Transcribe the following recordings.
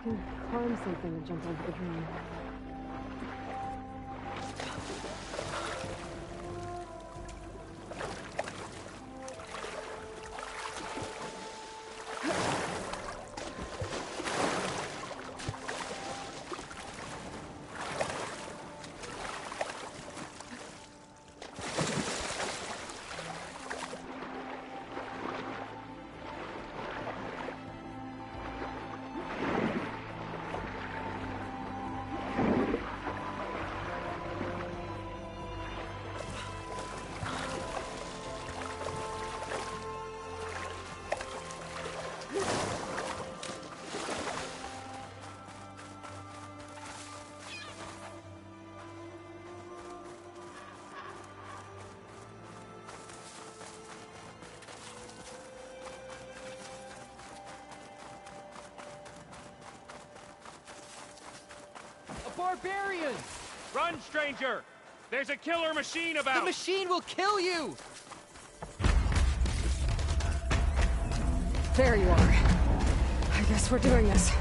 can climb something and jump over the drain. Barbarian! Run, stranger! There's a killer machine about! The machine will kill you! There you are. I guess we're doing this.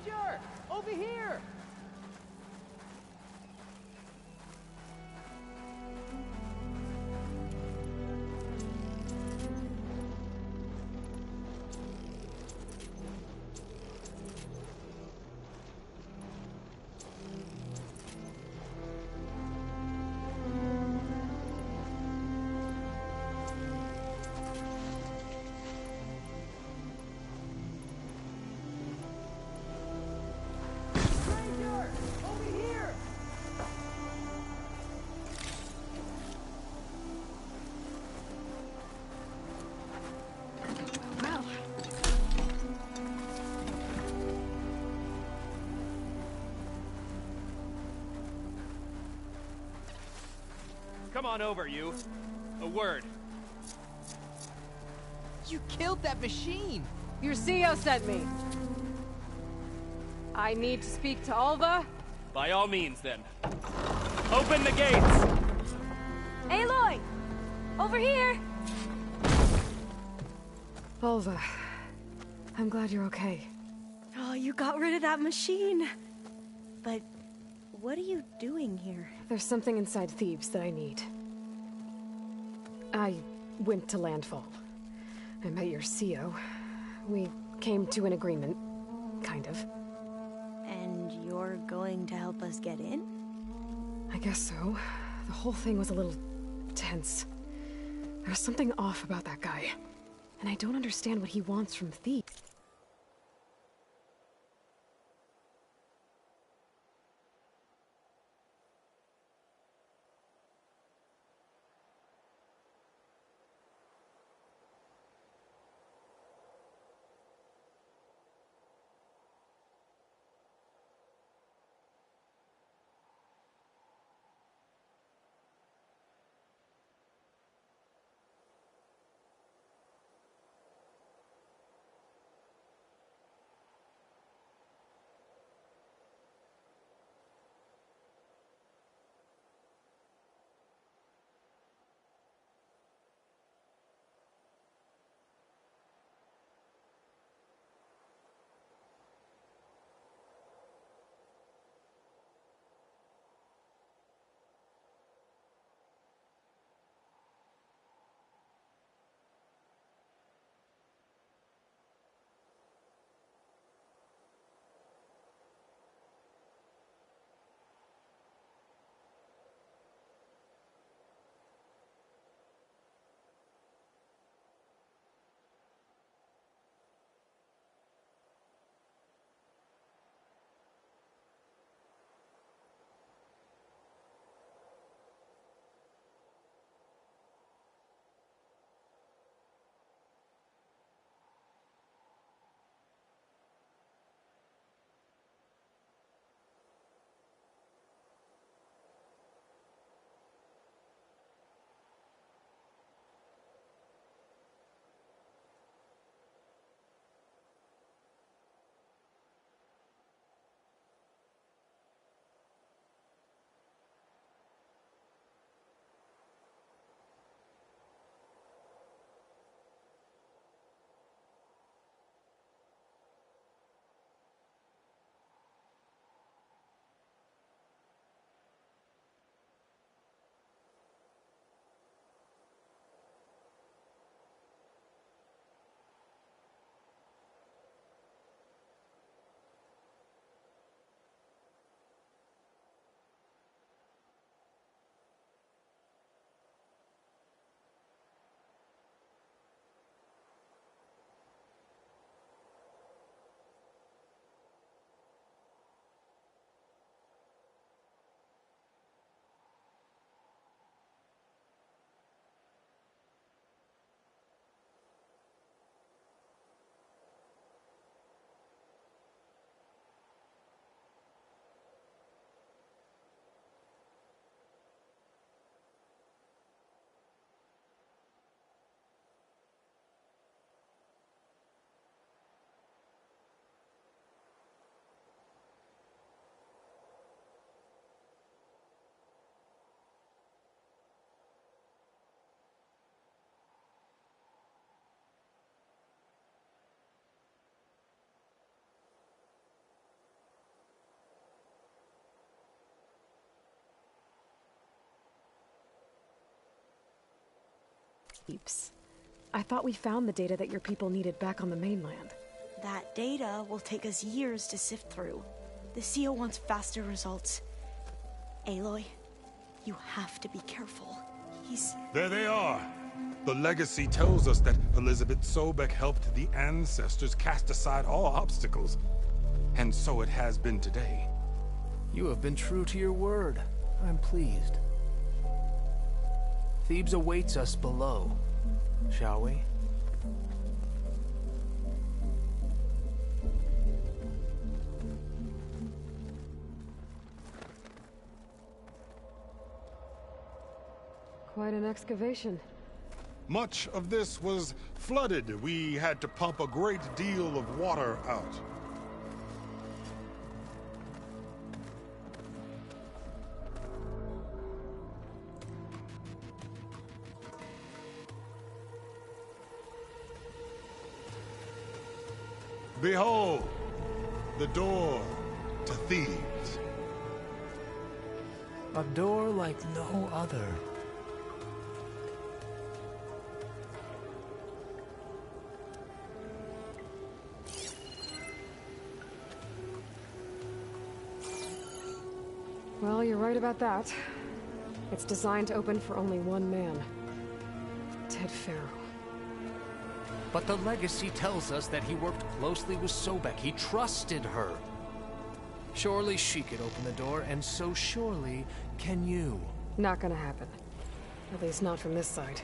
Stranger! Over here! Stranger! Over here! Well, Come on over, you. A word. You killed that machine! your CEO sent me. I need to speak to Alva. By all means, then. Open the gates! Aloy! Over here! Alva, I'm glad you're okay. Oh, you got rid of that machine. But what are you doing here? There's something inside Thebes that I need. I went to Landfall. I met your CEO. We came to an agreement, kind of. And you're going to help us get in? I guess so. The whole thing was a little tense. There was something off about that guy. And I don't understand what he wants from Thebes. Thebes. I thought we found the data that your people needed back on the mainland. That data will take us years to sift through. The CEO wants faster results. Aloy, you have to be careful. There they are! The legacy tells us that Elizabeth Sobek helped the ancestors cast aside all obstacles. And so it has been today. You have been true to your word. I'm pleased. Thebes awaits us below, shall we? Quite an excavation. Much of this was flooded. We had to pump a great deal of water out. Behold, the door to Thebes. A door like no other. Well, you're right about that. It's designed to open for only one man. Ted Faro. But the legacy tells us that he worked closely with Sobek. He trusted her. Surely she could open the door, and so surely can you. Not gonna happen. At least not from this side.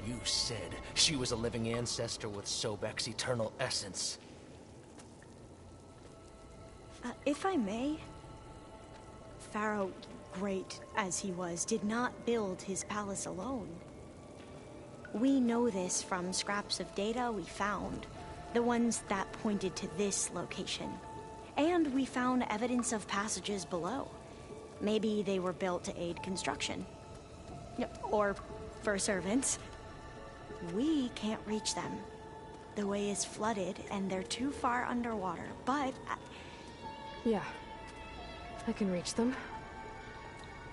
You said she was a living ancestor with Sobek's eternal essence. If I may, Pharaoh, great as he was, did not build his palace alone. We know this from scraps of data we found, the ones that pointed to this location. And we found evidence of passages below. Maybe they were built to aid construction. Or for servants. We can't reach them. The way is flooded and they're too far underwater, but... Yeah. I can reach them.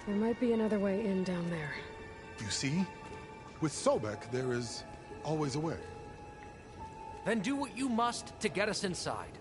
There might be another way in down there. You see? With Sobek, there is always a way. Then do what you must to get us inside.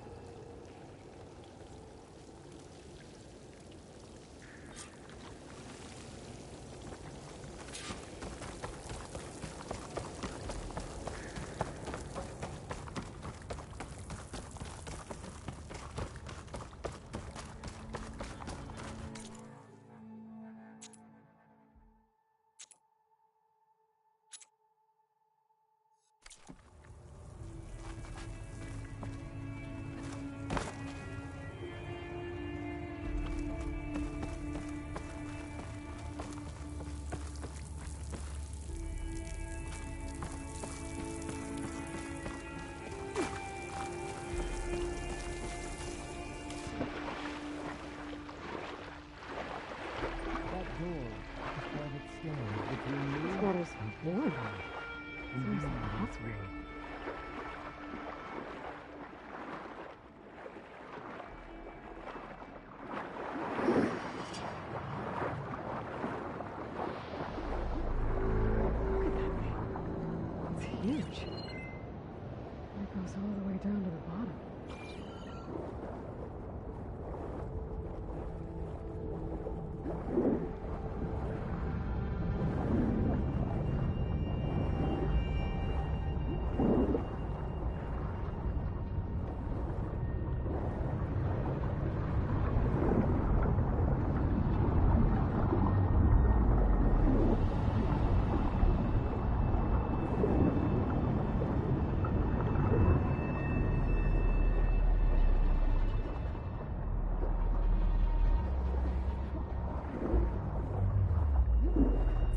This water's warm. Seems like hot spring. Look at that thing. It's huge. It goes all the way down to the bottom.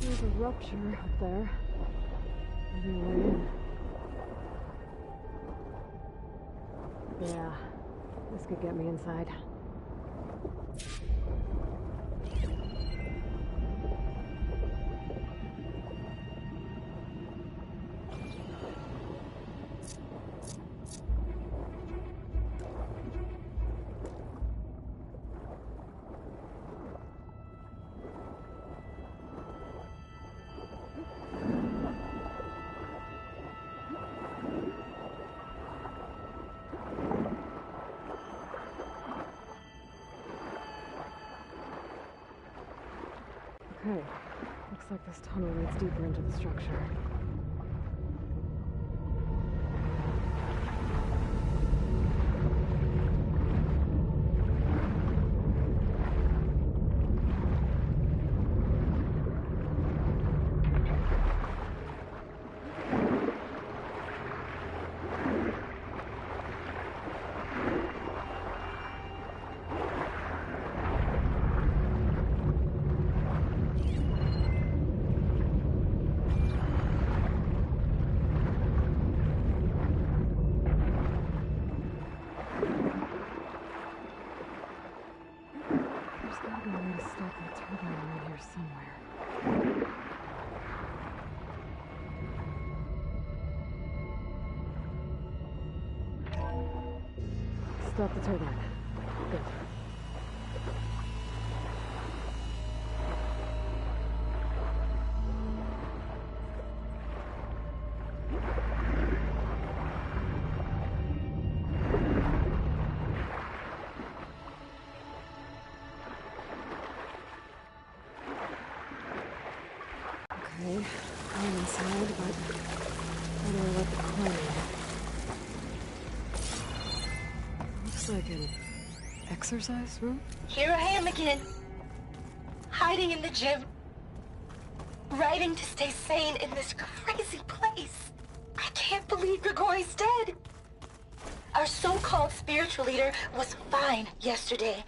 There's a rupture up there. Maybe way in. Yeah, this could get me inside. Okay. Looks like this tunnel leads deeper into the structure. Stop the turbine. Good. Okay, I'm inside, but how do I let the coin in? Looks like an exercise room? Here I am again. Hiding in the gym. Writing to stay sane in this crazy place. I can't believe Grigori's dead. Our so-called spiritual leader was fine yesterday,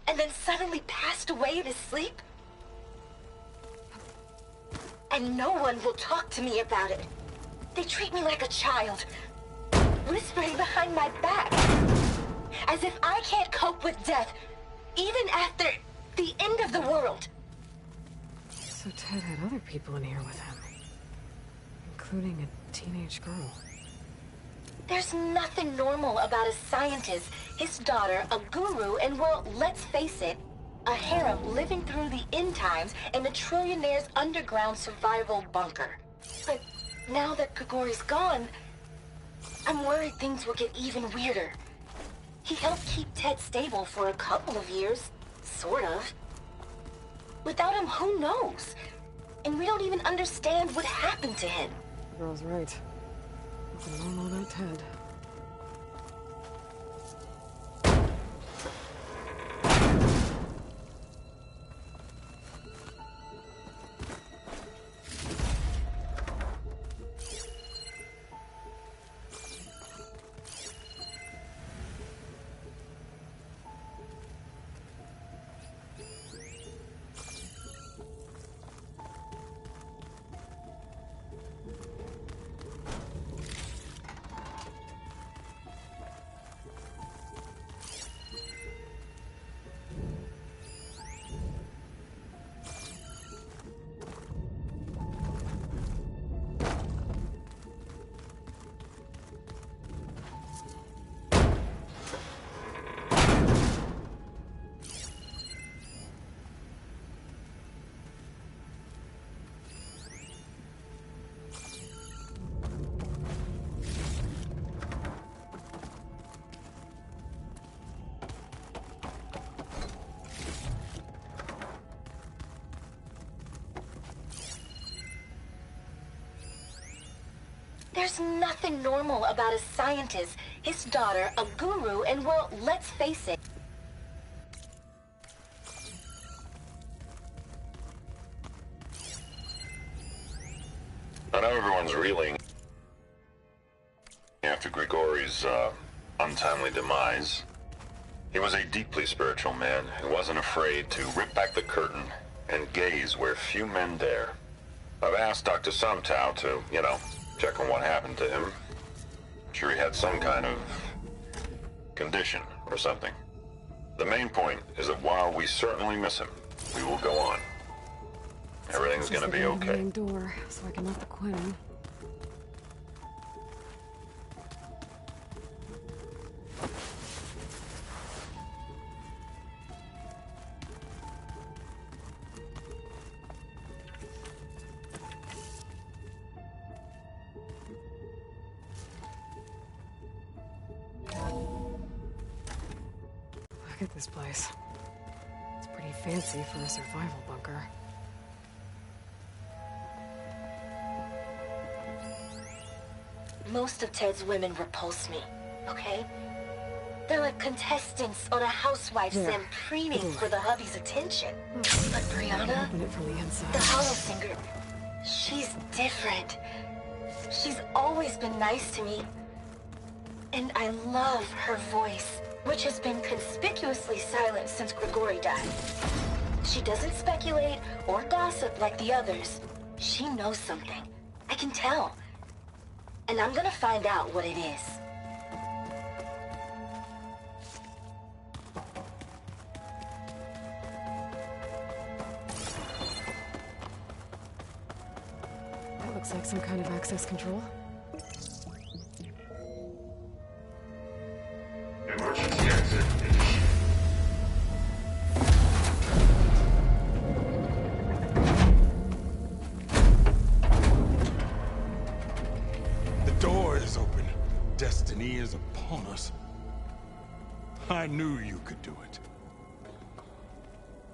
and then suddenly passed away in his sleep. And no one will talk to me about it. They treat me like a child, whispering behind my back. As if I can't cope with death, even after the end of the world. So Ted had other people in here with him, including a teenage girl. There's nothing normal about a scientist, his daughter, a guru, and well, let's face it, a harem living through the end times in a trillionaire's underground survival bunker. But now that Grigori's gone, I'm worried things will get even weirder. He helped keep Ted stable for a couple of years, sort of. Without him, who knows? And we don't even understand what happened to him. The girl's right. Nothing normal about Ted. There's nothing normal about a scientist, his daughter, a guru, and well, let's face it. I know everyone's reeling after Grigori's untimely demise. He was a deeply spiritual man who wasn't afraid to rip back the curtain and gaze where few men dare. I've asked Dr. Sumtow to, check on what happened to him. I'm sure he had some kind of condition or something. The main point is that while we certainly miss him, we will go on. Everything's gonna be okay. Door, so I can let the coin in. Look at this place. It's pretty fancy for a survival bunker. most of Ted's women repulse me, okay? They're like contestants on a housewife sim preening for the hubby's attention. But Brianna, Open it from the inside. the hollow singer, she's different. She's always been nice to me. And I love her voice, which has been conspicuously silent since Grigori died. She doesn't speculate or gossip like the others. She knows something. I can tell. And I'm gonna find out what it is. That looks like some kind of access control. Emergency exit initiated. The door is open. Destiny is upon us. I knew you could do it.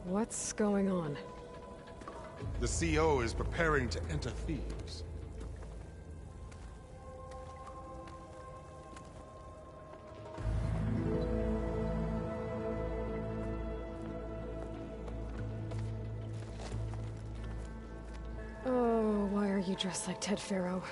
What's going on? The CO is preparing to enter Thebes. Oh, why are you dressed like Ted Faro?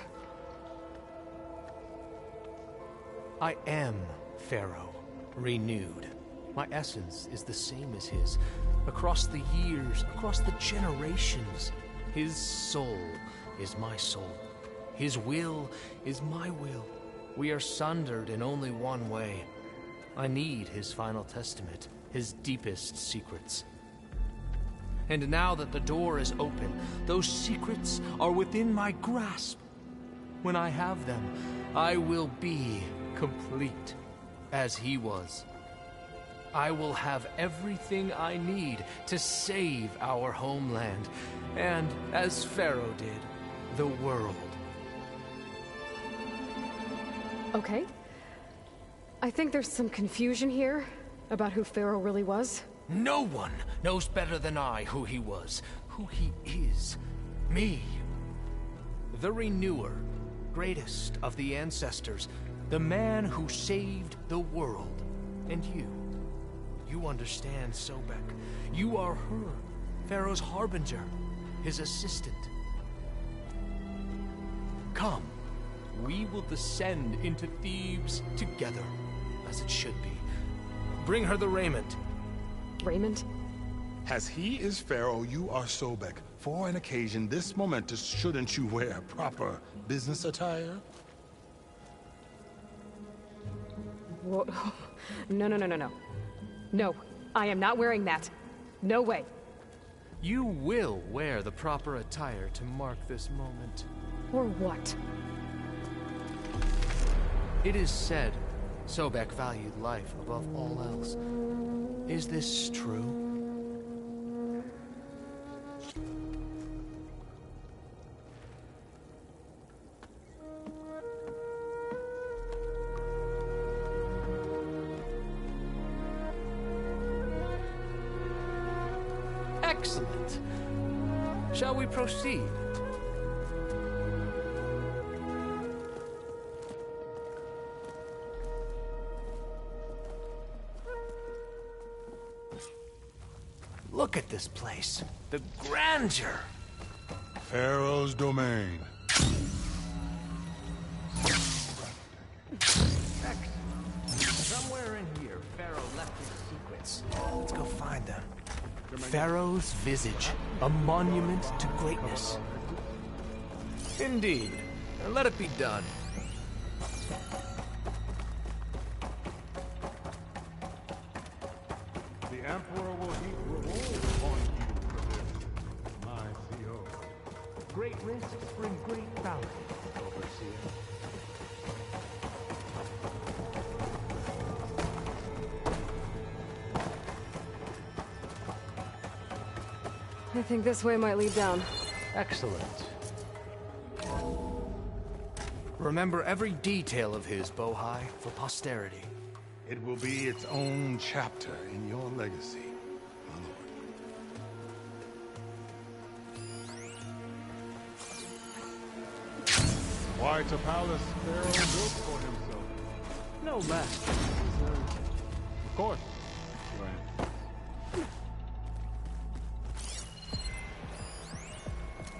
I am Pharaoh, renewed. My essence is the same as his. Across the years, across the generations, his soul is my soul. His will is my will. We are sundered in only one way. I need his final testament, his deepest secrets. And now that the door is open, those secrets are within my grasp. When I have them, I will be complete, as he was. I will have everything I need to save our homeland, and, as Pharaoh did, the world. Okay. I think there's some confusion here about who Pharaoh really was. No one knows better than I who he was, who he is. Me. The Renewer, greatest of the ancestors, the man who saved the world. And you. You understand, Sobek. You are her, Pharaoh's harbinger, his assistant. Come, we will descend into Thebes together, as it should be. Bring her the raiment. Raymond? As he is Pharaoh, you are Sobek. For an occasion this momentous, shouldn't you wear proper business attire? Whoa. No, no, no, no, no. No, I am not wearing that. No way. You will wear the proper attire to mark this moment. Or what? It is said Sobek valued life above all else. Is this true? Excellent. Shall we proceed? Look at this place. The grandeur. Pharaoh's domain. Somewhere in here, Pharaoh left his secrets. Let's go find them. Pharaoh's visage, a monument to greatness. Indeed. Let it be done. The Emperor will heap reward upon you for this, my CO. Great risks bring great bounty, Overseer. I think this way might lead down. Excellent. Remember every detail of his, Bohai, for posterity. It will be its own chapter in your legacy, my lord. Quite a palace Pharaoh built for himself. No less. Of course,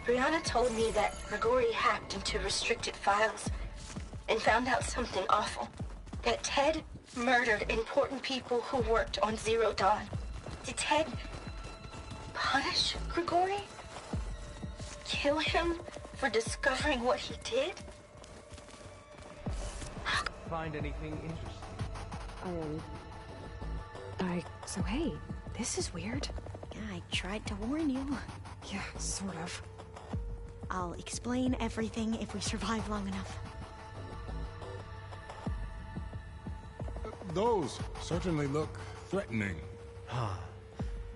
Brianna told me that Grigori hacked into restricted files and found out something awful. That Ted murdered important people who worked on Zero Dawn. Did Ted punish Grigori? Kill him for discovering what he did? Find anything interesting? So hey, this is weird. Yeah, I tried to warn you. Yeah, sort of. I'll explain everything if we survive long enough. those certainly look threatening.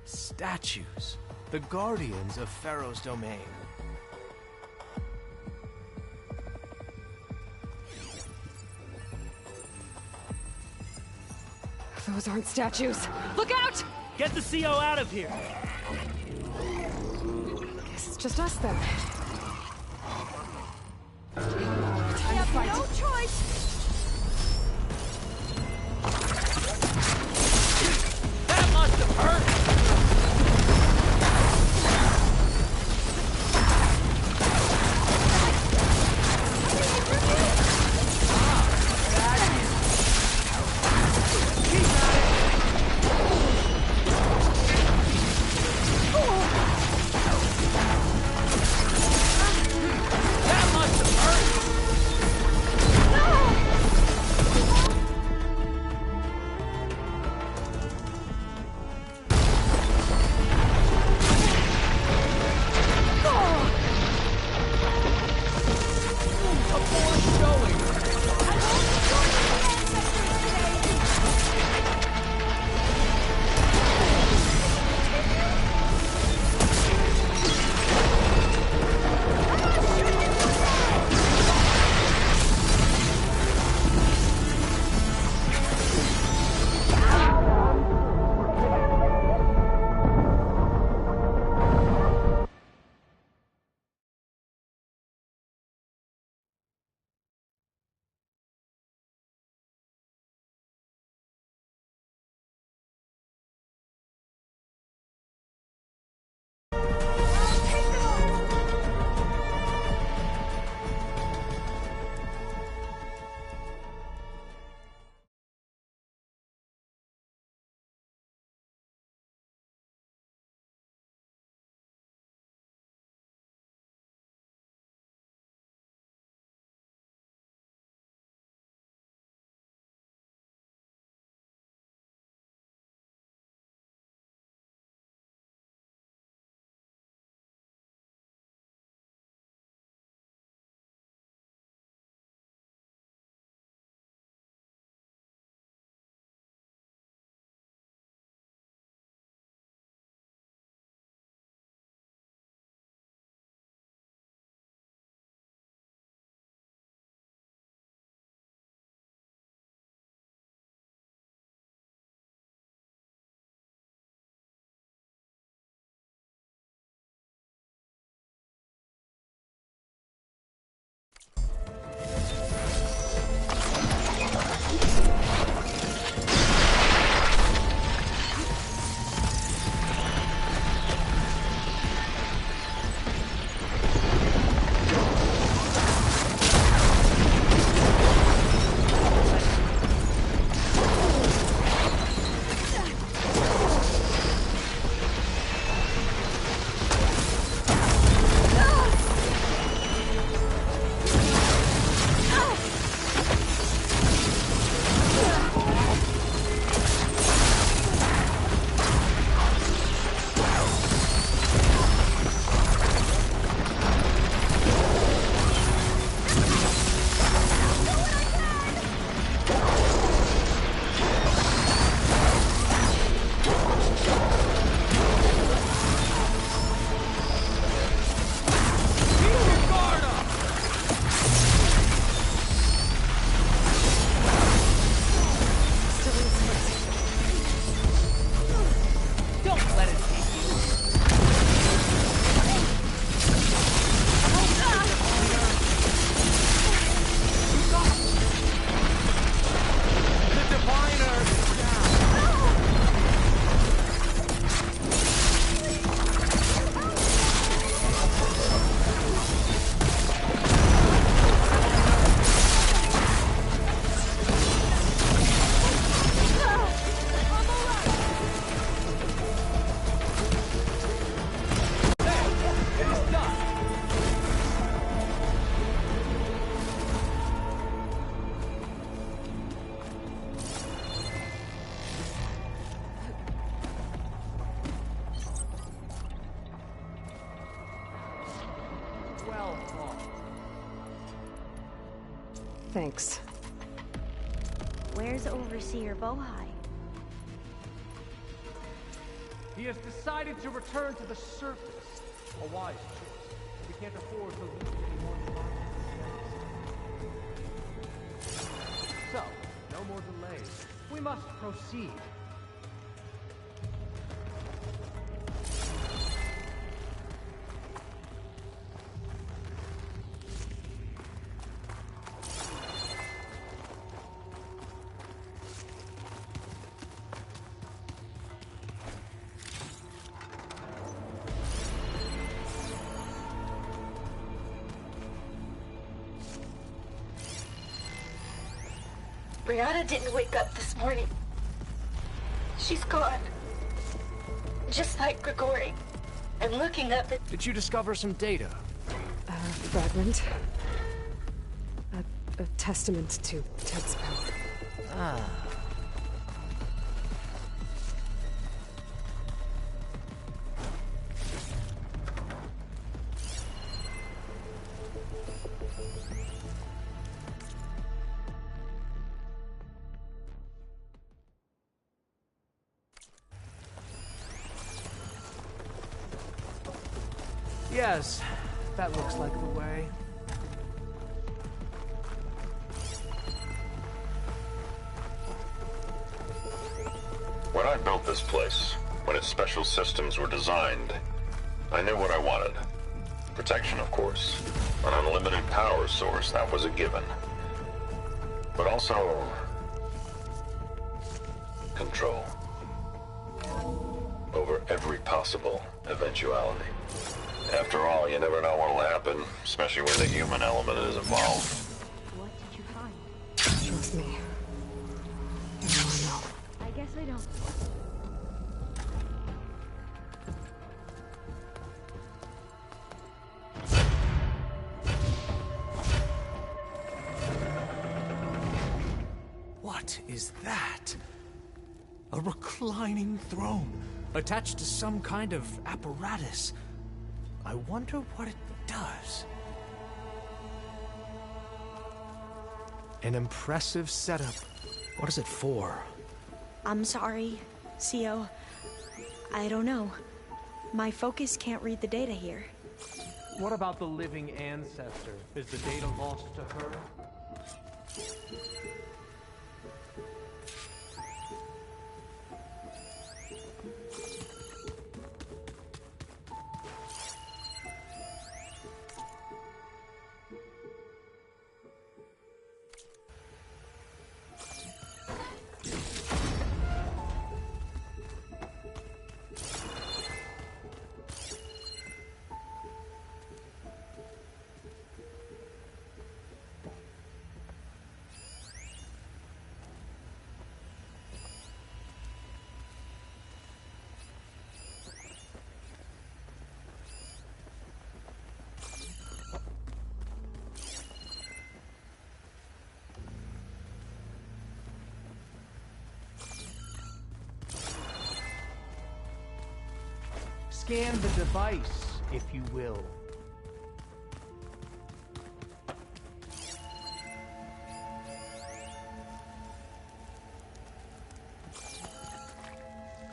Statues. The guardians of Pharaoh's domain. Those aren't statues. Look out! Get the CO out of here! Guess it's just us then. I have no choice! That must have hurt! No! Thanks. Where's Overseer Bohai? He has decided to return to the surface. A wise choice. We can't afford to lose any more divines. So, no more delays. We must proceed. Brianna didn't wake up this morning. She's gone. Just like Grigori. I'm looking up at... Did you discover some data? Fragment. A testament to Ted's power. Ah. Yes, that looks like the way. When I built this place, when its special systems were designed, I knew what I wanted. Protection, of course. An unlimited power source, that was a given. But also... control. Over every possible eventuality. After all, you never know what'll happen, especially when the human element is involved. What did you find? Trust me. You wanna know. I guess I don't. What is that? A reclining throne, attached to some kind of apparatus. I wonder what it does. An impressive setup. What is it for? I'm sorry, Cio. I don't know. My focus can't read the data here. What about the living ancestor? Is the data lost to her? Scan the device, if you will.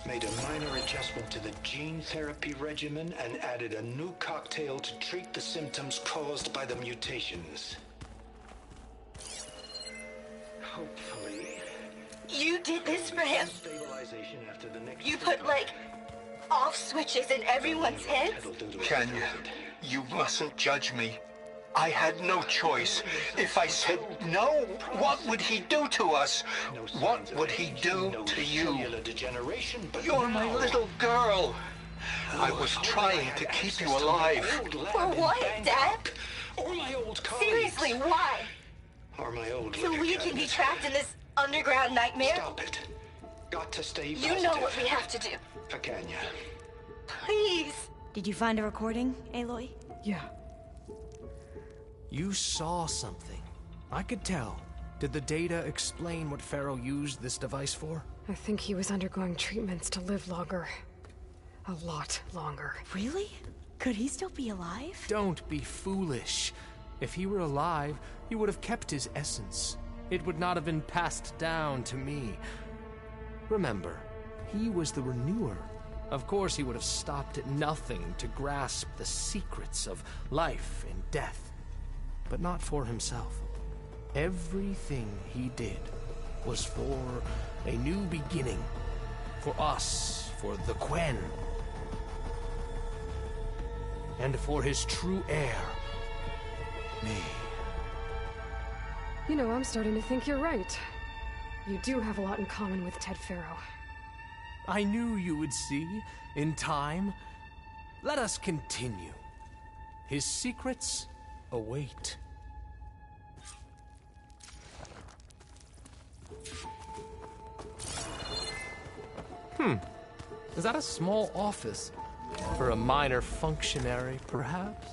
Made a minor adjustment to the gene therapy regimen and added a new cocktail to treat the symptoms caused by the mutations. Hopefully... You did this for him? Stabilization after the next... You put, like, off switches in everyone's heads? Kenya, you mustn't judge me. I had no choice. If I said no, what would he do to us? What would he do to you? You're my little girl. I was trying to keep you alive. For what, Dad? Or my old colleagues. Seriously, why? Or my old So we can be trapped in this underground nightmare? Stop it. Got to stay You positive. know what we have to do. For Kenya. Please. Did you find a recording, Aloy? Yeah. You saw something. I could tell. Did the data explain what Pharaoh used this device for? I think he was undergoing treatments to live longer. A lot longer. Really? Could he still be alive? Don't be foolish. If he were alive, he would have kept his essence. It would not have been passed down to me. Remember, he was the renewer. Of course, he would have stopped at nothing to grasp the secrets of life and death, but not for himself. Everything he did was for a new beginning, for us, for the Quen, and for his true heir, me. You know, I'm starting to think you're right. You do have a lot in common with Ted Faro. I knew you would see, in time. Let us continue. His secrets await. Is that a small office? For a minor functionary, perhaps?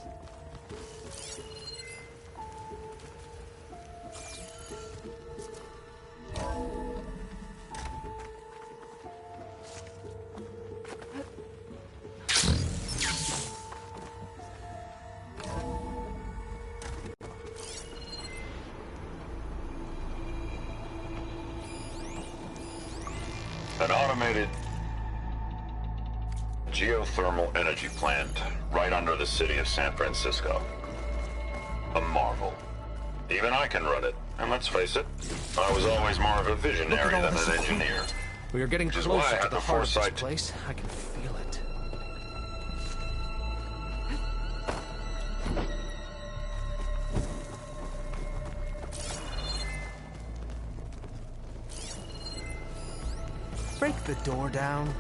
An automated geothermal energy plant right under the city of San Francisco. A marvel. Even I can run it. And let's face it, I was always more of a visionary than an engineer. We are getting Which is why I closer had to the the heart of this foresight place. I can feel it. Break the door down.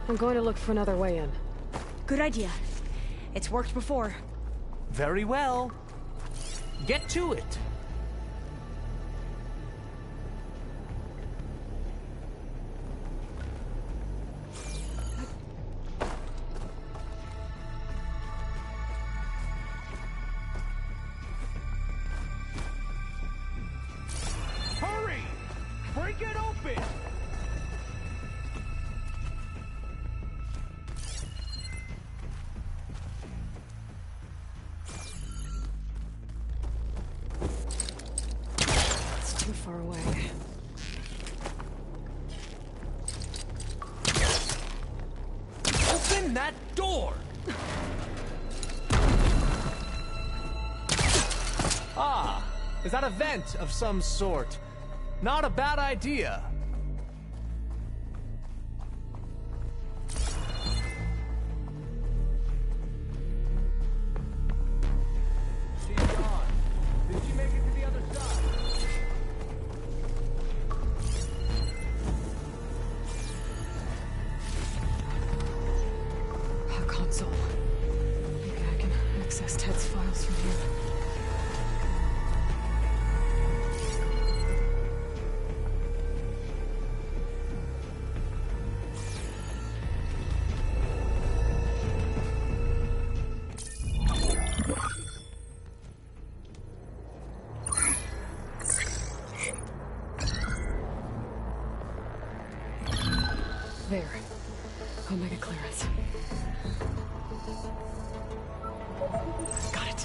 I'm going to look for another way in. Good idea. It's worked before. Very well. Get to it. Hurry! Break it open! It's too far away. Open that door! Ah, is that a vent of some sort? Not a bad idea. She's gone. Did she make it to the other side? A console. Maybe I can access Ted's files from here. There. Omega clearance. Got it.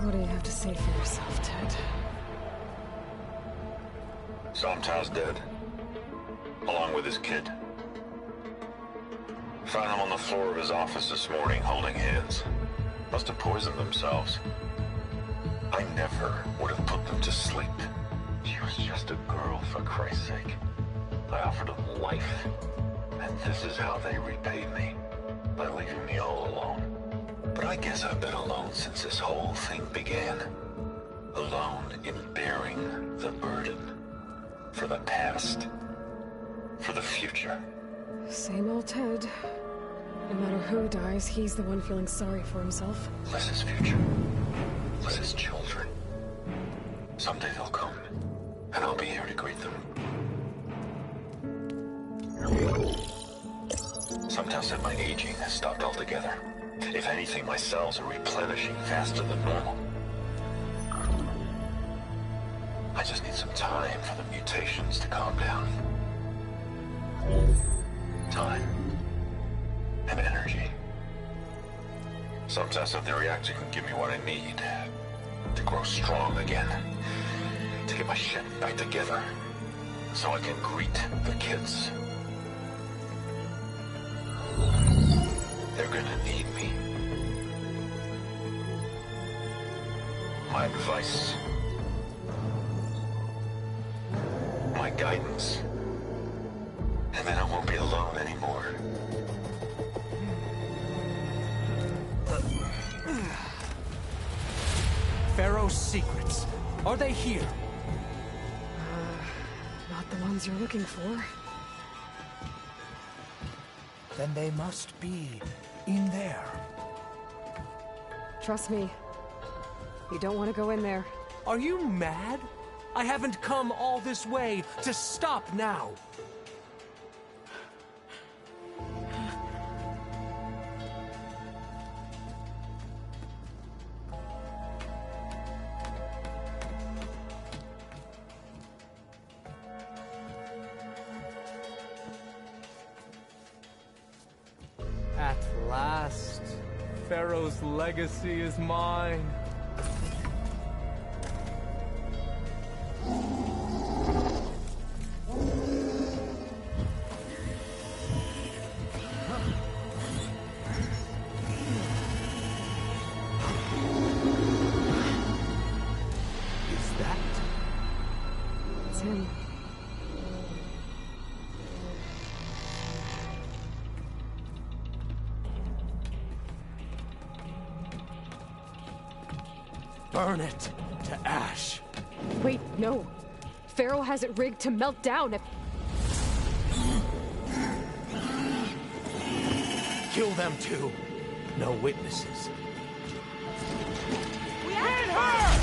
What do you have to say for yourself, Ted? Somtow's dead. Along with his kid. Found them on the floor of his office this morning, holding hands. Must have poisoned themselves. I never would have put them to sleep. She was just a girl, for Christ's sake. I offered them life. And this is how they repaid me. By leaving me all alone. But I guess I've been alone since this whole thing began. Alone in bearing the burden. For the past. For the future. Same old Ted. No matter who dies, he's the one feeling sorry for himself. Liz's future. Liz's children. Someday they'll come. And I'll be here to greet them. Sometimes said my aging has stopped altogether. If anything, my cells are replenishing faster than normal. I just need some time for the mutations to calm down. Time. and energy. Some test of the reactor can give me what I need to grow strong again, to get my shit back together, so I can greet the kids. They're gonna need me. My advice, my guidance, and then I won't be alone anymore. Pharaoh's secrets. Are they here? Not the ones you're looking for. Then they must be in there. Trust me. You don't want to go in there. Are you mad? I haven't come all this way to stop now. At last, Pharaoh's legacy is mine. Is that? It's him. Burn it to ash. Wait, no. Pharaoh has it rigged to melt down if... Kill them too. No witnesses. Hit her!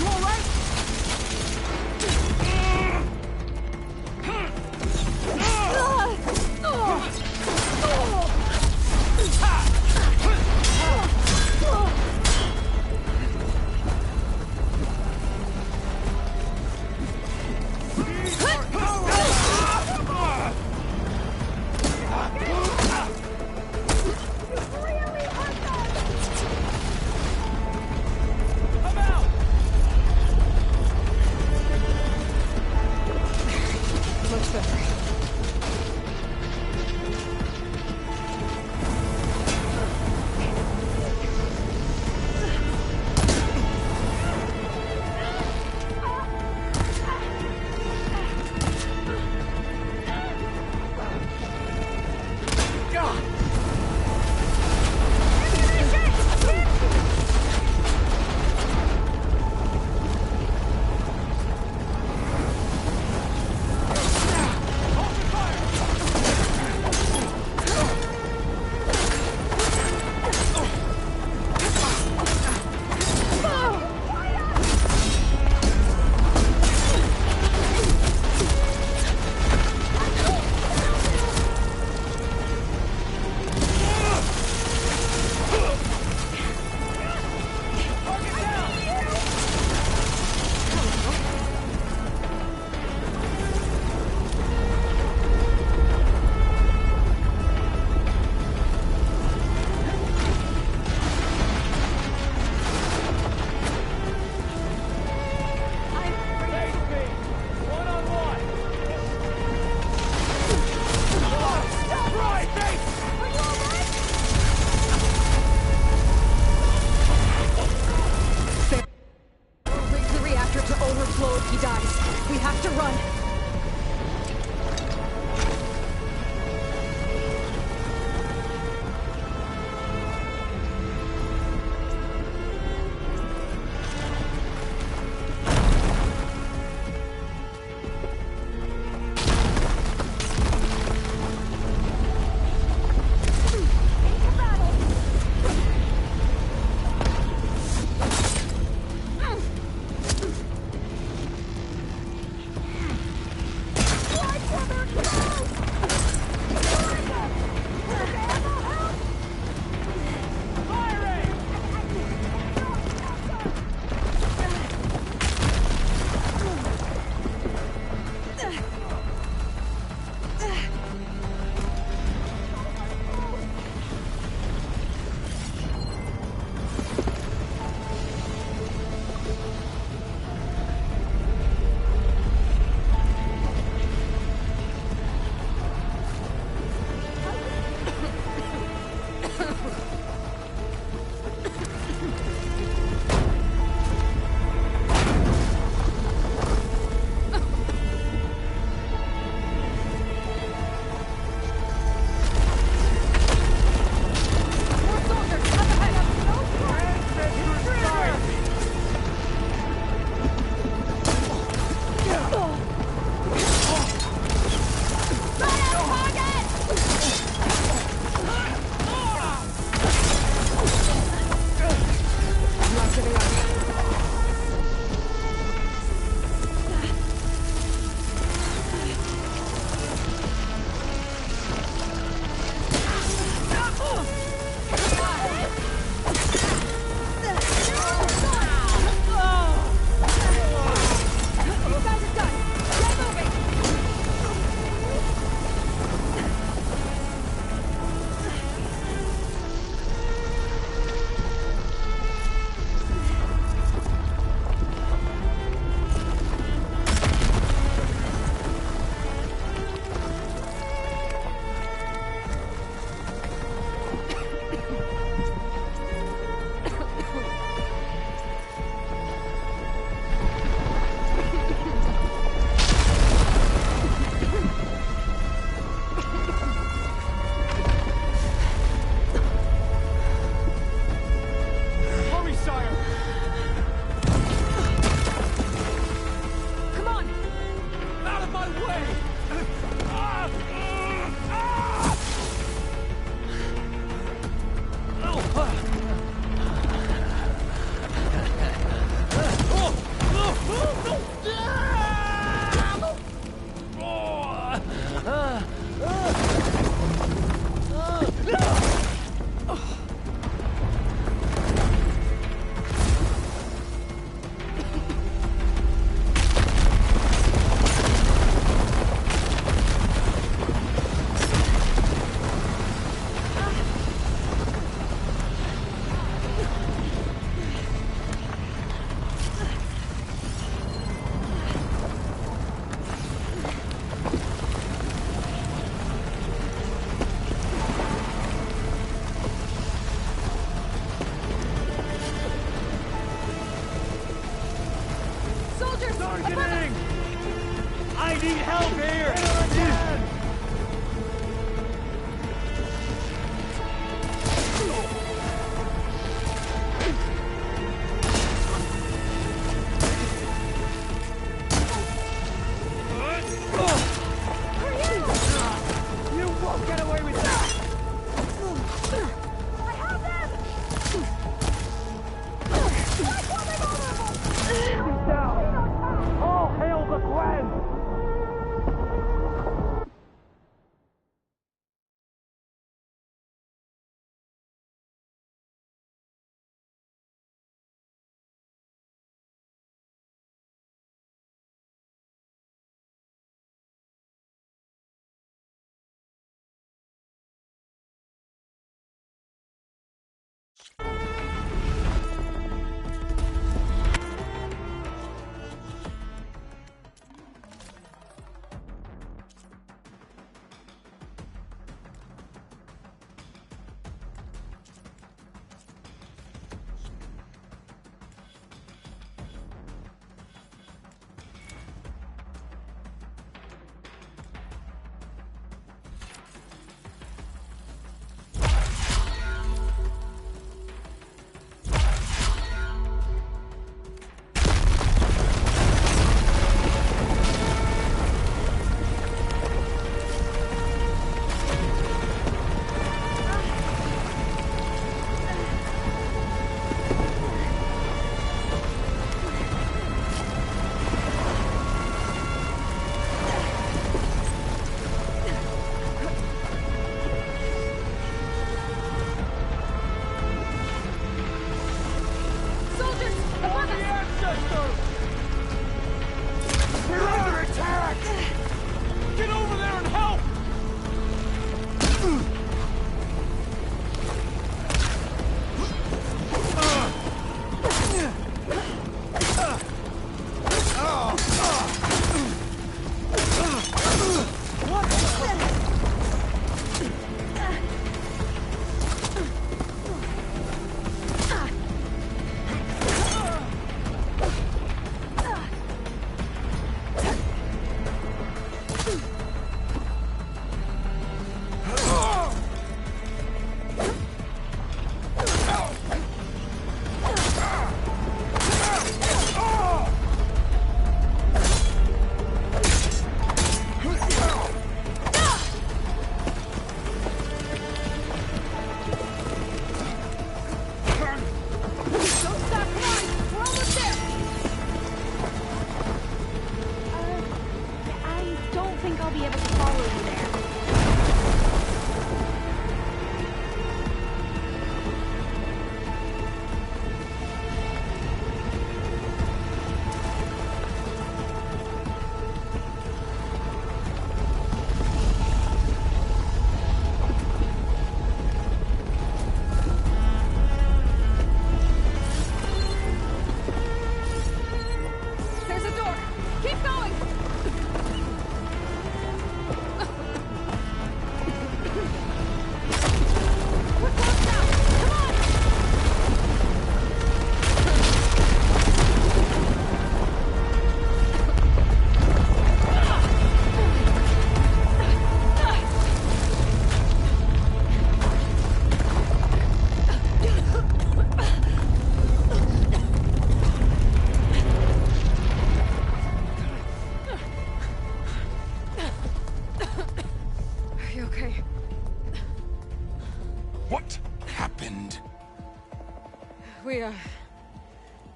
You all right? Much better. He dies. We have to run. my way! I need help here! You won't get away with that! I have them! He's down! All hail the Gwen!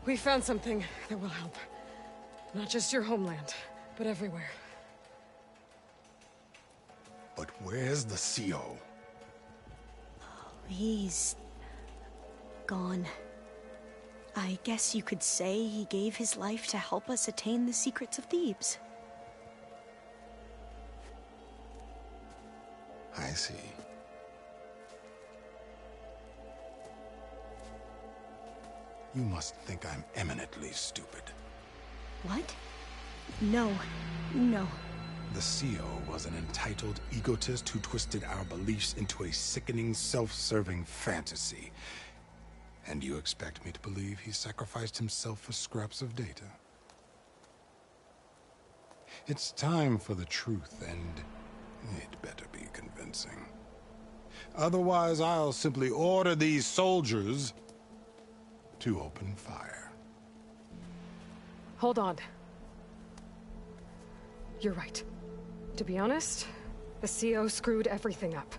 We found something that will help. Not just your homeland, but everywhere. But where's the CO? He's gone. I guess you could say he gave his life to help us attain the secrets of Thebes. I see. You must think I'm eminently stupid. What? No. No. The CO was an entitled egotist who twisted our beliefs into a sickening, self-serving fantasy. And you expect me to believe he sacrificed himself for scraps of data? It's time for the truth, and it better be convincing. Otherwise, I'll simply order these soldiers to open fire. Hold on. You're right. To be honest, the CO screwed everything up.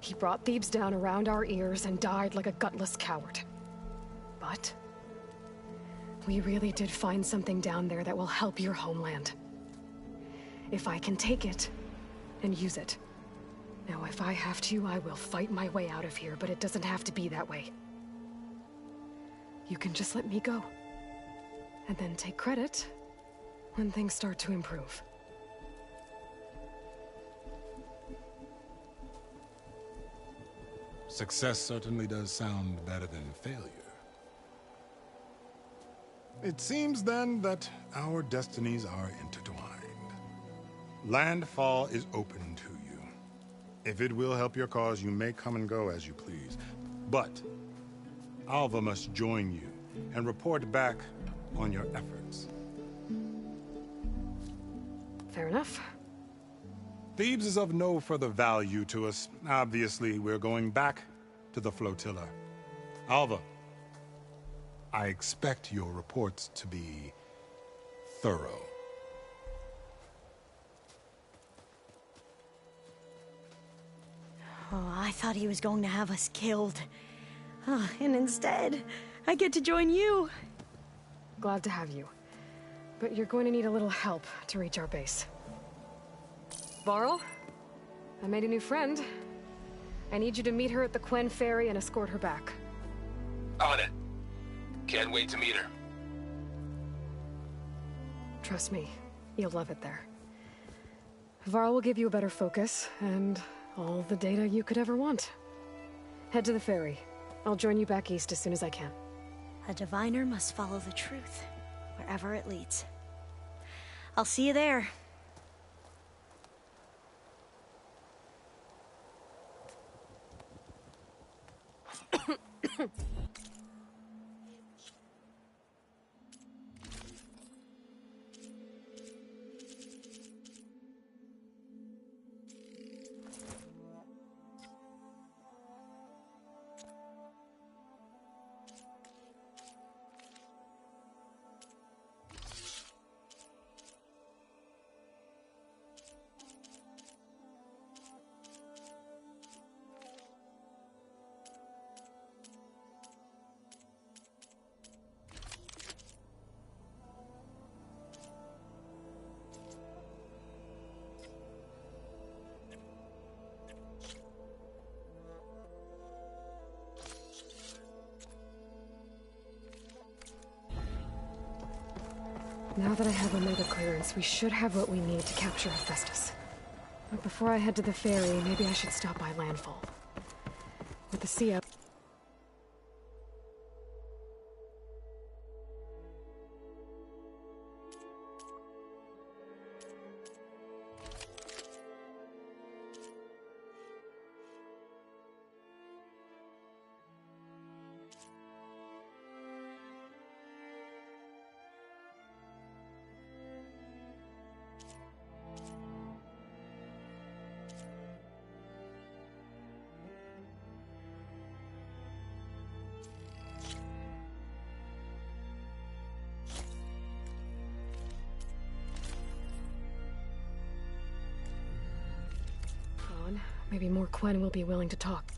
He brought Thebes down around our ears and died like a gutless coward. But we really did find something down there that will help your homeland. If I can take it and use it. Now, if I have to, I will fight my way out of here, but it doesn't have to be that way. You can just let me go. And then take credit when things start to improve. Success certainly does sound better than failure. It seems then that our destinies are intertwined. Landfall is open to you. If it will help your cause, you may come and go as you please. But Alva must join you and report back on your efforts. Fair enough. Thebes is of no further value to us. Obviously, we're going back to the flotilla. Alva, I expect your reports to be thorough. Oh, I thought he was going to have us killed. Oh, and instead, I get to join you. Glad to have you. But you're going to need a little help to reach our base. Varl, I made a new friend. I need you to meet her at the Quen Ferry and escort her back. On it. Can't wait to meet her. Trust me, you'll love it there. Varl will give you a better focus, and all the data you could ever want. Head to the ferry. I'll join you back east as soon as I can. A diviner must follow the truth, wherever it leads. I'll see you there. Now that I have Omega clearance, we should have what we need to capture Hephaestus. But before I head to the ferry, maybe I should stop by Landfall. With the sea up... Maybe more Quen will be willing to talk.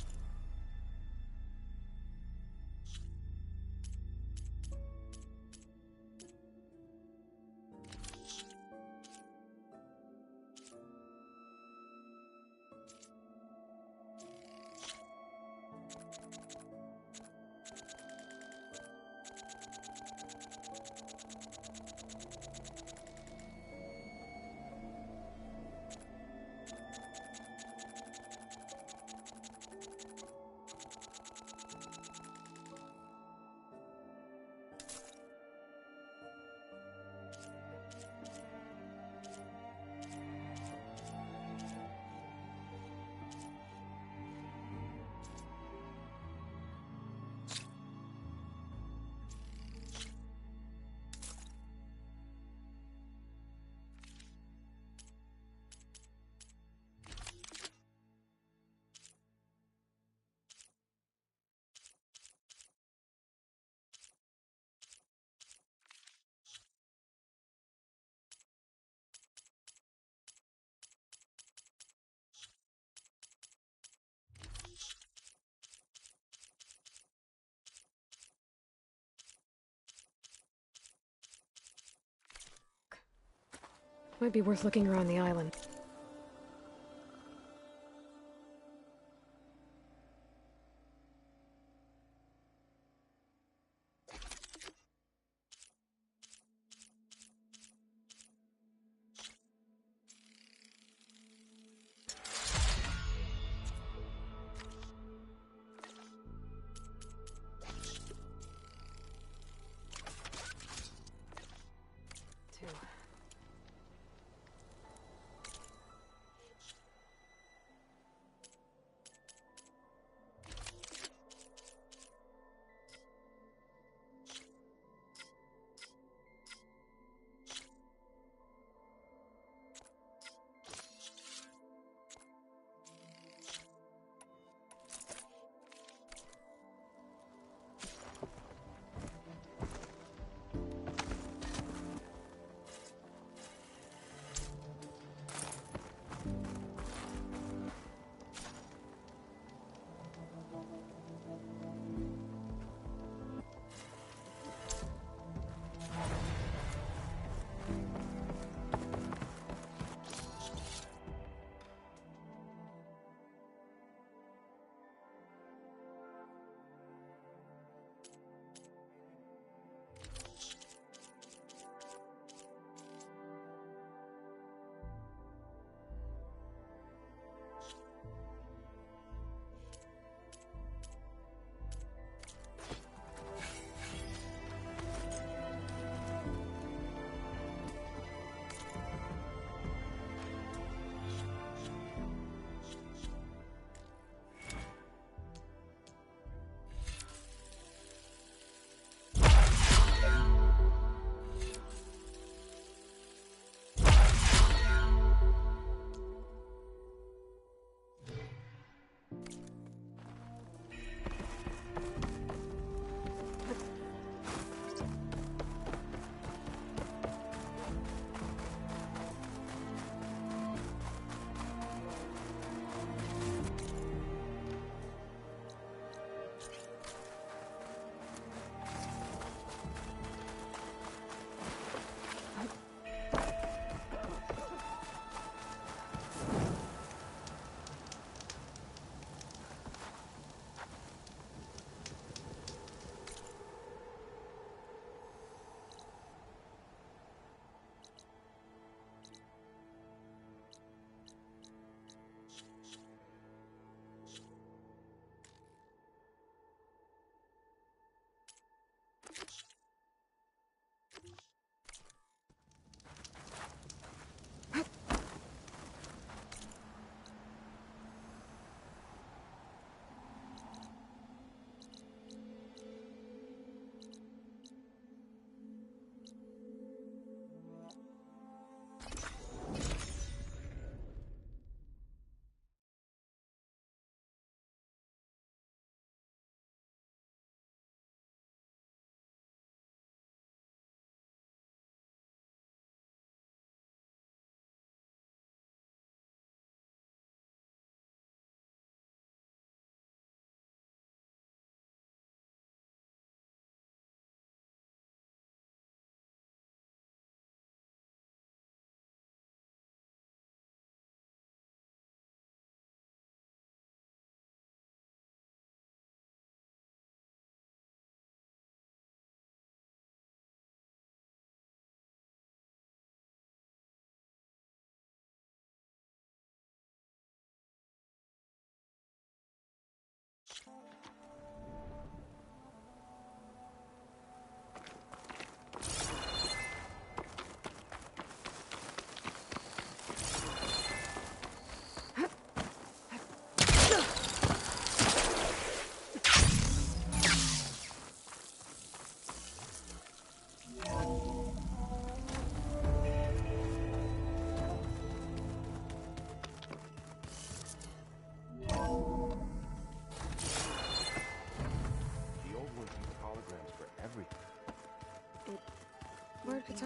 Might be worth looking around the island.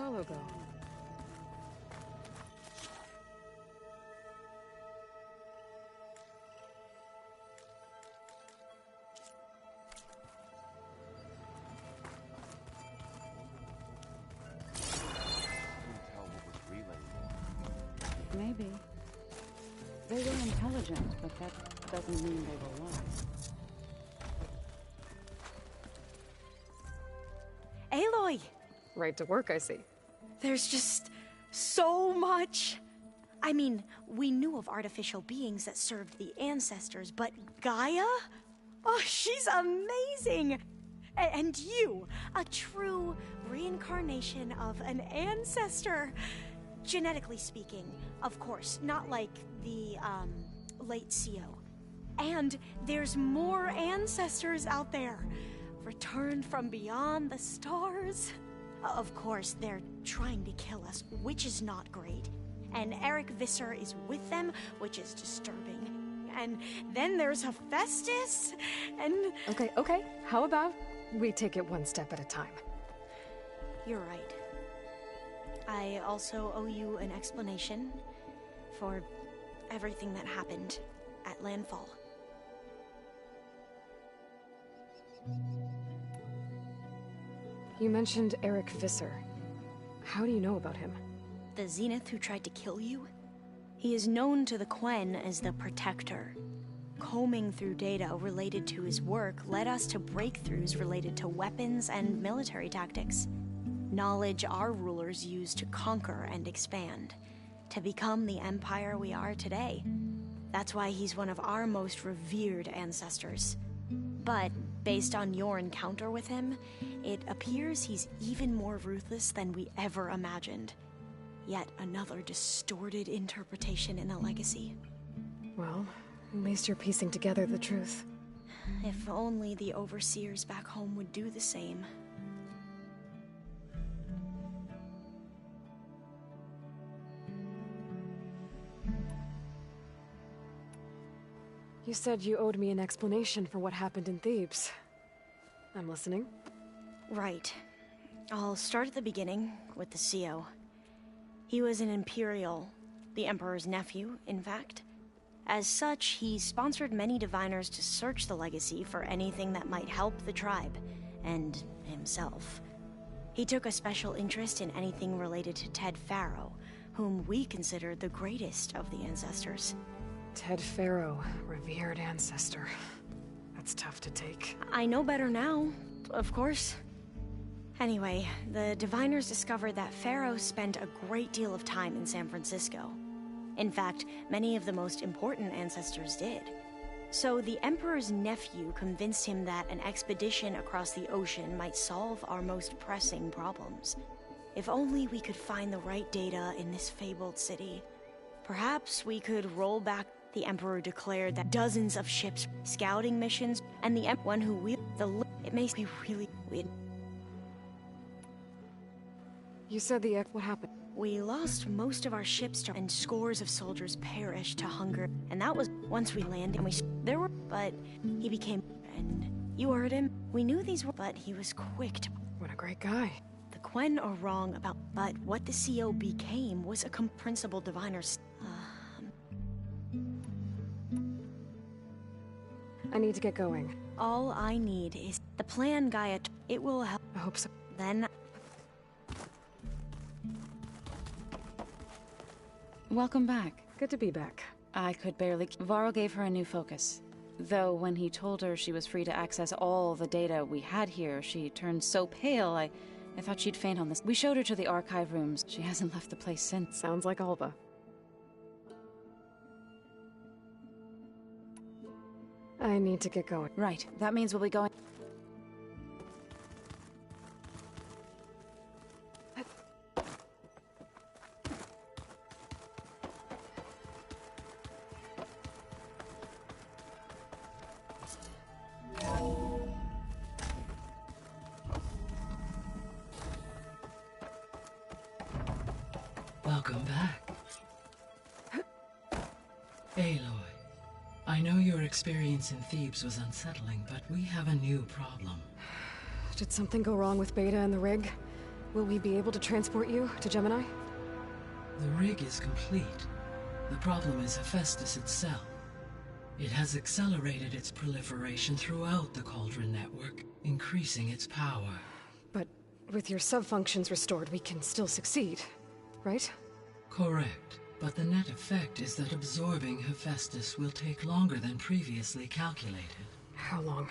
Harlow go? Maybe. They were intelligent, but that doesn't mean they were wise. Aloy! Right to work, I see. There's just so much. I mean, we knew of artificial beings that served the ancestors, but Gaia? Oh, she's amazing! And you, a true reincarnation of an ancestor. Genetically speaking, of course, not like the, late CO. And there's more ancestors out there, returned from beyond the stars. Of course, they're trying to kill us, which is not great. And Eric Visser is with them, which is disturbing. And then there's Hephaestus, and... Okay. How about we take it one step at a time? You're right. I also owe you an explanation for everything that happened at Landfall. You mentioned Eric Visser. How do you know about him? The Zenith who tried to kill you? He is known to the Quen as the Protector. Combing through data related to his work led us to breakthroughs related to weapons and military tactics. Knowledge our rulers used to conquer and expand, to become the empire we are today. That's why he's one of our most revered ancestors. But, based on your encounter with him, it appears he's even more ruthless than we ever imagined. Yet another distorted interpretation in the legacy. Well, at least you're piecing together the truth. If only the overseers back home would do the same. You said you owed me an explanation for what happened in Thebes. I'm listening. Right. I'll start at the beginning, with the CO. He was an Imperial, the Emperor's nephew, in fact. As such, he sponsored many diviners to search the legacy for anything that might help the tribe, and himself. He took a special interest in anything related to Ted Faro, whom we consider the greatest of the ancestors. Ted Faro, revered ancestor. That's tough to take. I know better now, of course. Anyway, the diviners discovered that Faro spent a great deal of time in San Francisco. In fact, many of the most important ancestors did. So the Emperor's nephew convinced him that an expedition across the ocean might solve our most pressing problems. If only we could find the right data in this fabled city. Perhaps we could roll back. The Emperor declared that dozens of ships, scouting missions, and the one who it may be really weird. You said what happened? We lost most of our ships and scores of soldiers perished to hunger. And that was once we landed and but he became, and you heard him. We knew these were, but he was quick to... What a great guy. The Quen are wrong about, but what the CO became was a principal diviner. I need to get going. All I need is the plan, Gaia. It will help. I hope so. Then... Welcome back. Good to be back. I could barely... Varl gave her a new focus. Though when he told her she was free to access all the data we had here, she turned so pale, I thought she'd faint on this. We showed her to the archive rooms. She hasn't left the place since. Sounds like Alva. I need to get going. Right. That means we'll be going... Welcome back. Aloy, I know your experience in Thebes was unsettling, but we have a new problem. Did something go wrong with Beta and the rig? Will we be able to transport you to Gemini? The rig is complete. The problem is Hephaestus itself. It has accelerated its proliferation throughout the Cauldron network, increasing its power. But with your sub-functions restored, we can still succeed, right? Correct. But the net effect is that absorbing Hephaestus will take longer than previously calculated. How long?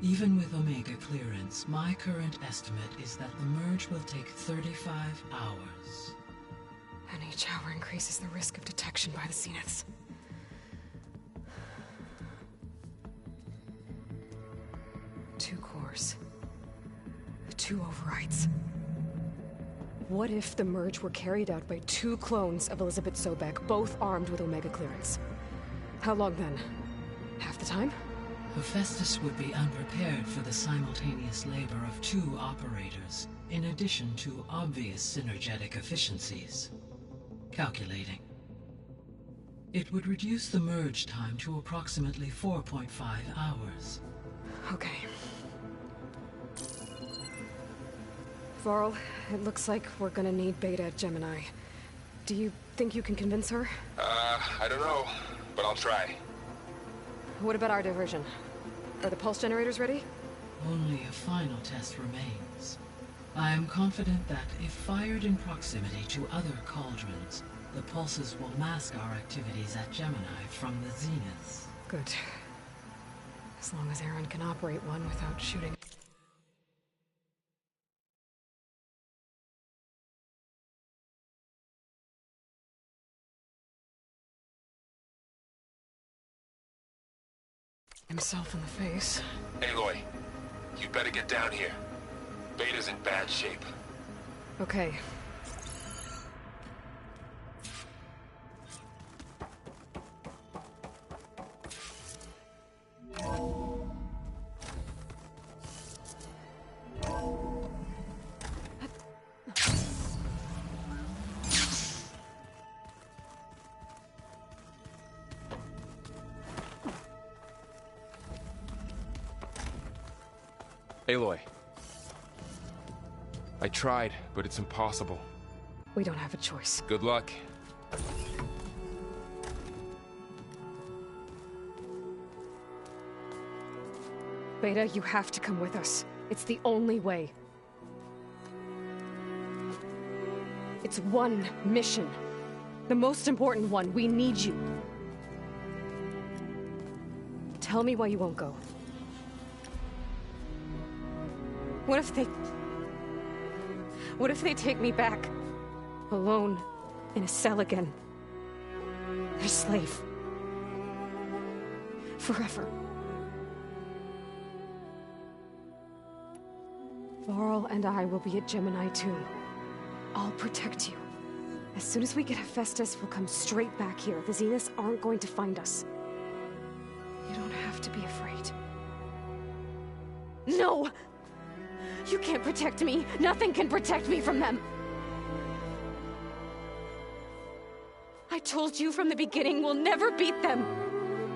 Even with Omega clearance, my current estimate is that the merge will take 35 hours. And each hour increases the risk of detection by the Zeniths. Two cores. 2 overrides. What if the merge were carried out by 2 clones of Elizabeth Sobek, both armed with Omega clearance? How long then? Half the time? Hephaestus would be unprepared for the simultaneous labor of 2 operators, in addition to obvious synergetic efficiencies. Calculating. It would reduce the merge time to approximately 4.5 hours. Okay. Varl, it looks like we're gonna need Beta at Gemini. Do you think you can convince her? I don't know, but I'll try. What about our diversion? Are the pulse generators ready? Only a final test remains. I am confident that if fired in proximity to other cauldrons, the pulses will mask our activities at Gemini from the Zeniths. Good. As long as Aaron can operate one without shooting. Himself in the face. Aloy, you better get down here. Beta's in bad shape. Okay. Aloy. I tried, but it's impossible. We don't have a choice. Good luck. Beta, you have to come with us. It's the only way. It's one mission. The most important one. We need you. Tell me why you won't go. What if they take me back? Alone, in a cell again. Their slave. Forever. Varl and I will be at Gemini too. I'll protect you. As soon as we get Hephaestus, we'll come straight back here. The Zeniths aren't going to find us. You don't have to be afraid. No! You can't protect me. Nothing can protect me from them. I told you from the beginning, we'll never beat them.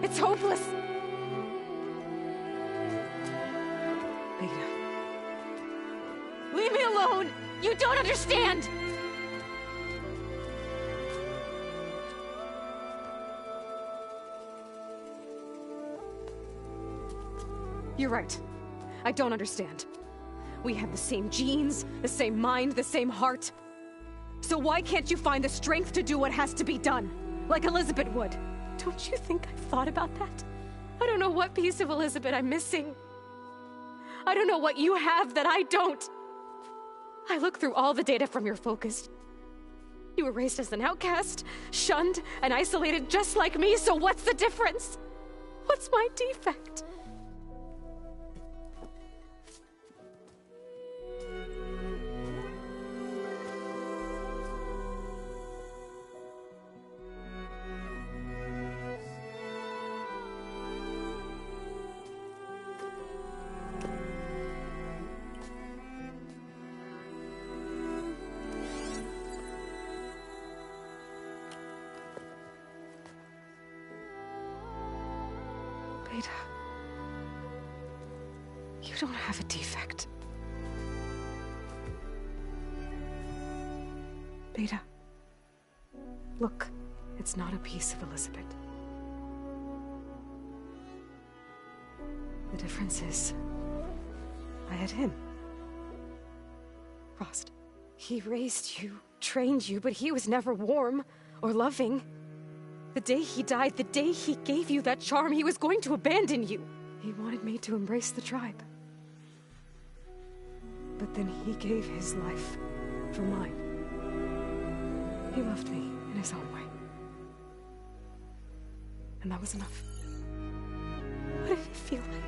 It's hopeless. Beta. Leave me alone! You don't understand! You're right. I don't understand. We have the same genes, the same mind, the same heart. So why can't you find the strength to do what has to be done? Like Elizabeth would. Don't you think I've thought about that? I don't know what piece of Elizabeth I'm missing. I don't know what you have that I don't. I look through all the data from your focus. You were raised as an outcast, shunned, and isolated just like me, so what's the difference? What's my defect? Beta, you don't have a defect. Beta. Look, it's not a piece of Elizabeth. The difference is, I had him. Frost. He raised you, trained you, but he was never warm or loving. The day he died, the day he gave you that charm, he was going to abandon you. He wanted me to embrace the tribe. But then he gave his life for mine. He loved me in his own way. And that was enough. What did it feel like?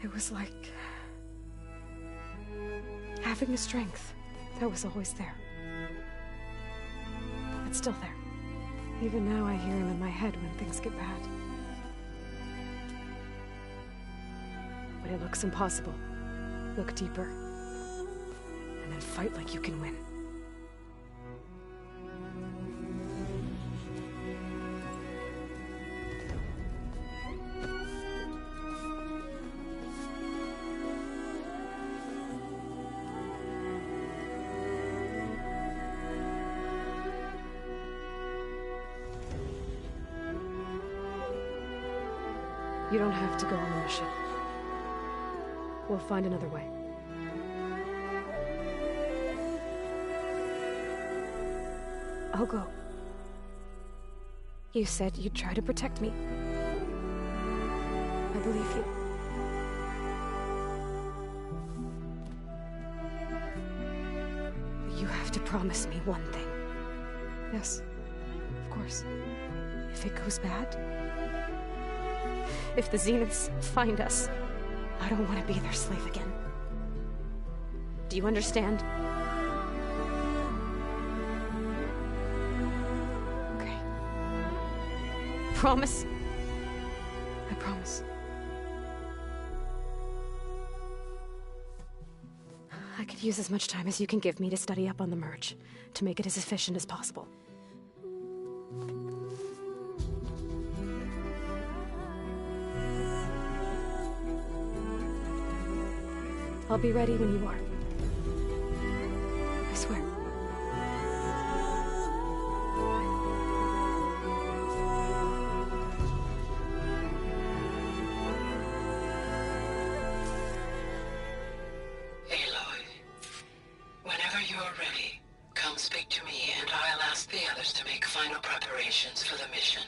It was like having a strength that was always there. It's still there. Even now I hear him in my head when things get bad. When it looks impossible, look deeper. And then fight like you can win. You don't have to go on the mission. We'll find another way. I'll go. You said you'd try to protect me. I believe you. But you have to promise me one thing. Yes, of course. If it goes bad, if the Zeniths find us, I don't want to be their slave again. Do you understand? Okay. Promise? I promise. I could use as much time as you can give me to study up on the merge, to make it as efficient as possible. I'll be ready when you are. I swear. Aloy, whenever you're ready, come speak to me and I'll ask the others to make final preparations for the mission.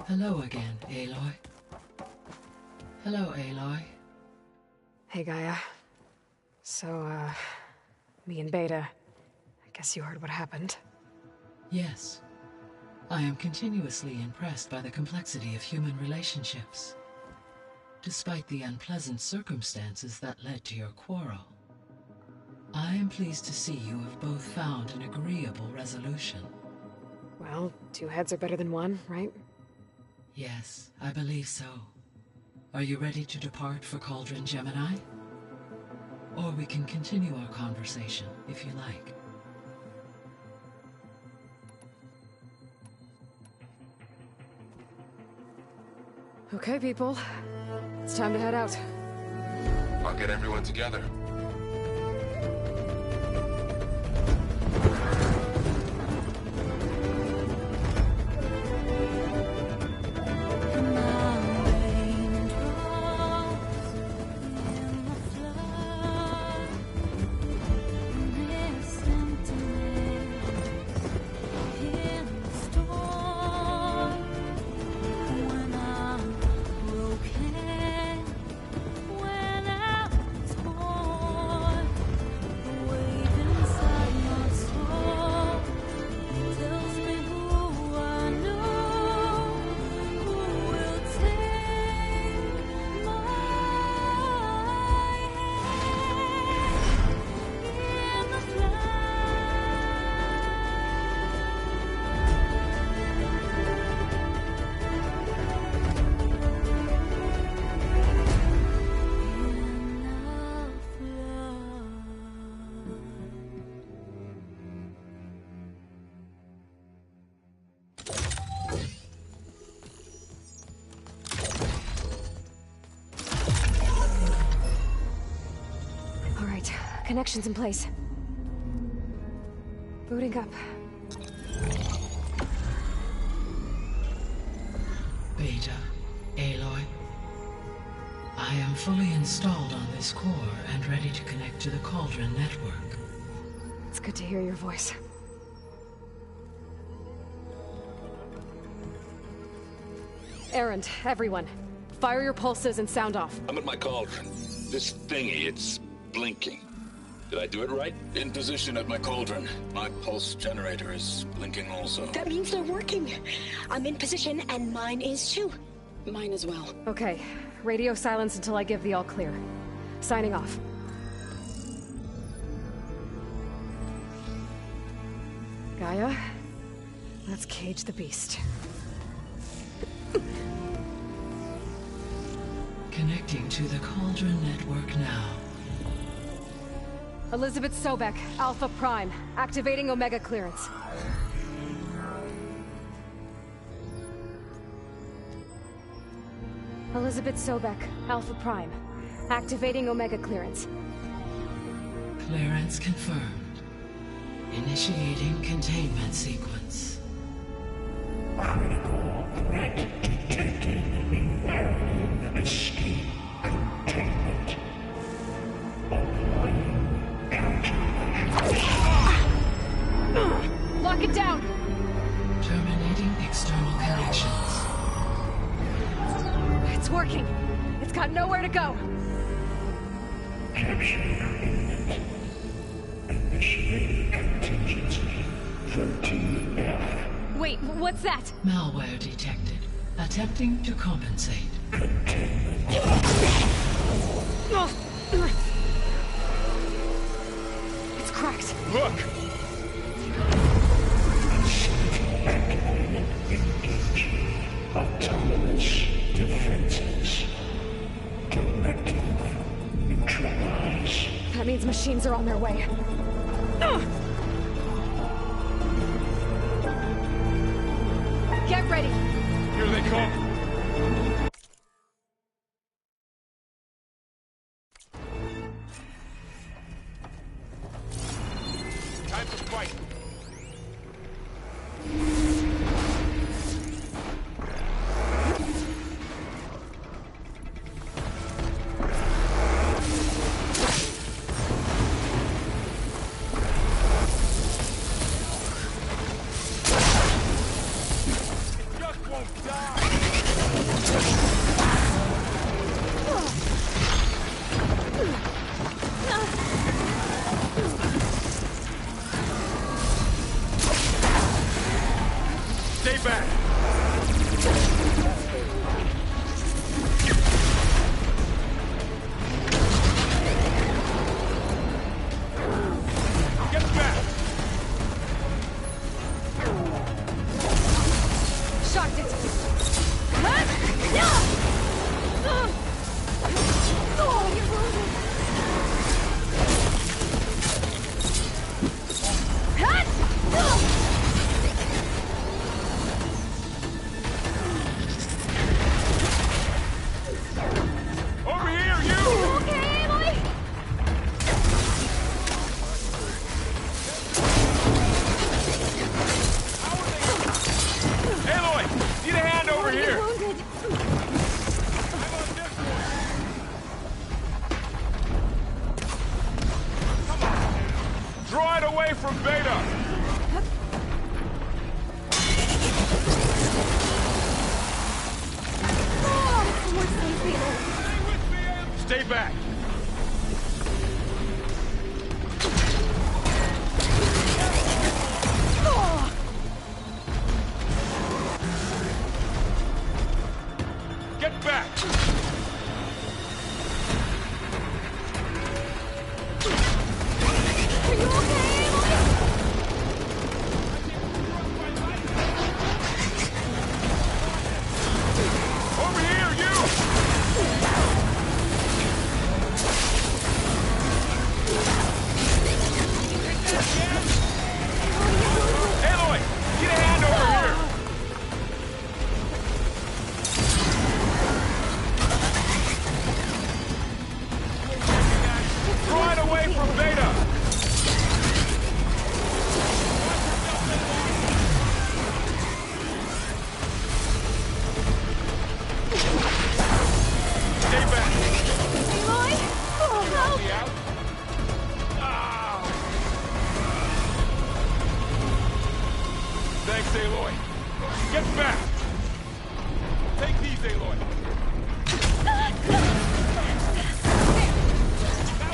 Hello again, Aloy. Hello, Aloy. Hey, Gaia. So, me and Beta, I guess you heard what happened. Yes. I am continuously impressed by the complexity of human relationships. Despite the unpleasant circumstances that led to your quarrel, I am pleased to see you have both found an agreeable resolution. Well, 2 heads are better than 1, right? Yes, I believe so. Are you ready to depart for Cauldron Gemini? Or we can continue our conversation, if you like. Okay, people. It's time to head out. I'll get everyone together. Connections in place. Booting up. Beta, Aloy. I am fully installed on this core and ready to connect to the Cauldron network. It's good to hear your voice. Erend, everyone. Fire your pulses and sound off. I'm at my cauldron. This thingy, it's blinking. Did I do it right? In position at my cauldron. My pulse generator is blinking also. That means they're working. I'm in position, and mine is too. Mine as well. Okay. Radio silence until I give the all clear. Signing off. Gaia, let's cage the beast. Connecting to the Cauldron network now. Elizabeth Sobek, Alpha Prime, activating Omega clearance. Elizabeth Sobek, Alpha Prime, activating Omega clearance. Clearance confirmed. Initiating containment sequence. Critical threat detected. Escape containment. Lock it down! Terminating external connections. It's working. It's got nowhere to go. Initiating contingency 13F. Wait, what's that? Malware detected. Attempting to compensate. It's cracked. Look! Activated. Engage. Autonomous defenses. Directive. Neutralize. That means machines are on their way. Get ready! Here they come! Time to fight! It just won't die! Stay back! Get back! Shocked it! Oh, you're wounded! Over here, you! Okay, Aloy! Aloy! Need a hand over here! You're wounded! Draw it away from Beta! Stay back! Get back! Are you okay, Over here, you! Aloy! Get a hand over here! Draw it away from Beta! Stay back! Aloy? Oh, help! Me out? Ah. Thanks, Aloy. Get back! Take these, Aloy. That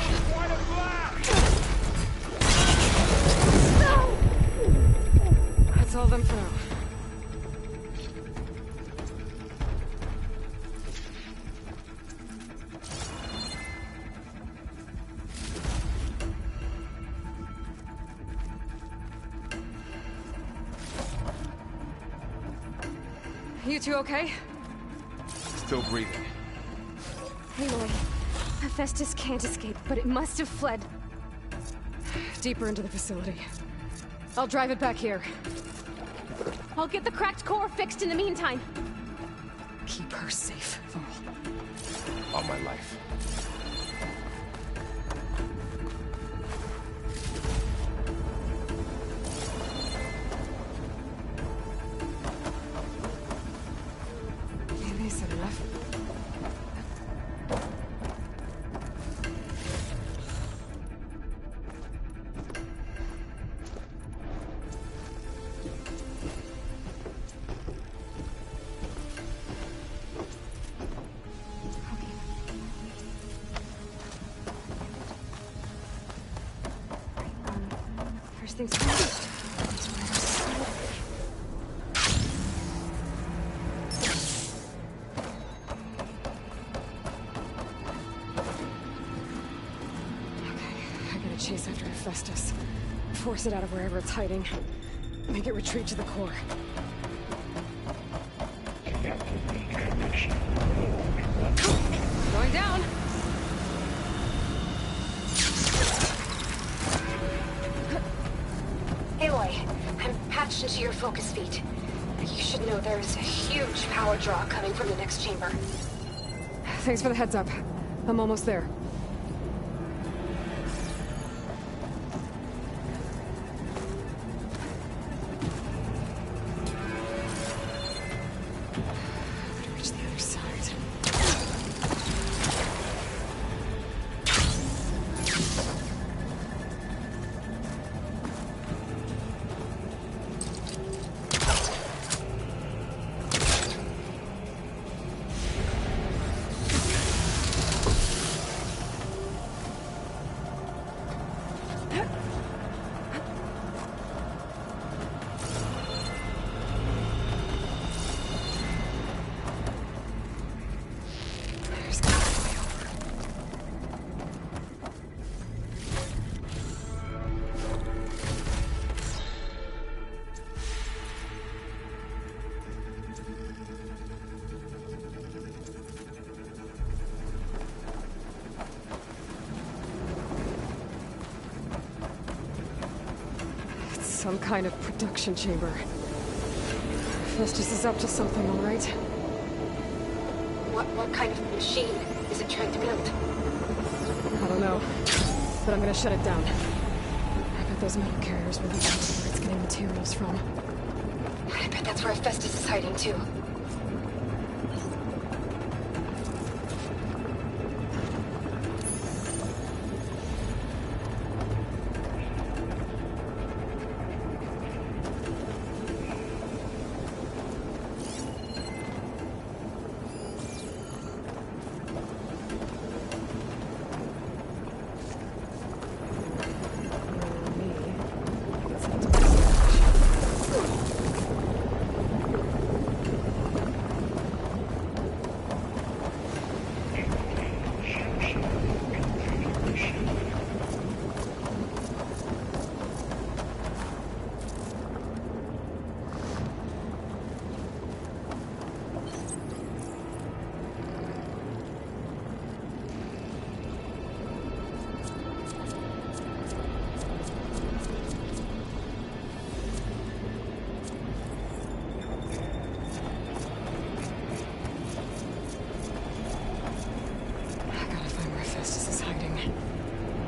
was quite a blast! That's all of them for now. You two okay? Still breathing. Aloy, Hephaestus can't escape, but it must have fled deeper into the facility. I'll drive it back here. I'll get the cracked core fixed in the meantime. Keep her safe, Varl. All my life. Maybe I said enough. First things first. Chase after Hephaestus. Force it out of wherever it's hiding. Make it retreat to the core. Going down! Aloy, I'm patched into your focus feed. You should know there is a huge power draw coming from the next chamber. Thanks for the heads up. I'm almost there. Reach the other side. Some kind of production chamber. Festus is up to something, all right? What kind of machine is it trying to build? I don't know, but I'm gonna shut it down. I bet those metal carriers will be where it's getting materials from. I bet that's where Festus is hiding too.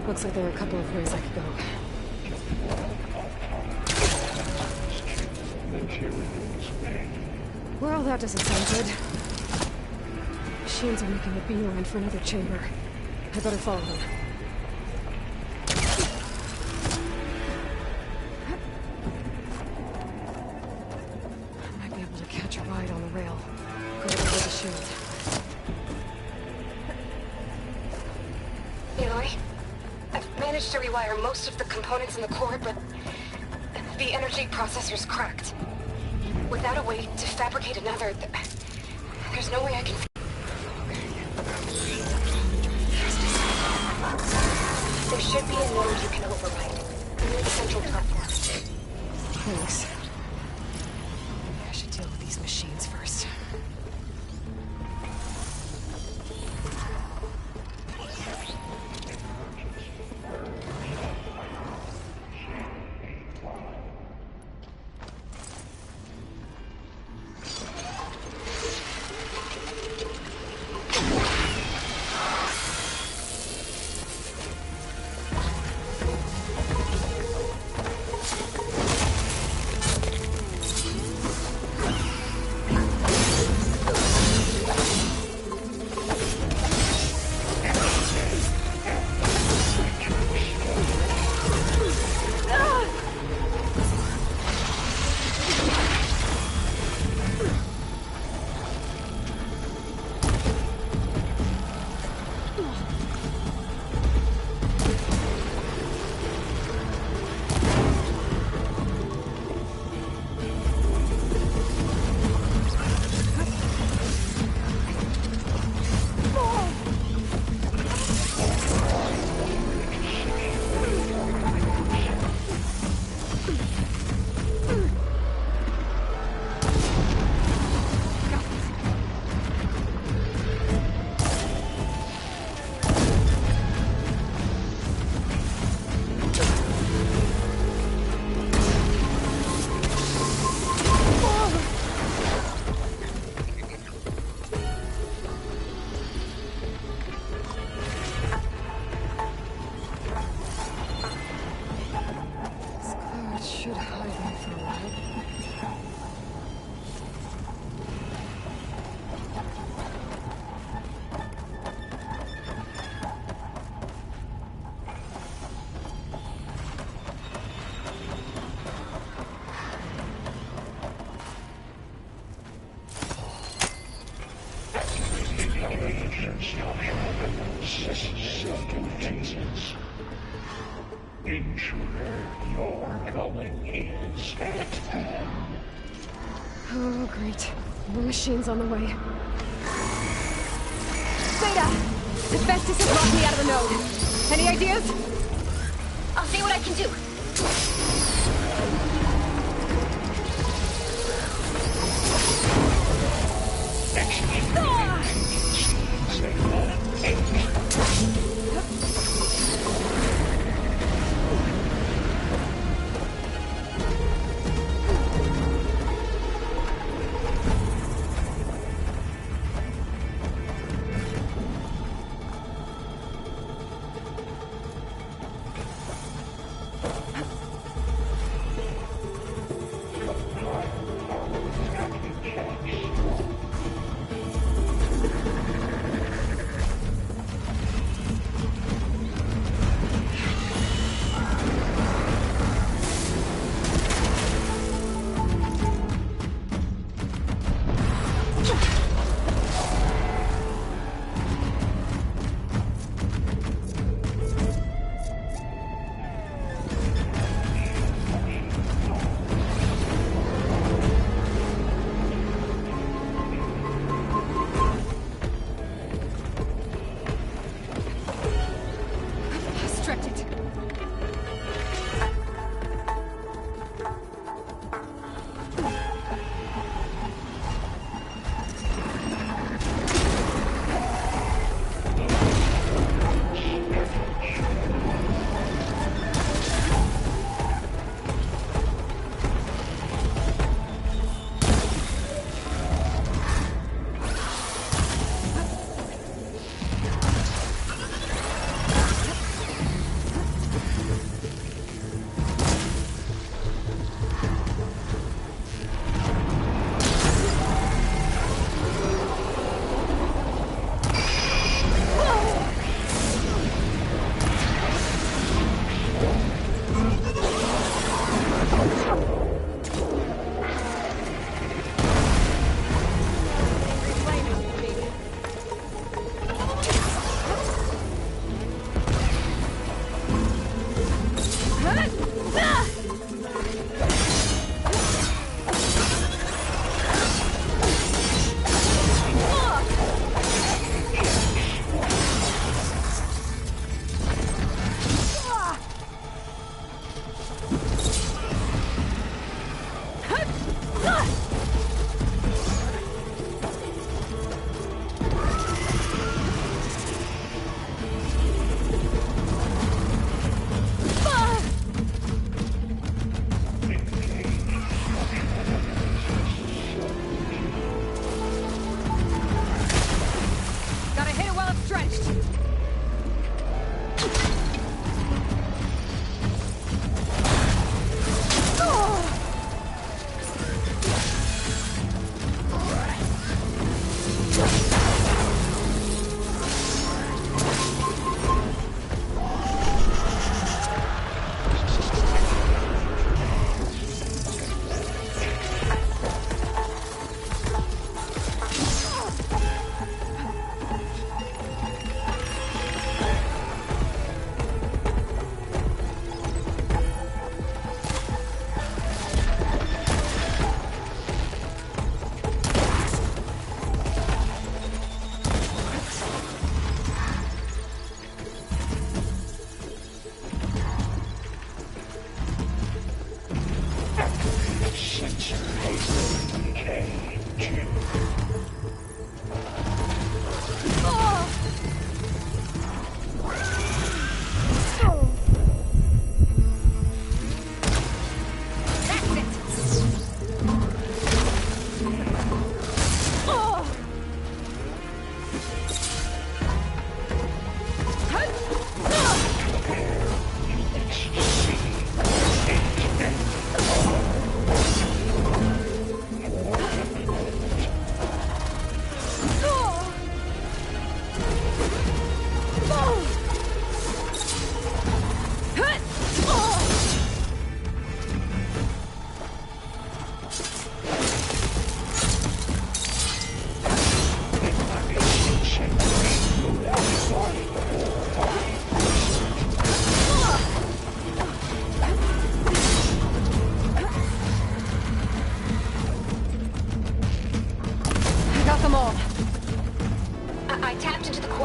Looks like there are a couple of ways I could go. Well, that doesn't sound good. Machines are making a beeline for another chamber. I better follow them. I might be able to catch a ride on the rail. Go over the shield. Aloy? I've managed to rewire most of the components in the core, but the energy processor's cracked. Without a way to fabricate another, there's no way I can... There should be a node you can override. Near the central platform. Thanks. Maybe I should deal with these machines first. Oh, great. More machines on the way. Beta! Festus has locked me out of the node. Any ideas? I'll see what I can do.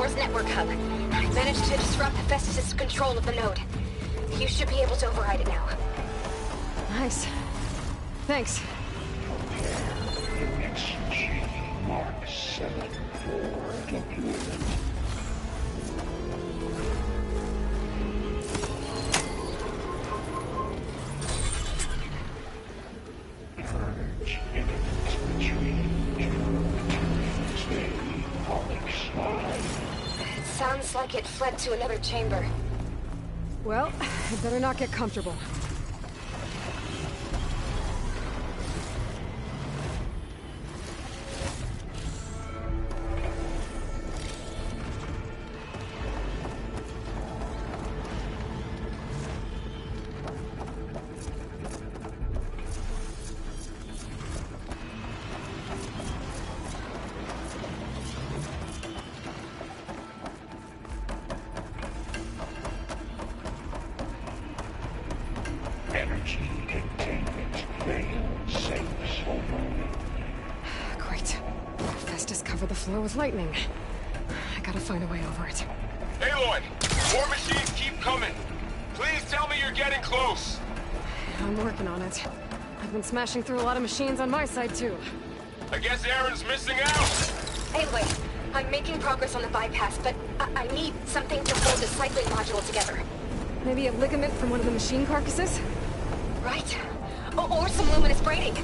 Core's network hub. I managed to disrupt Hephaestus' control of the node. You should be able to override it now. Nice. Thanks. Mark 7-4 deployment. Purge imminent retreat. Stay Onyx 5. It sounds like it fled to another chamber. Well, I better not get comfortable. Energy containment failed. Safe over. Great. Festus covered the floor with lightning. I gotta find a way over it. Aloy! More machines keep coming! Please tell me you're getting close! I'm working on it. I've been smashing through a lot of machines on my side, too. I guess Aaron's missing out! Anyway, I'm making progress on the bypass, but I need something to hold the cycling module together. Maybe a ligament from one of the machine carcasses? Right. Or some luminous braiding.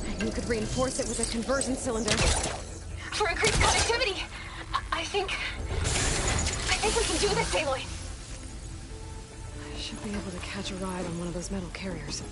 And you could reinforce it with a conversion cylinder. For increased connectivity! I think we can do this, Aloy. I should be able to catch a ride on one of those metal carriers.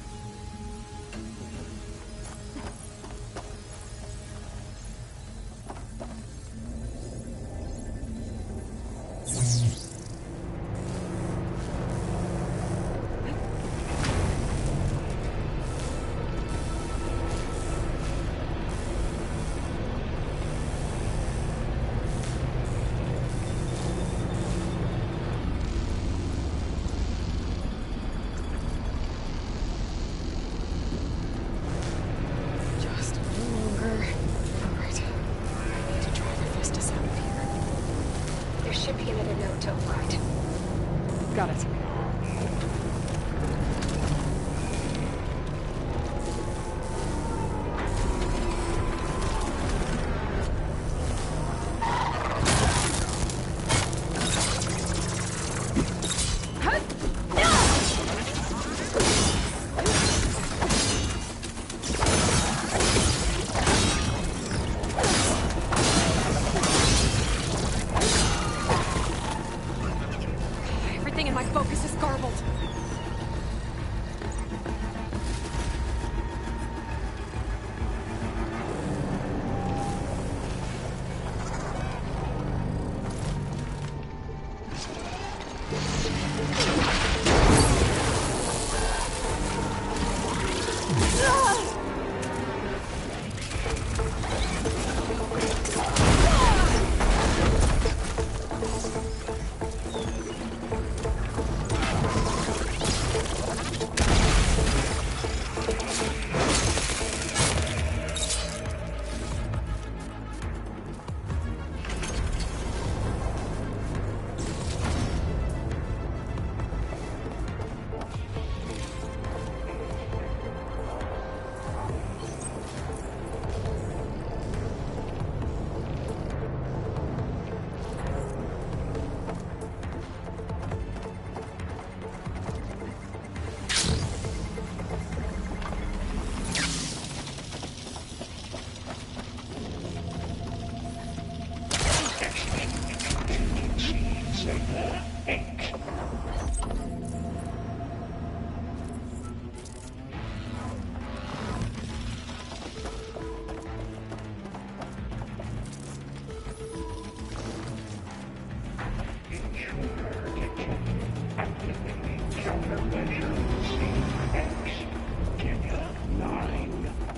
Got it.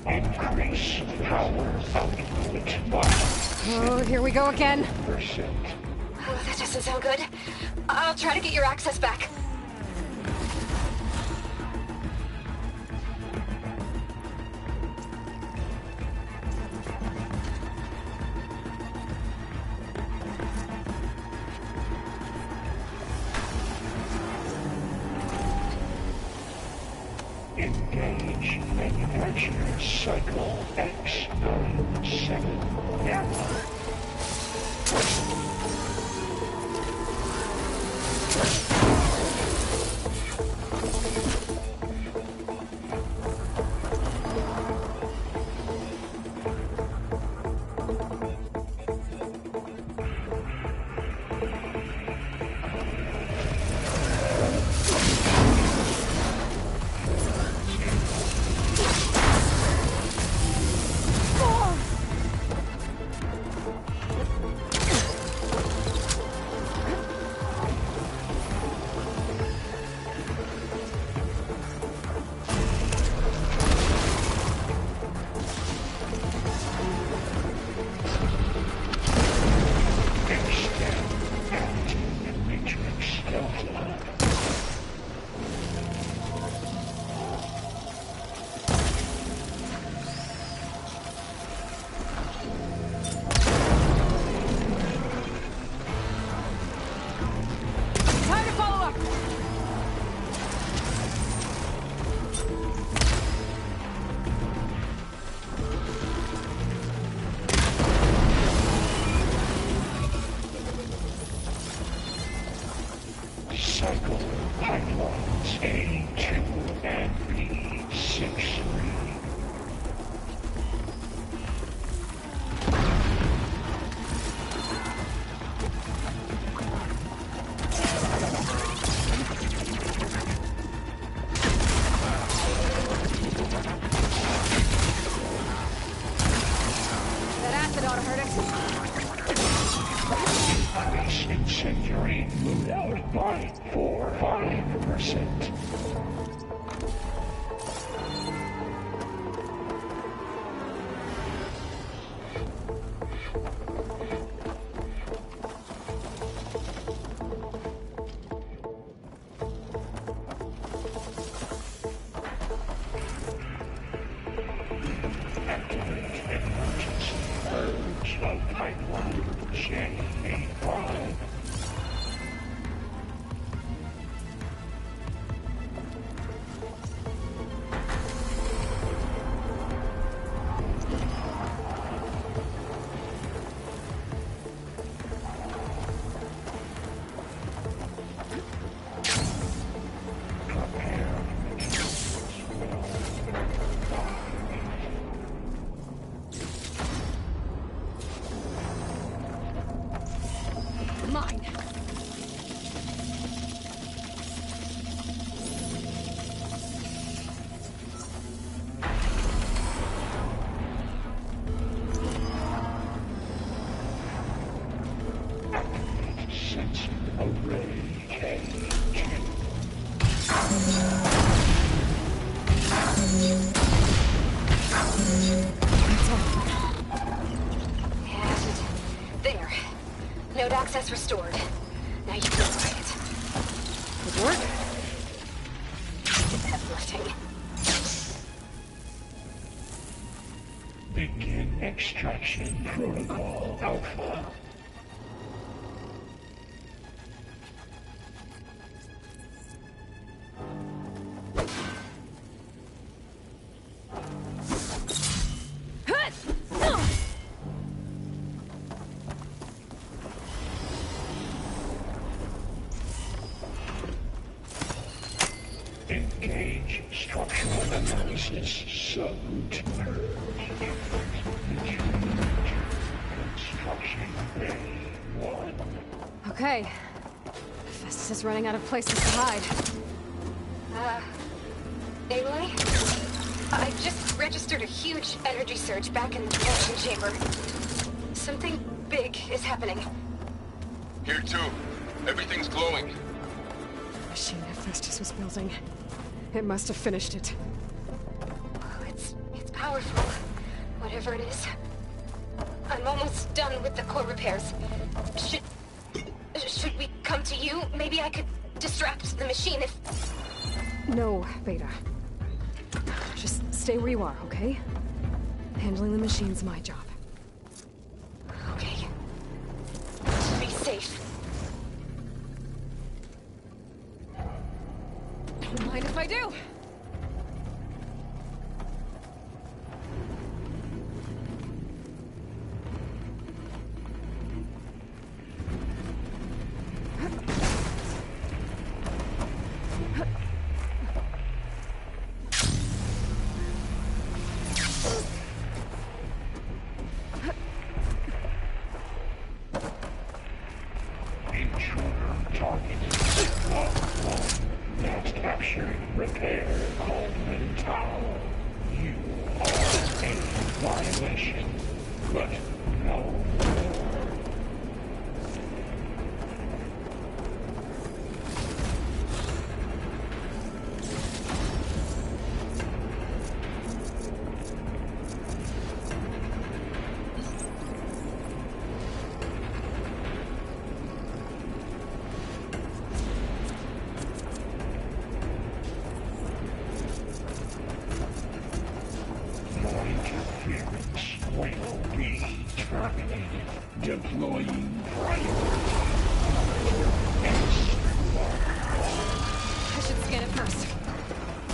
Increase power output by... Oh, here we go again. Oh, that doesn't sound good. I'll try to get your access back. Engage manufacturer cycle X97F. Cycle pipelines A2 and B63. That acid ought to hurt us. This incendiary loadout by 5%. Activate emergency purge of pipeline J85. Mine. Sensor array K2. And there. Node access restored. Now you can try it. Good work. Uplifting. Begin extraction protocol Alpha. Engage structural analysis subroute purge. Construction A1. Okay. Festus is running out of places to hide. Aloy? I just registered a huge energy surge back in the detection chamber. Something big is happening. Here too. Everything's glowing. The machine Festus was building. It must have finished it. Oh, it's powerful. Whatever it is. I'm almost done with the core repairs. Should we come to you? Maybe I could distract the machine if... No, Beta. Just stay where you are, okay? Handling the machine's my job. Okay. Be safe. Don't mind if I do. violation, but no. Deploying I should scan it first.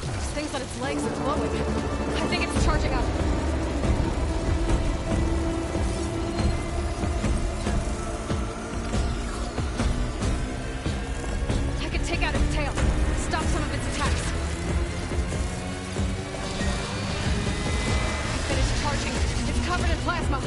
This thing's on its legs and glowing. I think it's charging up. I could take out its tail, stop some of its attacks. Finished charging. It's covered in plasma.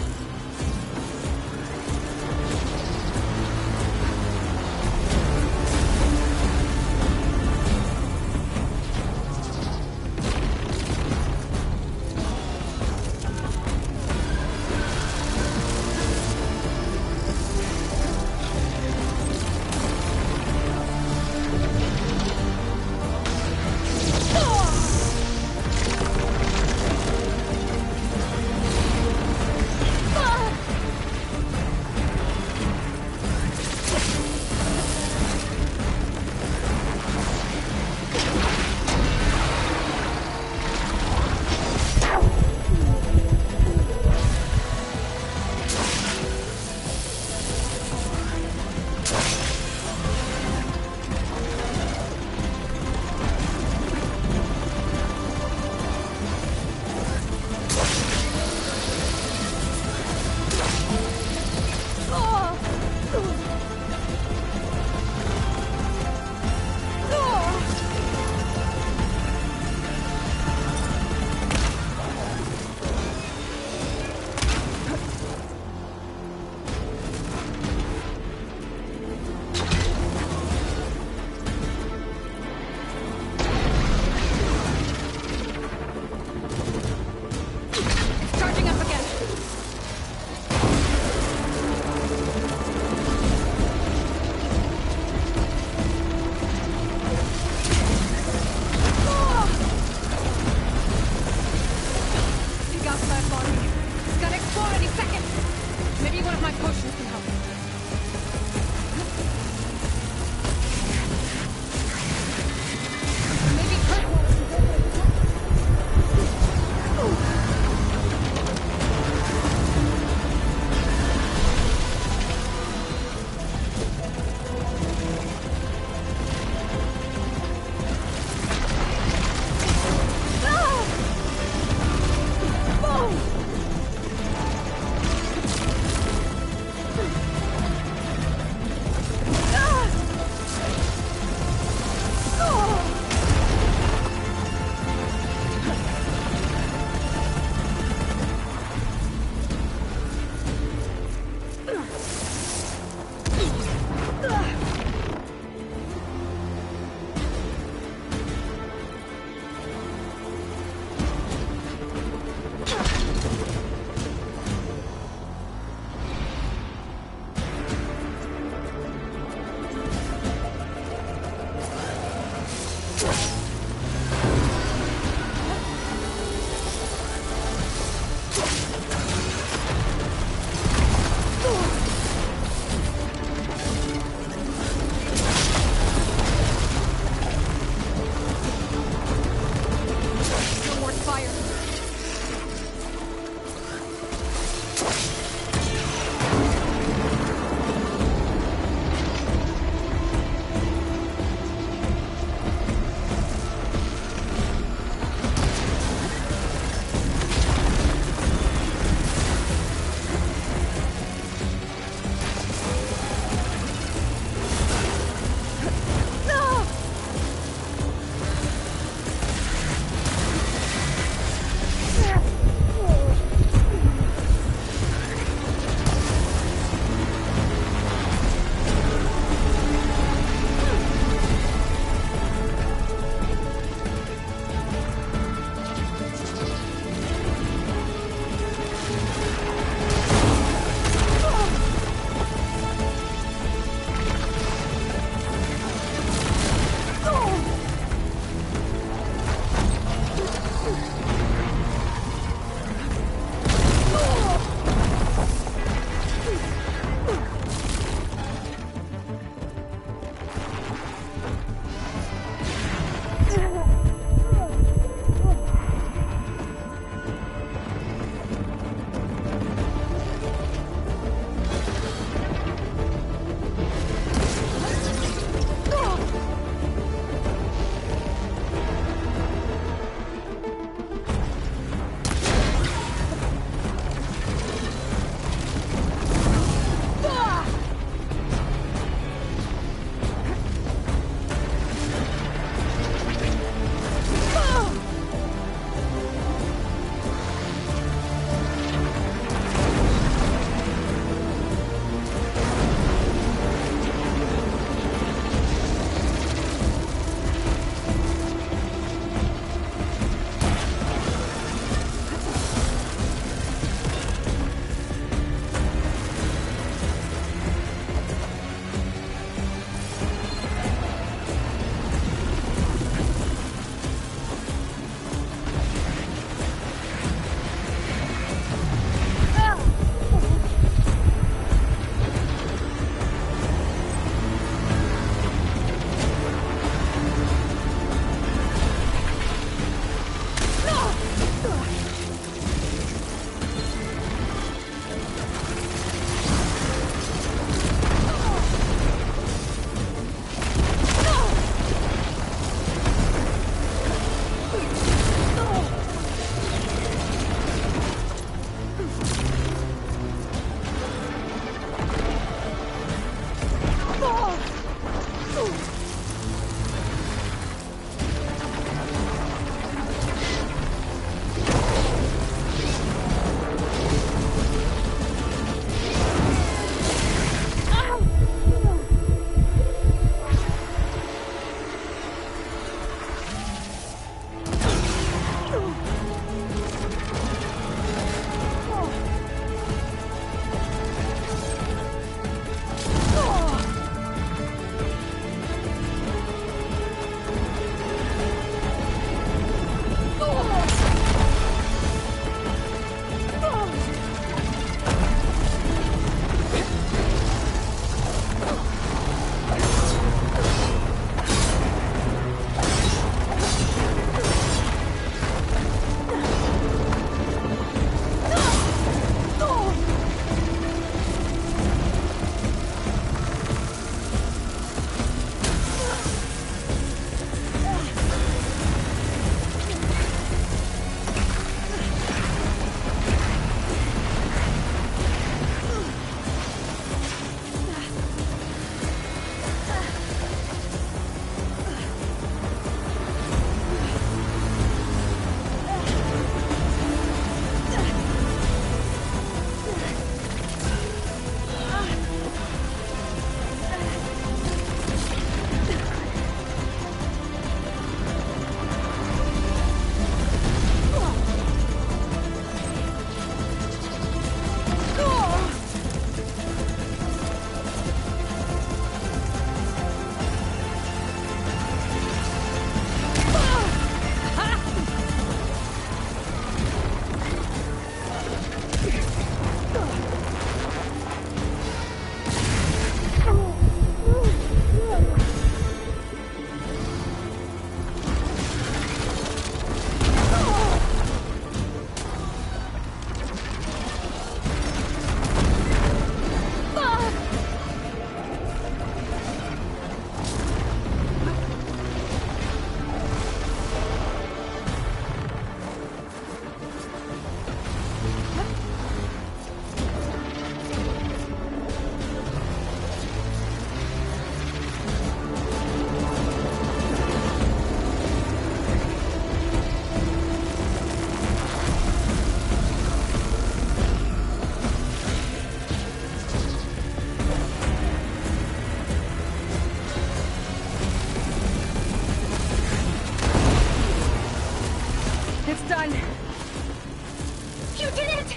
You did it!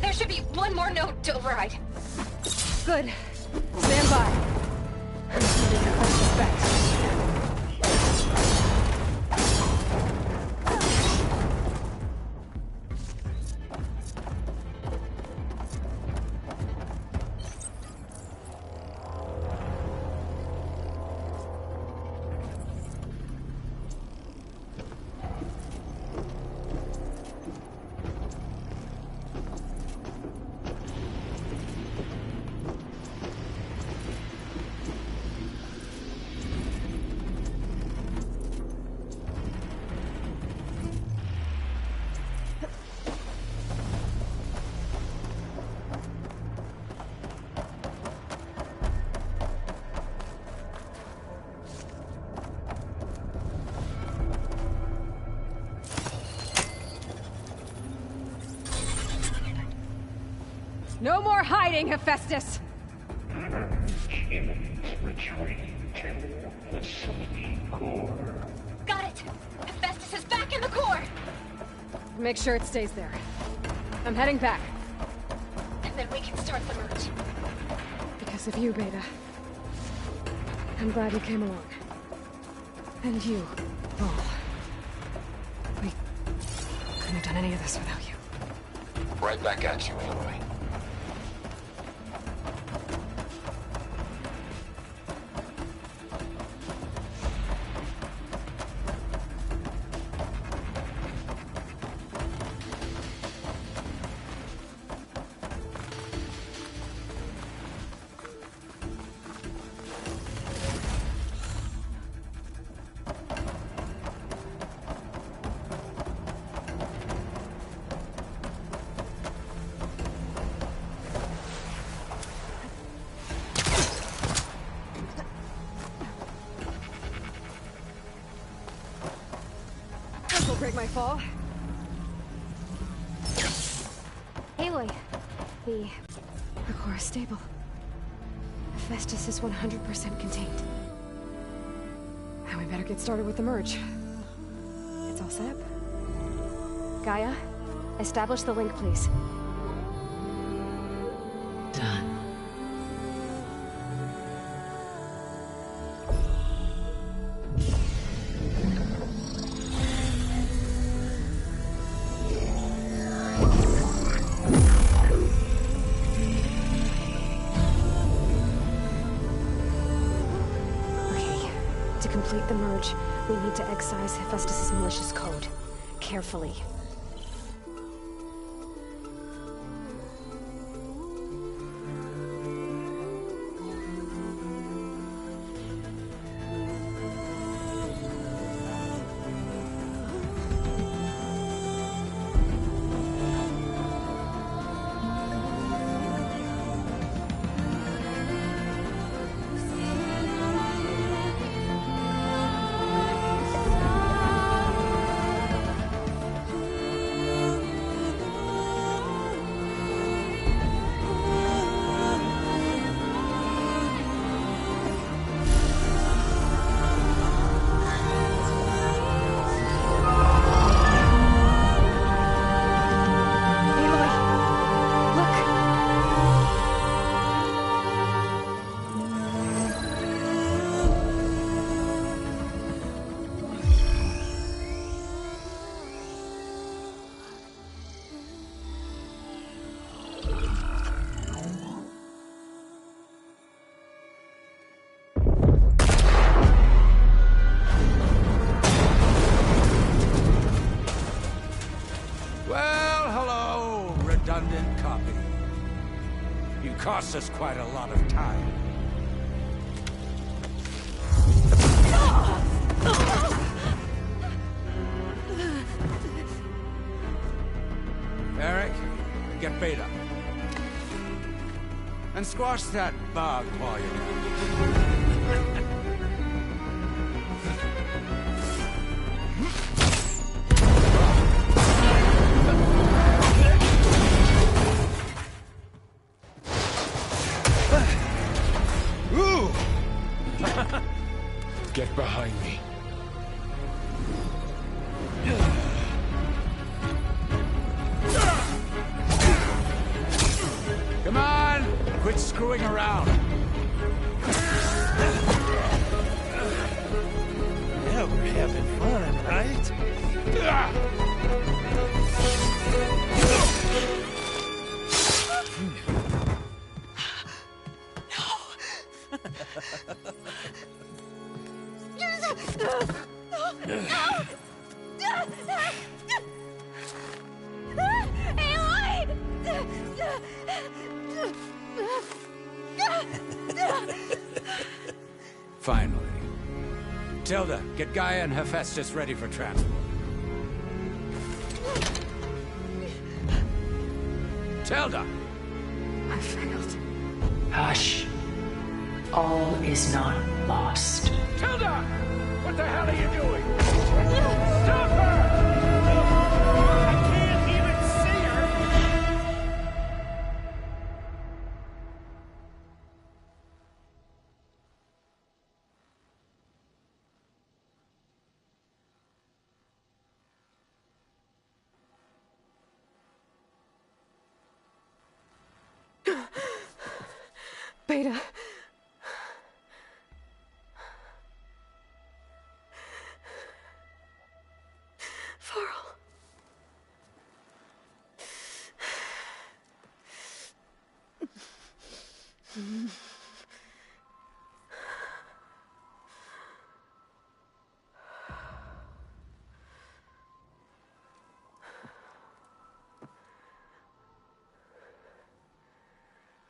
There should be one more note to override. Good. Stand by. I'm sending Hephaestus back. No more hiding, Hephaestus! Got it! Hephaestus is back in the core! Make sure it stays there. I'm heading back. And then we can start the merge. Because of you, Beta. I'm glad you came along. And you, Vol. We couldn't have done any of this without you. Right back at you, Aloy. This will break my fall. Aloy, The core is stable. Hephaestus is 100% contained. And we better get started with the merge. It's all set up. Gaia, establish the link, please. Done. To complete the merge, we need to excise Hephaestus' malicious code. Carefully. Redundant copy. You cost us quite a lot of time. Eric, get Beta. And squash that bug while you're at it. Get behind me. quit screwing around. Yeah, we're having fun, right? Finally. Tilda, get Gaia and Hephaestus ready for transport. Tilda! I failed. Hush. All is not lost. Tilda! What the hell are you doing? Stop her! I can't even see her! Beta. Varl.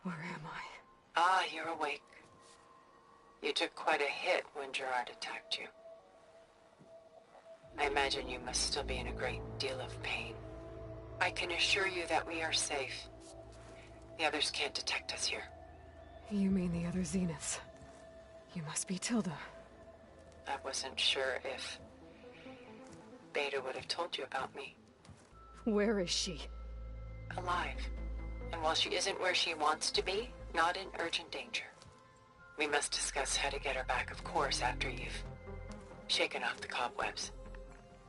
Where am I? Ah, you're awake. You took quite a hit when Gerard attacked you. I imagine you must still be in a great deal of pain. I can assure you that we are safe. The others can't detect us here. You mean the other Zeniths? You must be Tilda. I wasn't sure if Beta would have told you about me. Where is she? Alive. And while she isn't where she wants to be, not in urgent danger. We must discuss how to get her back, of course, after you've shaken off the cobwebs.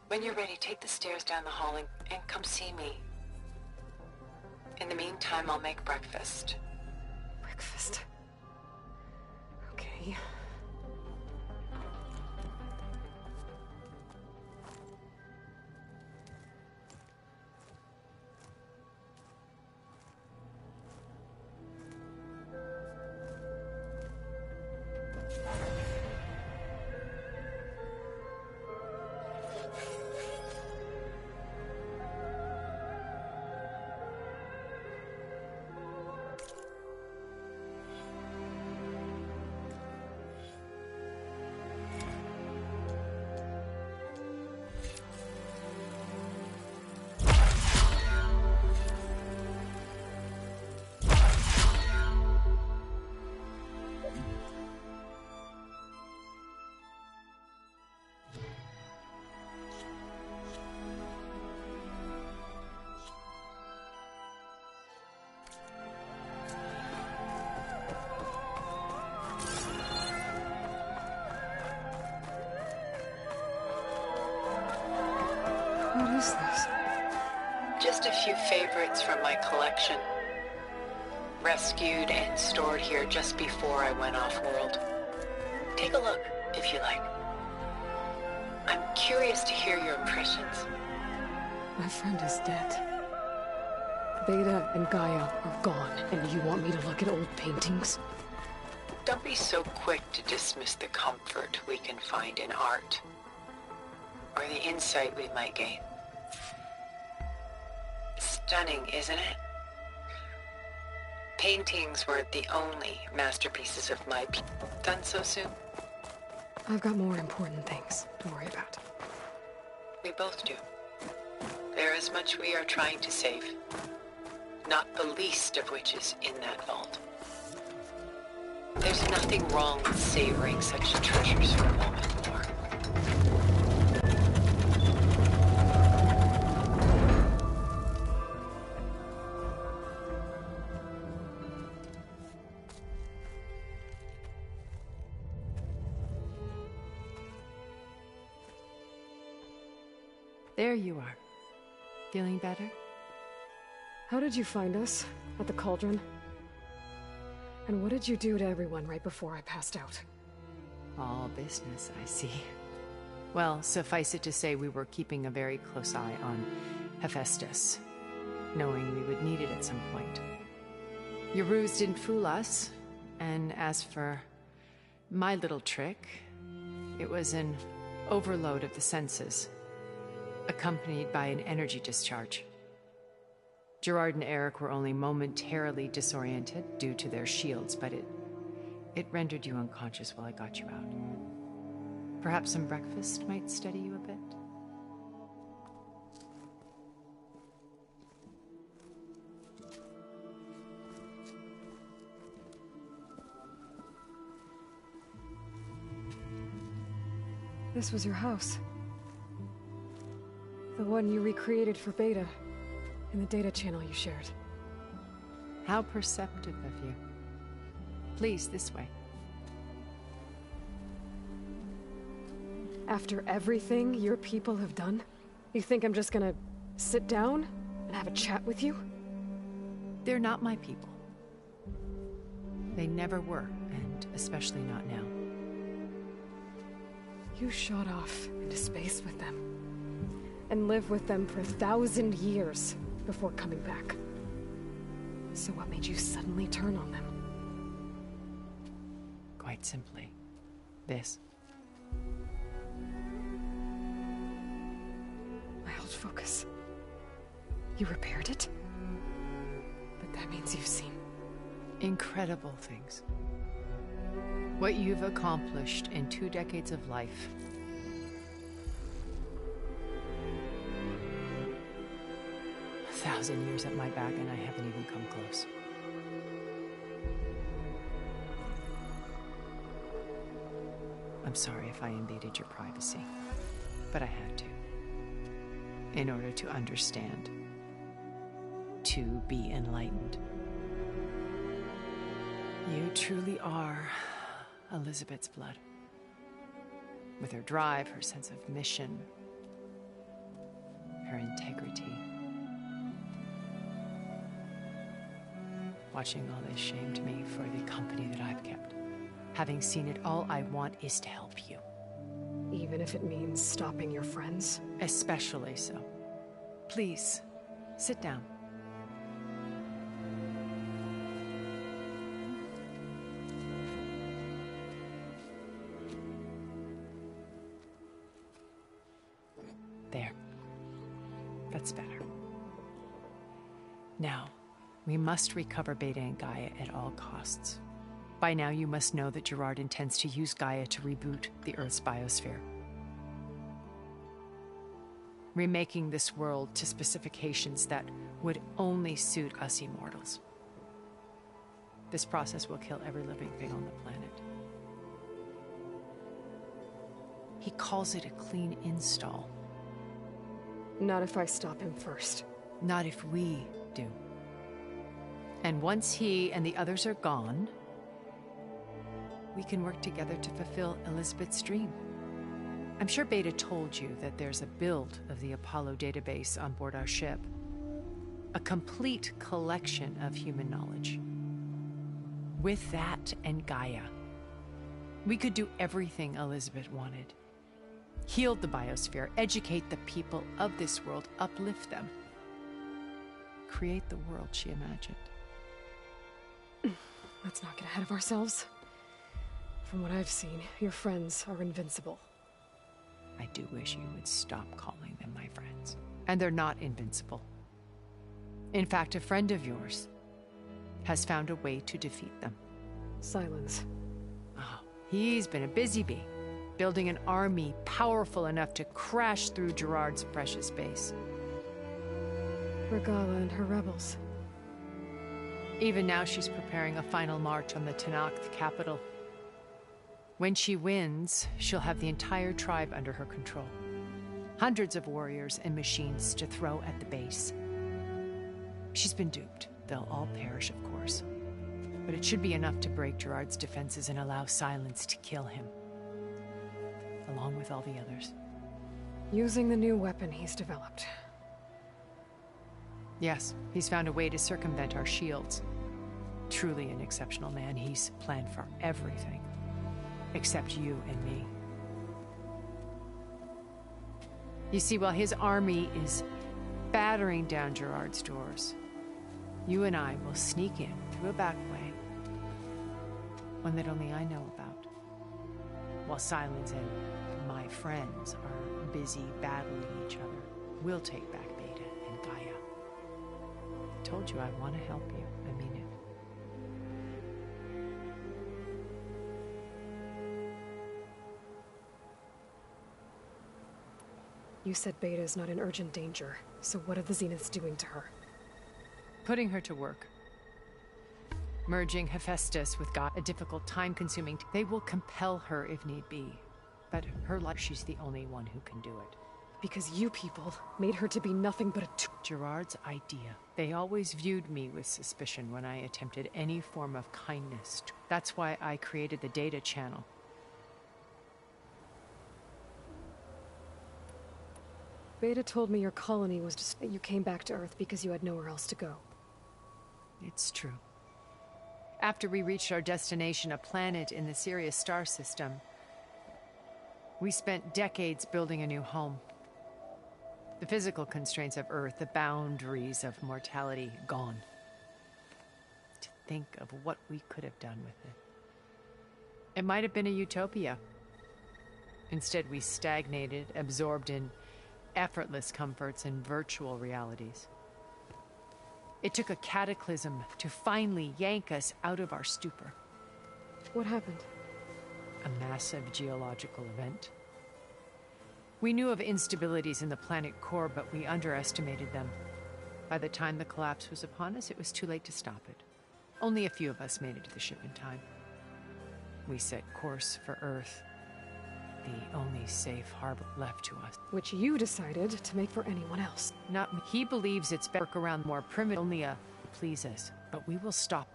When you're ready, take the stairs down the hall and come see me. In the meantime, I'll make breakfast. Breakfast? Okay. What is this? Just a few favorites from my collection. Rescued and stored here just before I went off-world. Take a look, if you like. I'm curious to hear your impressions. My friend is dead. Beta and Gaia are gone, and you want me to look at old paintings? Don't be so quick to dismiss the comfort we can find in art, or the insight we might gain. Stunning, isn't it? Paintings weren't the only masterpieces of my people. Done so soon? I've got more important things to worry about. We both do. There is much we are trying to save, not the least of which is in that vault. There's nothing wrong with savoring such treasures for a moment more. There you are. Feeling better? How did you find us? At the Cauldron? And what did you do to everyone right before I passed out? All business, I see. Well, suffice it to say we were keeping a very close eye on Hephaestus, knowing we would need it at some point. Your ruse didn't fool us, and as for my little trick, it was an overload of the senses, accompanied by an energy discharge. Gerard and Eric were only momentarily disoriented due to their shields, but it rendered you unconscious while I got you out. Perhaps some breakfast might steady you a bit? This was your house. The one you recreated for Beta, in the data channel you shared. How perceptive of you. Please, this way. After everything your people have done, you think I'm just gonna sit down and have a chat with you? They're not my people. They never were, and especially not now. You shot off into space with them, and lived with them for 1,000 years before coming back. So what made you suddenly turn on them? Quite simply, this. My old focus. You repaired it? But that means you've seen... incredible things. What you've accomplished in 2 decades of life. A 1,000 years at my back and I haven't even come close. I'm sorry if I invaded your privacy, but I had to. In order to understand. To be enlightened. You truly are Elizabeth's blood. With her drive, her sense of mission, her integrity. Watching all this shamed me for the company that I've kept. Having seen it, all I want is to help you. Even if it means stopping your friends? Especially so. Please, sit down. There. That's better. Now, we must recover Beta and Gaia at all costs. By now, you must know that Gerard intends to use Gaia to reboot the Earth's biosphere. Remaking this world to specifications that would only suit us immortals. This process will kill every living thing on the planet. He calls it a clean install. Not if I stop him first. Not if we do. And once he and the others are gone, we can work together to fulfill Elizabeth's dream. I'm sure Beta told you that there's a build of the Apollo database on board our ship. A complete collection of human knowledge. With that and Gaia, we could do everything Elizabeth wanted. Heal the biosphere, educate the people of this world, uplift them. Create the world she imagined. Let's not get ahead of ourselves. From what I've seen, your friends are invincible. I do wish you would stop calling them my friends. And they're not invincible. In fact, a friend of yours has found a way to defeat them. Silence. Oh, he's been a busy bee, building an army powerful enough to crash through Gerard's precious base. Regala and her rebels. Even now, she's preparing a final march on the Tenakth capital. When she wins, she'll have the entire tribe under her control. Hundreds of warriors and machines to throw at the base. She's been duped. They'll all perish, of course. But it should be enough to break Gerard's defenses and allow Silence to kill him. Along with all the others. Using the new weapon he's developed. Yes, he's found a way to circumvent our shields. Truly an exceptional man. He's planned for everything. Except you and me. You see, while his army is battering down Gerard's doors, you and I will sneak in through a back way, one that only I know about, while Sylens and my friends are busy battling each other. We'll take back Beta and Gaia. I told you I want to help you. I mean it. You said Beta is not in urgent danger, so what are the Zeniths doing to her? Putting her to work. Merging Hephaestus with God, a difficult, time-consuming... They will compel her if need be. But her life, she's the only one who can do it. Because you people made her to be nothing but a Gerard's idea. They always viewed me with suspicion when I attempted any form of kindness. That's why I created the data channel. Beta told me your colony was just... You came back to Earth because you had nowhere else to go. It's true. After we reached our destination, a planet in the Sirius star system, we spent decades building a new home. The physical constraints of Earth, the boundaries of mortality, gone. To think of what we could have done with it. It might have been a utopia. Instead, we stagnated, absorbed in effortless comforts and virtual realities. It took a cataclysm to finally yank us out of our stupor. What happened? A massive geological event. We knew of instabilities in the planet core, but we underestimated them. By the time the collapse was upon us, it was too late to stop it. Only a few of us made it to the ship in time. We set course for Earth, the only safe harbor left to us. Which you decided to make for anyone else. Not me. He believes it's better around more primitive, only please us, but we will stop.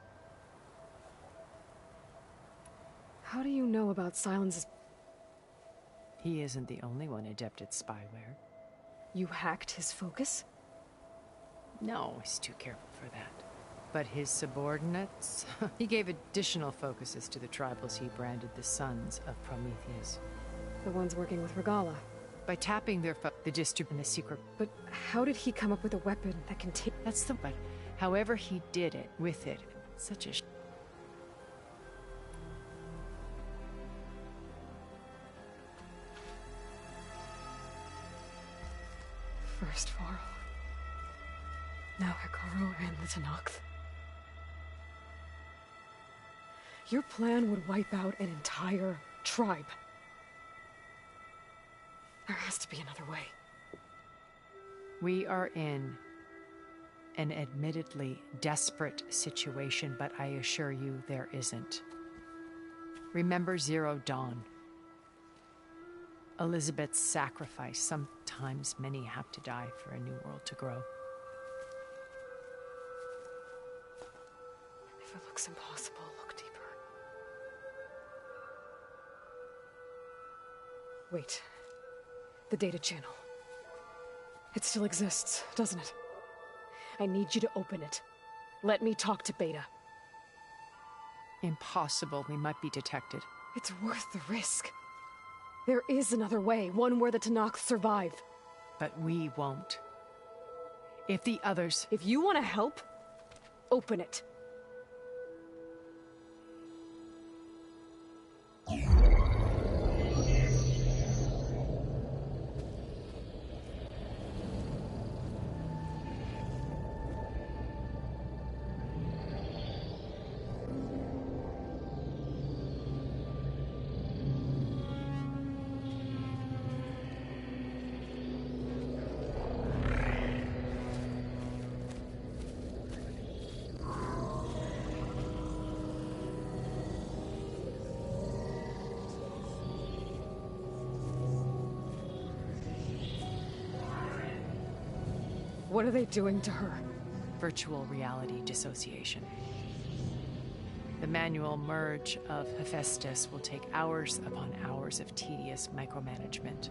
How do you know about Sylens'... He isn't the only one adept at spyware. You hacked his focus? No, he's too careful for that. But his subordinates? He gave additional focuses to the tribals he branded the Sons of Prometheus. The ones working with Regalla. By tapping their the distrib and the secret. But how did he come up with a weapon that can take... That's the... But however he did it, with it, such a... First Varl. Now Hekarro and the Tenakth. Your plan would wipe out an entire tribe. There has to be another way. We are in an admittedly desperate situation, but I assure you there isn't. Remember Zero Dawn. Elizabeth's sacrifice. Sometimes many have to die for a new world to grow. If it looks impossible, look deeper. Wait. The data channel. It still exists, doesn't it? I need you to open it. Let me talk to Beta. Impossible. We might be detected. It's worth the risk. There is another way, one where the Tenakth survive. But we won't. If the others... If you want to help, open it. What are they doing to her? Virtual reality dissociation. The manual merge of Hephaestus will take hours upon hours of tedious micromanagement.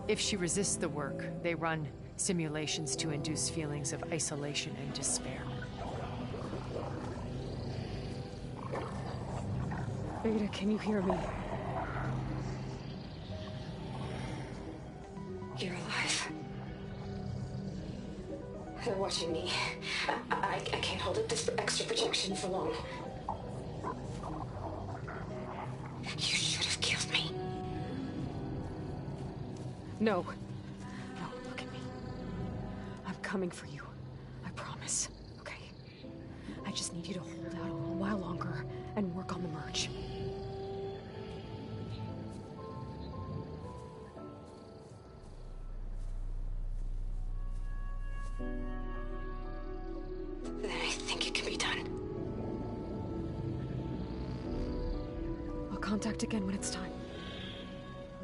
If she resists the work, they run simulations to induce feelings of isolation and despair. Beta, can you hear me? You're alive. They're watching me. I can't hold up this extra protection for long. You should have killed me. No. No, look at me. I'm coming for you. I promise. Okay? I just need you to hold out a little while longer and work on the merge. Then I think it can be done. I'll contact again when it's time.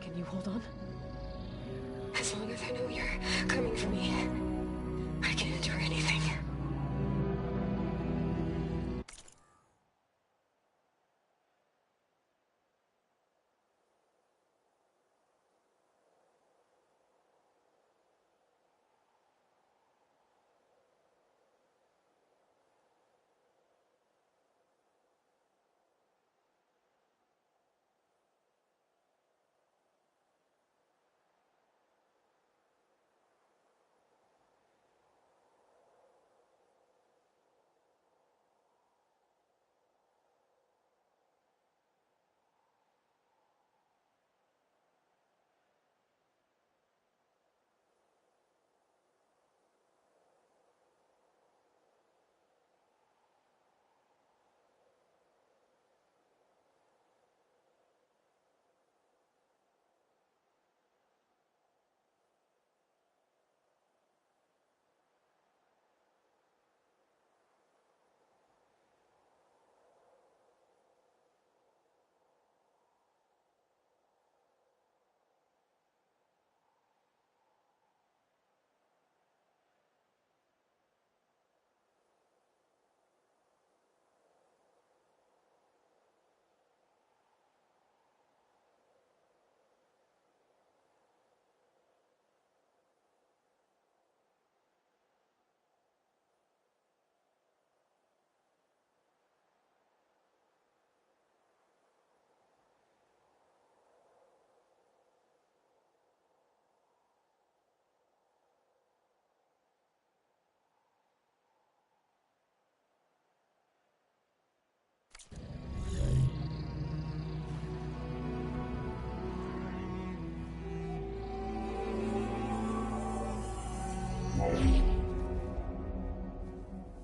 Can you hold on? As long as I know you're coming for me, I can endure anything.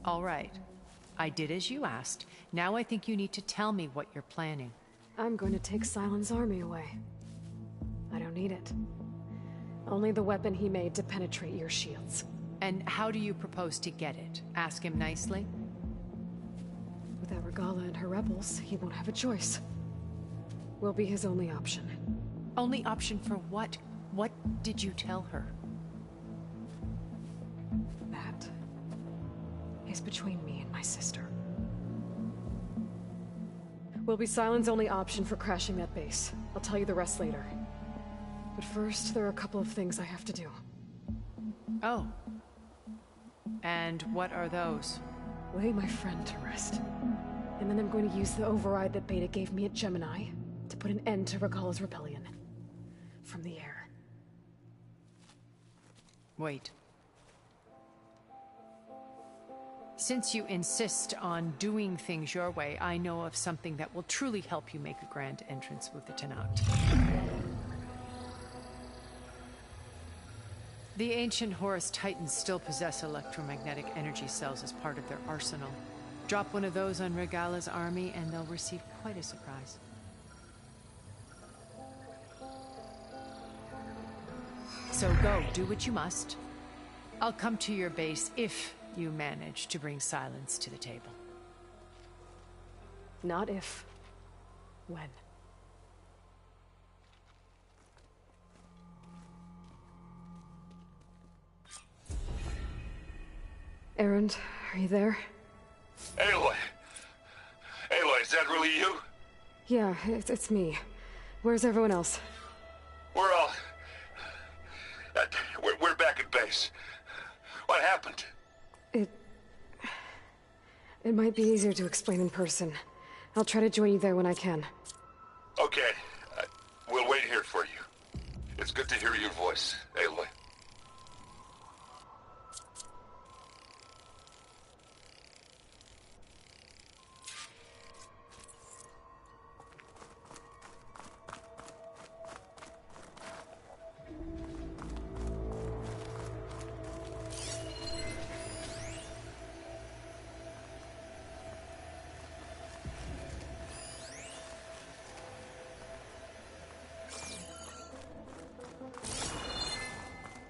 All right. I did as you asked. Now I think you need to tell me what you're planning. I'm going to take Sylens' army away. I don't need it. Only the weapon he made to penetrate your shields. And how do you propose to get it? Ask him nicely? Without Regalla and her rebels, he won't have a choice. We'll be his only option. Only option for what? What did you tell her? That is between me and my sister. Will be Sylens' only option for crashing that base. I'll tell you the rest later. But first, there are a couple of things I have to do. Oh. And what are those? Lay my friend to rest. And then I'm going to use the override that Beta gave me at Gemini to put an end to Regalla's rebellion. From the air. Wait. Since you insist on doing things your way, I know of something that will truly help you make a grand entrance with the Tenakth. The ancient Horus Titans still possess electromagnetic energy cells as part of their arsenal. Drop one of those on Regalla's army and they'll receive quite a surprise. So go, do what you must. I'll come to your base if you manage to bring Sylens to the table. Not if. When. Erend, are you there? Aloy! Aloy, is that really you? Yeah, it's me. Where's everyone else? We're all... We're back at base. What happened? It might be easier to explain in person. I'll try to join you there when I can. Okay. We'll wait here for you. It's good to hear your voice, Aloy.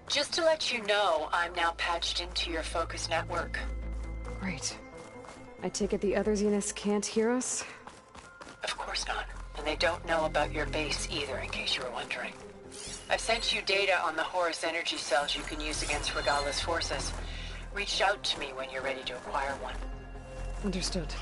Just to let you know, I'm now patched into your focus network. Great. I take it the other Zeniths can't hear us? Of course not. And they don't know about your base either, in case you were wondering. I've sent you data on the Horus energy cells you can use against Regalla's forces. Reach out to me when you're ready to acquire one. Understood.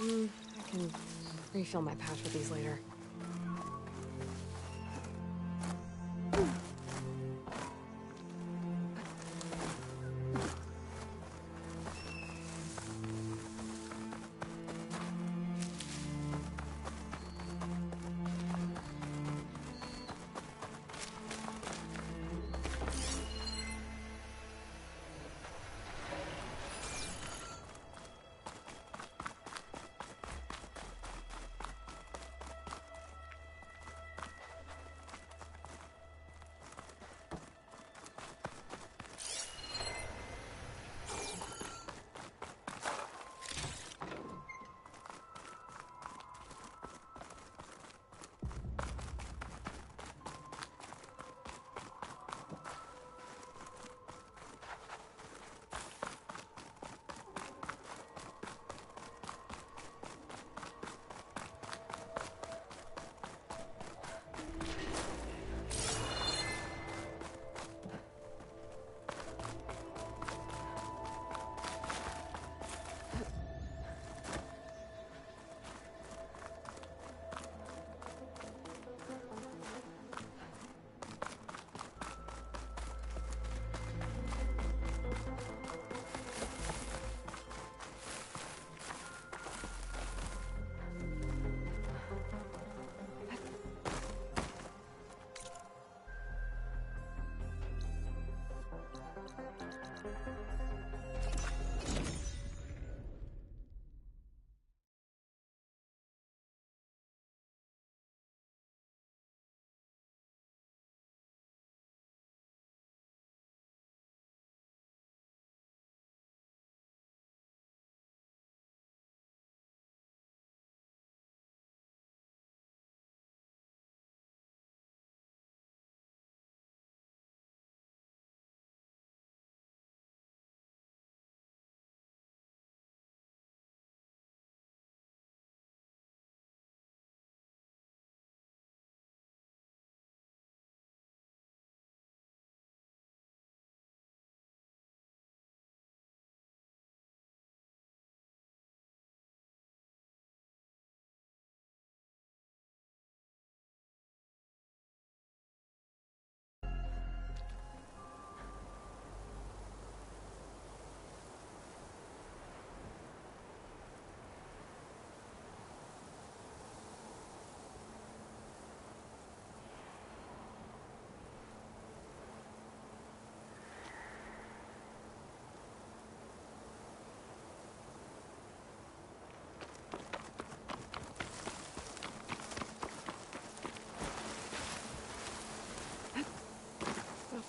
I can refill my pouch with these later.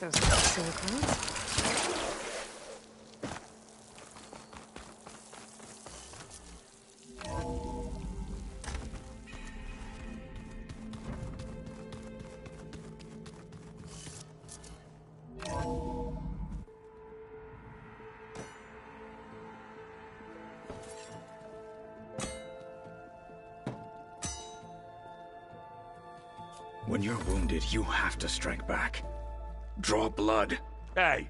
Those are silicone. When you're wounded, you have to strike back. Draw blood. Hey!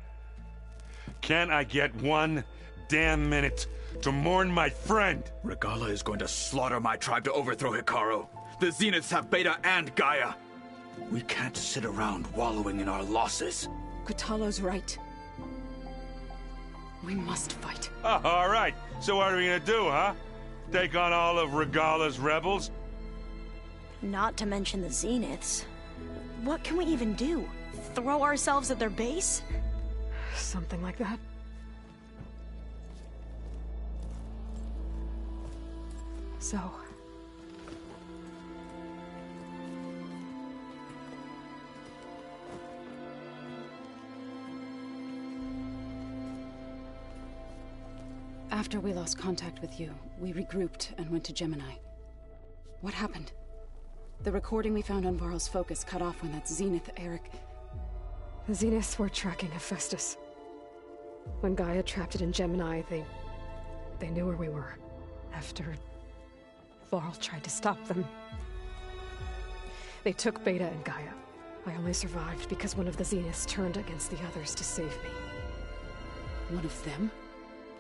Can't I get one damn minute to mourn my friend? Regalla is going to slaughter my tribe to overthrow Hekarro. The Zeniths have Beta and Gaia. We can't sit around wallowing in our losses. Kotallo's right. We must fight. Oh, all right. So what are we gonna do, huh? Take on all of Regalla's rebels? Not to mention the Zeniths. What can we even do? Throw ourselves at their base? Something like that. So... After we lost contact with you, we regrouped and went to Gemini. What happened? The recording we found on Varl's focus cut off when that Zenith, Eric... The Zeniths were tracking Hephaestus. When Gaia trapped it in Gemini, they knew where we were. After Varl tried to stop them. They took Beta and Gaia. I only survived because one of the Zeniths turned against the others to save me. One of them?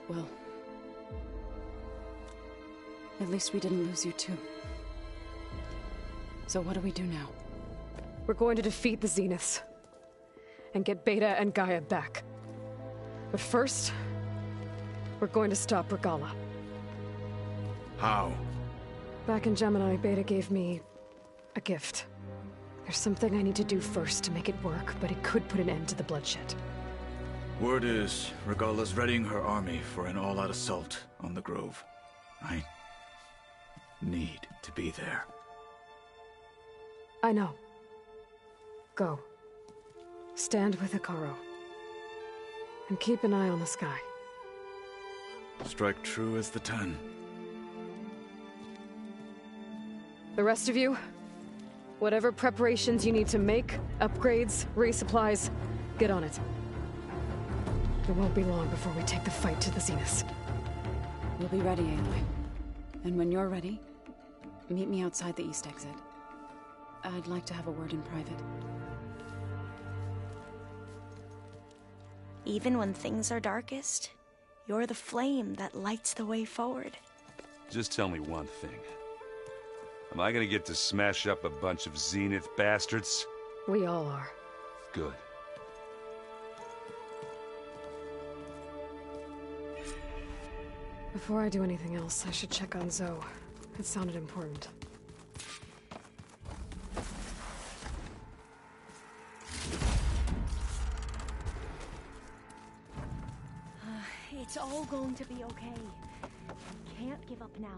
Well... at least we didn't lose you too. So what do we do now? We're going to defeat the Zeniths. And get Beta and Gaia back. But first, we're going to stop Regalla. How? Back in Gemini, Beta gave me a gift. There's something I need to do first to make it work, but it could put an end to the bloodshed. Word is, Regalla's readying her army for an all-out assault on the Grove. I need to be there. I know. Go. Stand with Hekarro. And keep an eye on the sky. Strike true as the 10. The rest of you, whatever preparations you need to make, upgrades, resupplies, get on it. It won't be long before we take the fight to the Zeniths. We'll be ready, Aloy. And when you're ready, meet me outside the east exit. I'd like to have a word in private. Even when things are darkest, you're the flame that lights the way forward. Just tell me one thing. Am I gonna get to smash up a bunch of Zenith bastards? We all are. Good. Before I do anything else, I should check on Zoe. It sounded important. It's all going to be okay. Can't give up now.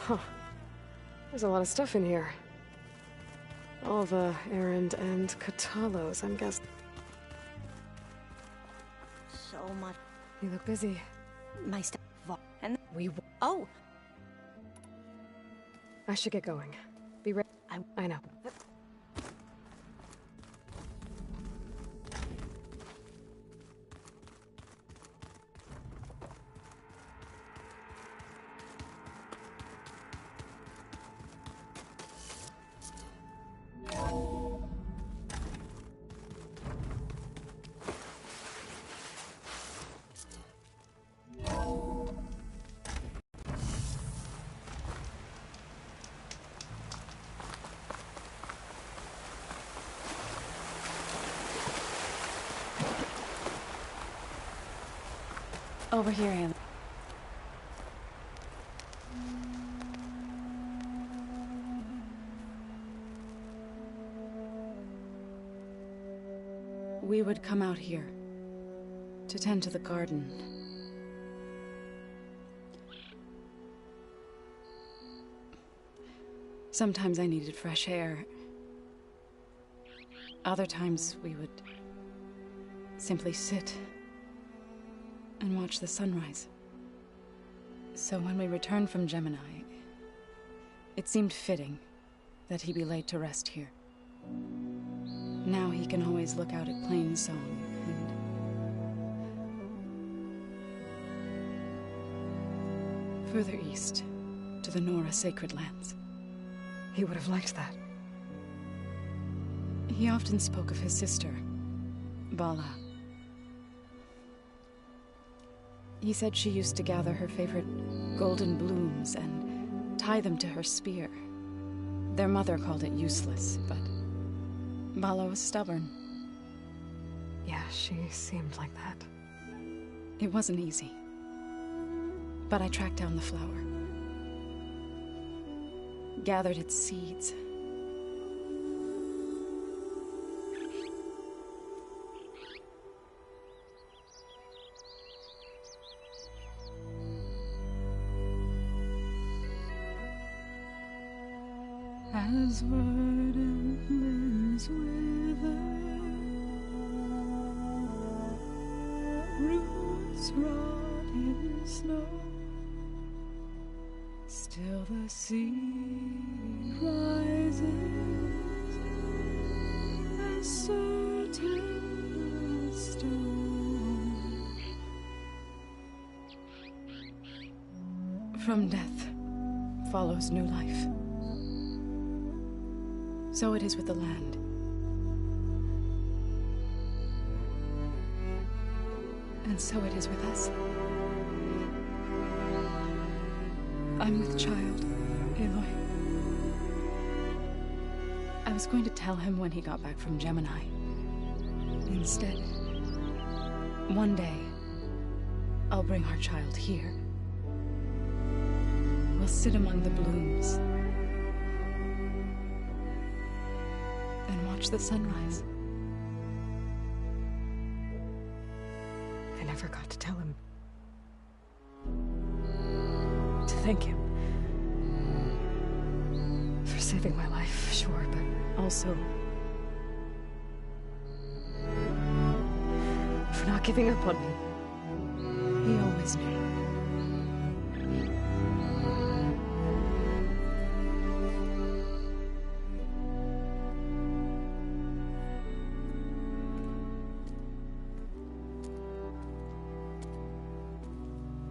Huh. There's a lot of stuff in here. Alva, Erend, and Katalos, I'm guessing. So much. You look busy. My stuff. And we. Oh! I should get going. Be ready. I know. Over here, Anne. We would come out here to tend to the garden. Sometimes I needed fresh air. Other times we would simply sit and watch the sunrise. So when we returned from Gemini, it seemed fitting that he be laid to rest here. Now he can always look out at Plainsong and further east to the Nora Sacred Lands. He would have liked that. He often spoke of his sister, Vala. He said she used to gather her favorite golden blooms and tie them to her spear. Their mother called it useless, but Vala was stubborn. Yeah, she seemed like that. It wasn't easy. But I tracked down the flower. Gathered its seeds. As verdant limbs wither, roots rot in snow, still the sea rises as certain as stone. From death follows new life. So it is with the land. And so it is with us. I'm with child, Aloy. I was going to tell him when he got back from Gemini. Instead, one day, I'll bring our child here. We'll sit among the blooms and watch the sunrise. I never got to tell him. To thank him. For saving my life, sure, but also for not giving up on me. He always knew.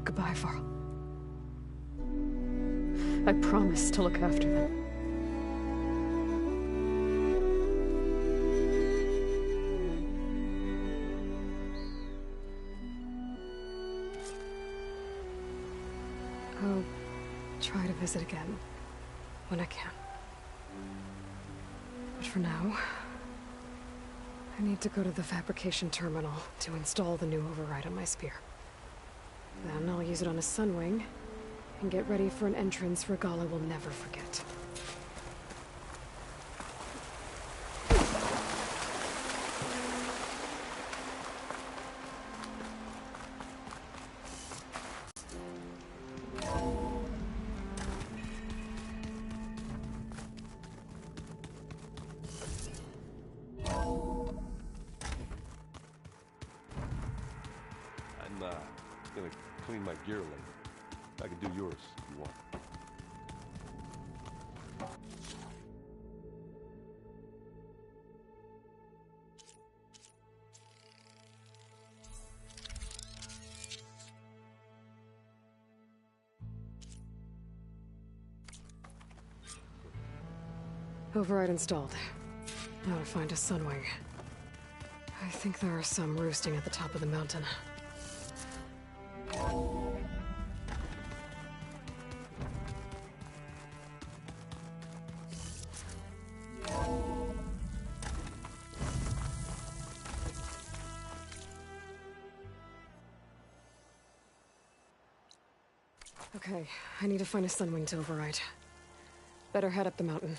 Goodbye, Varl. I promise to look after them. I'll try to visit again when I can. But for now, I need to go to the fabrication terminal to install the new override on my spear. Then I'll use it on a Sunwing, and get ready for an entrance Regalla will never forget. Clean my gear later. I can do yours if you want. Override installed. Now to find a Sunwing. I think there are some roosting at the top of the mountain. Okay, I need to find a Sunwing to override. Better head up the mountain.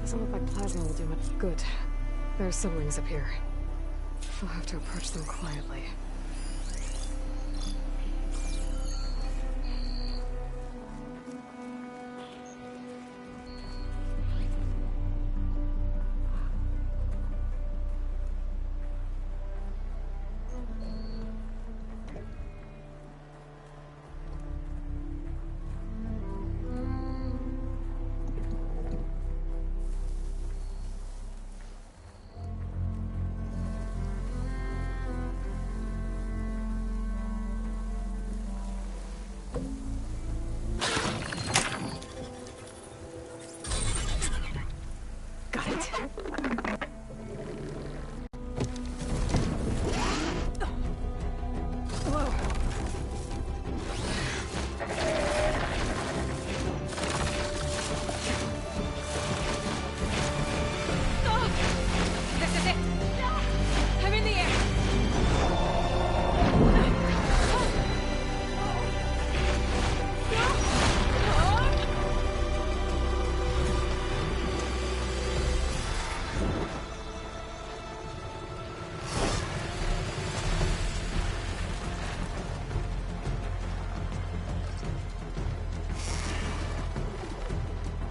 Doesn't look like plasma will do much good. There are Sunwings up here. I'll have to approach them quietly.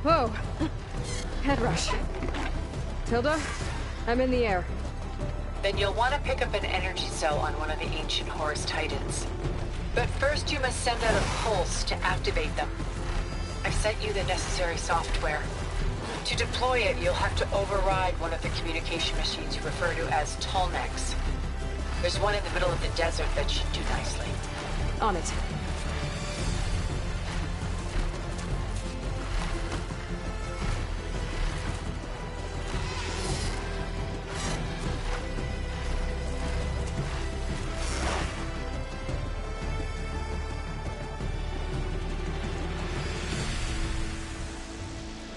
Whoa! Head rush. Tilda, I'm in the air. Then you'll want to pick up an energy cell on one of the ancient Horus Titans. But first you must send out a pulse to activate them. I've sent you the necessary software. To deploy it, you'll have to override one of the communication machines you refer to as Tallnecks. There's one in the middle of the desert that should do nicely. On it.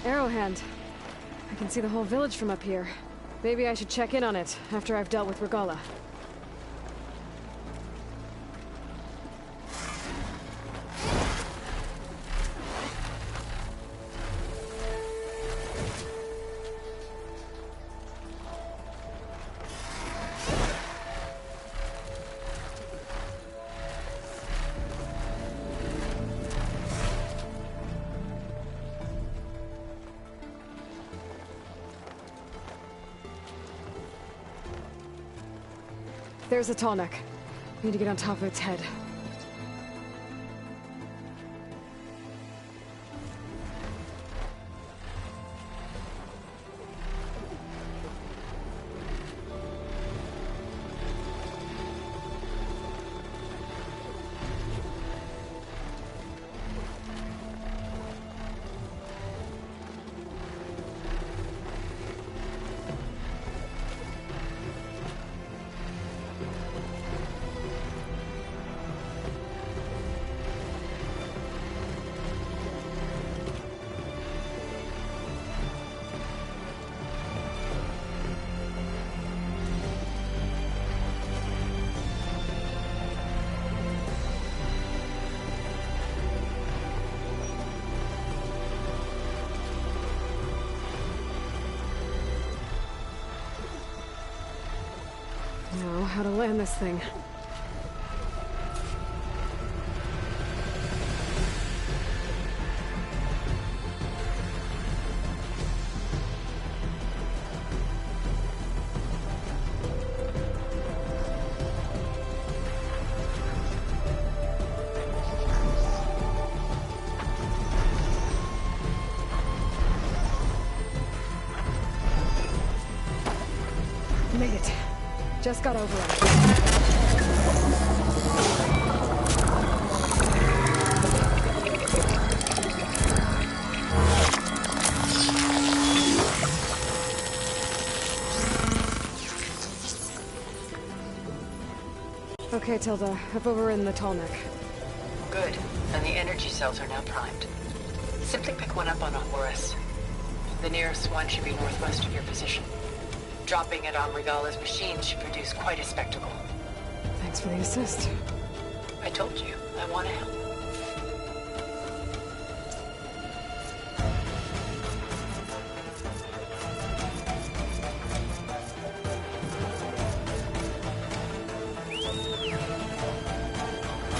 Arrowhand. I can see the whole village from up here. Maybe I should check in on it after I've dealt with Regalla. There's a Tallneck. Need to get on top of its head. Now, how to land this thing. Made it. Just got over it. Okay, Tilda. I've overridden the tall neck. Good. And the energy cells are now primed. Simply pick one up on a Horus. The nearest one should be northwest of your position. Dropping it on Regala's machine should produce quite a spectacle. Thanks for the assist. I told you, I want to help.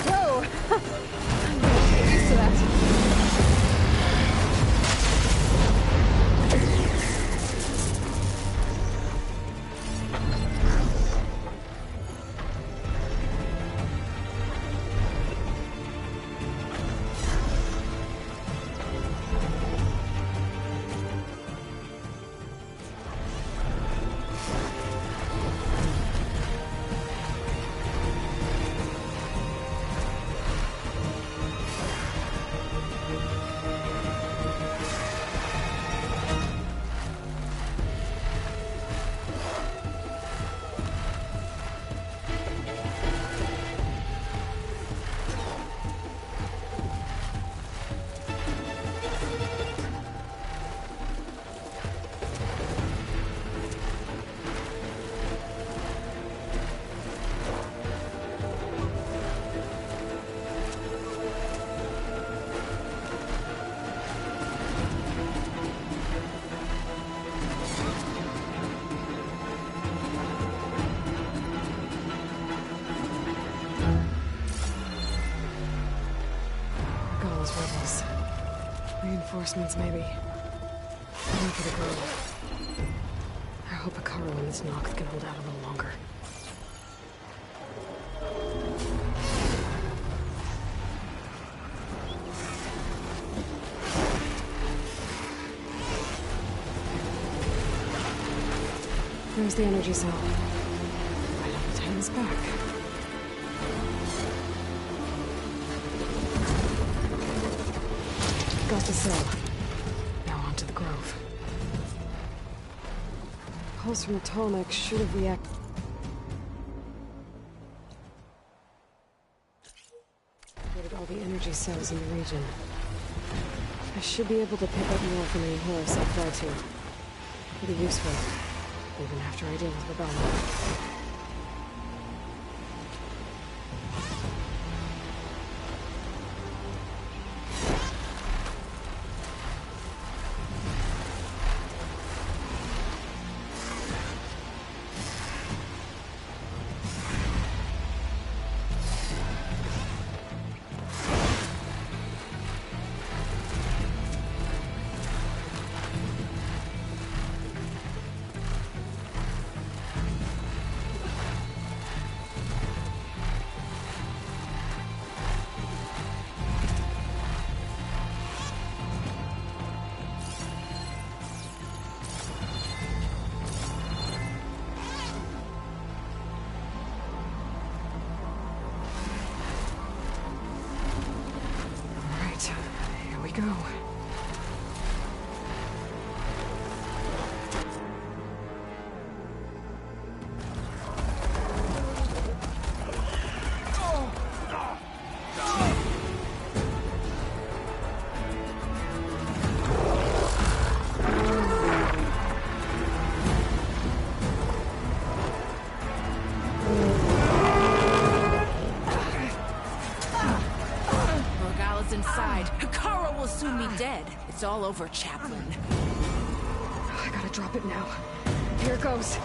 Whoa! I'm gonna get used to that. Rebels. Reinforcements, maybe. Going for the grove. I hope Hekarro and this Noct can hold out a little longer. There's the energy cell. Right on the Titan's back. Got the cell. Now on to the grove. Pulse from Tallneck should have reacted. All the energy cells in the region. I should be able to pick up more from any Horus I fly to. It'll be useful, even after I deal with Regala. Go. Regala's inside. Hekarro will soon be dead. It's all over, Chaplain. I gotta drop it now. Here it goes.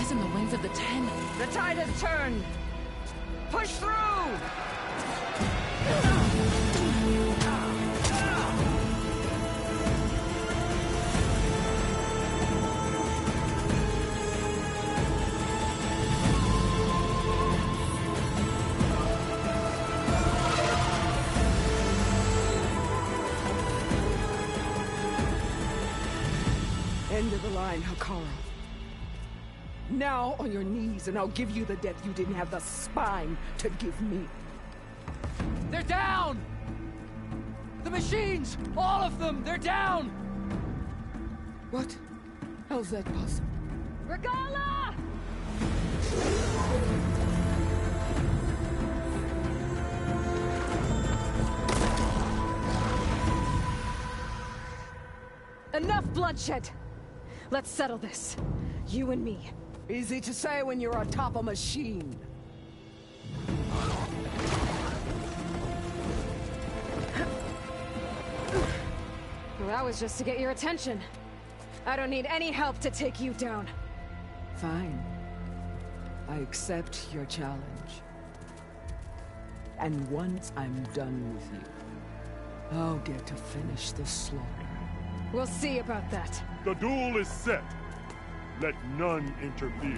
eyes on the wings of the 10. The tide has turned! Push through! End of the line, Hekarro. Now on your knees, and I'll give you the death you didn't have the spine to give me. They're down! The machines! All of them! They're down! What? How's that possible? Regala! Enough bloodshed! Let's settle this. You and me. Easy to say when you're atop a machine. Well, that was just to get your attention. I don't need any help to take you down. Fine. I accept your challenge. And once I'm done with you, I'll get to finish the slaughter. We'll see about that. The duel is set. Let none interfere.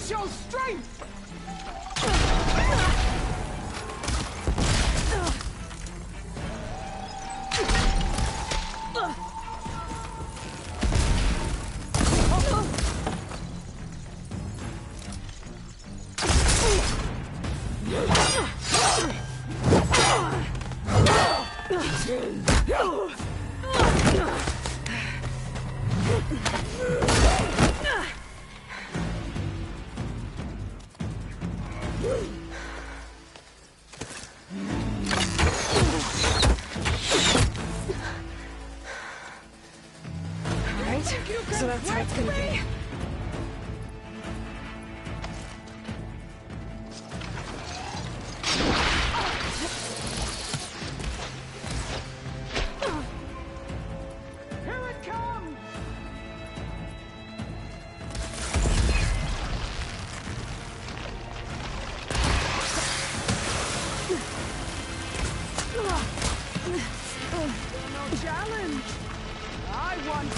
Show strength! So that's how it's gonna be. Here it comes! No challenge! I want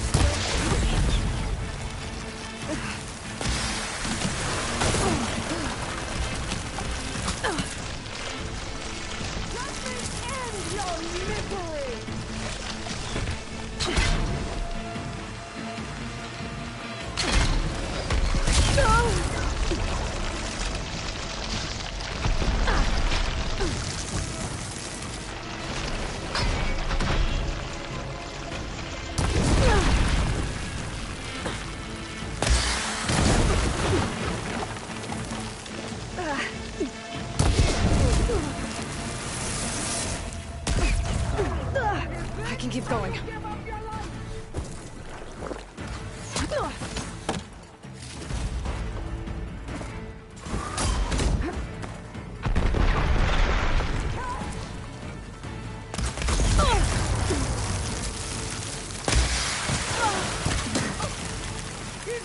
I can keep going. Is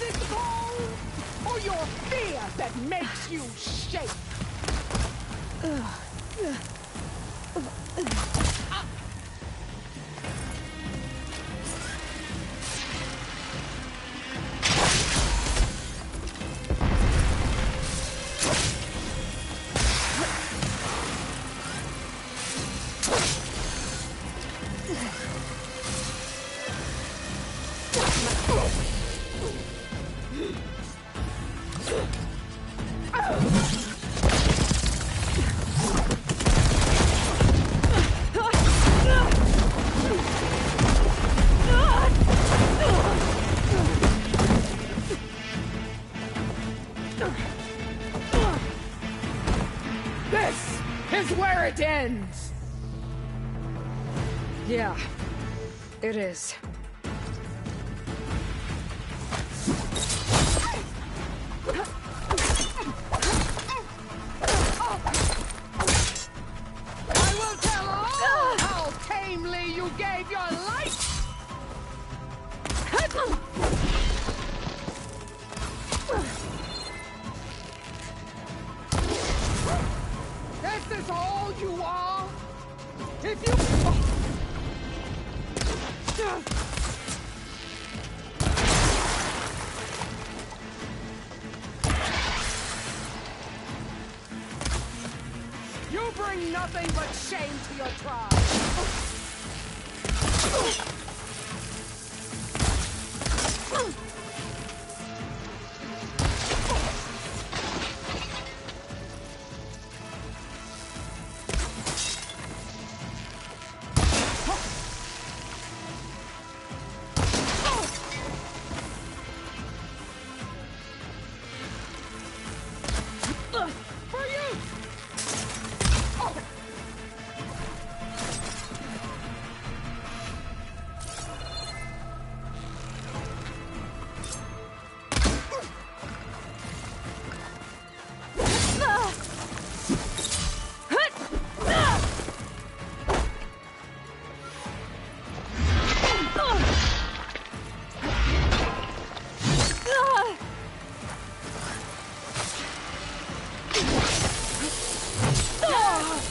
it cold or your fear that makes you shake? where it ends! Yeah, it is. I will tell all how tamely you gave your life! This is all you are? If you... You bring nothing but shame to your tribe!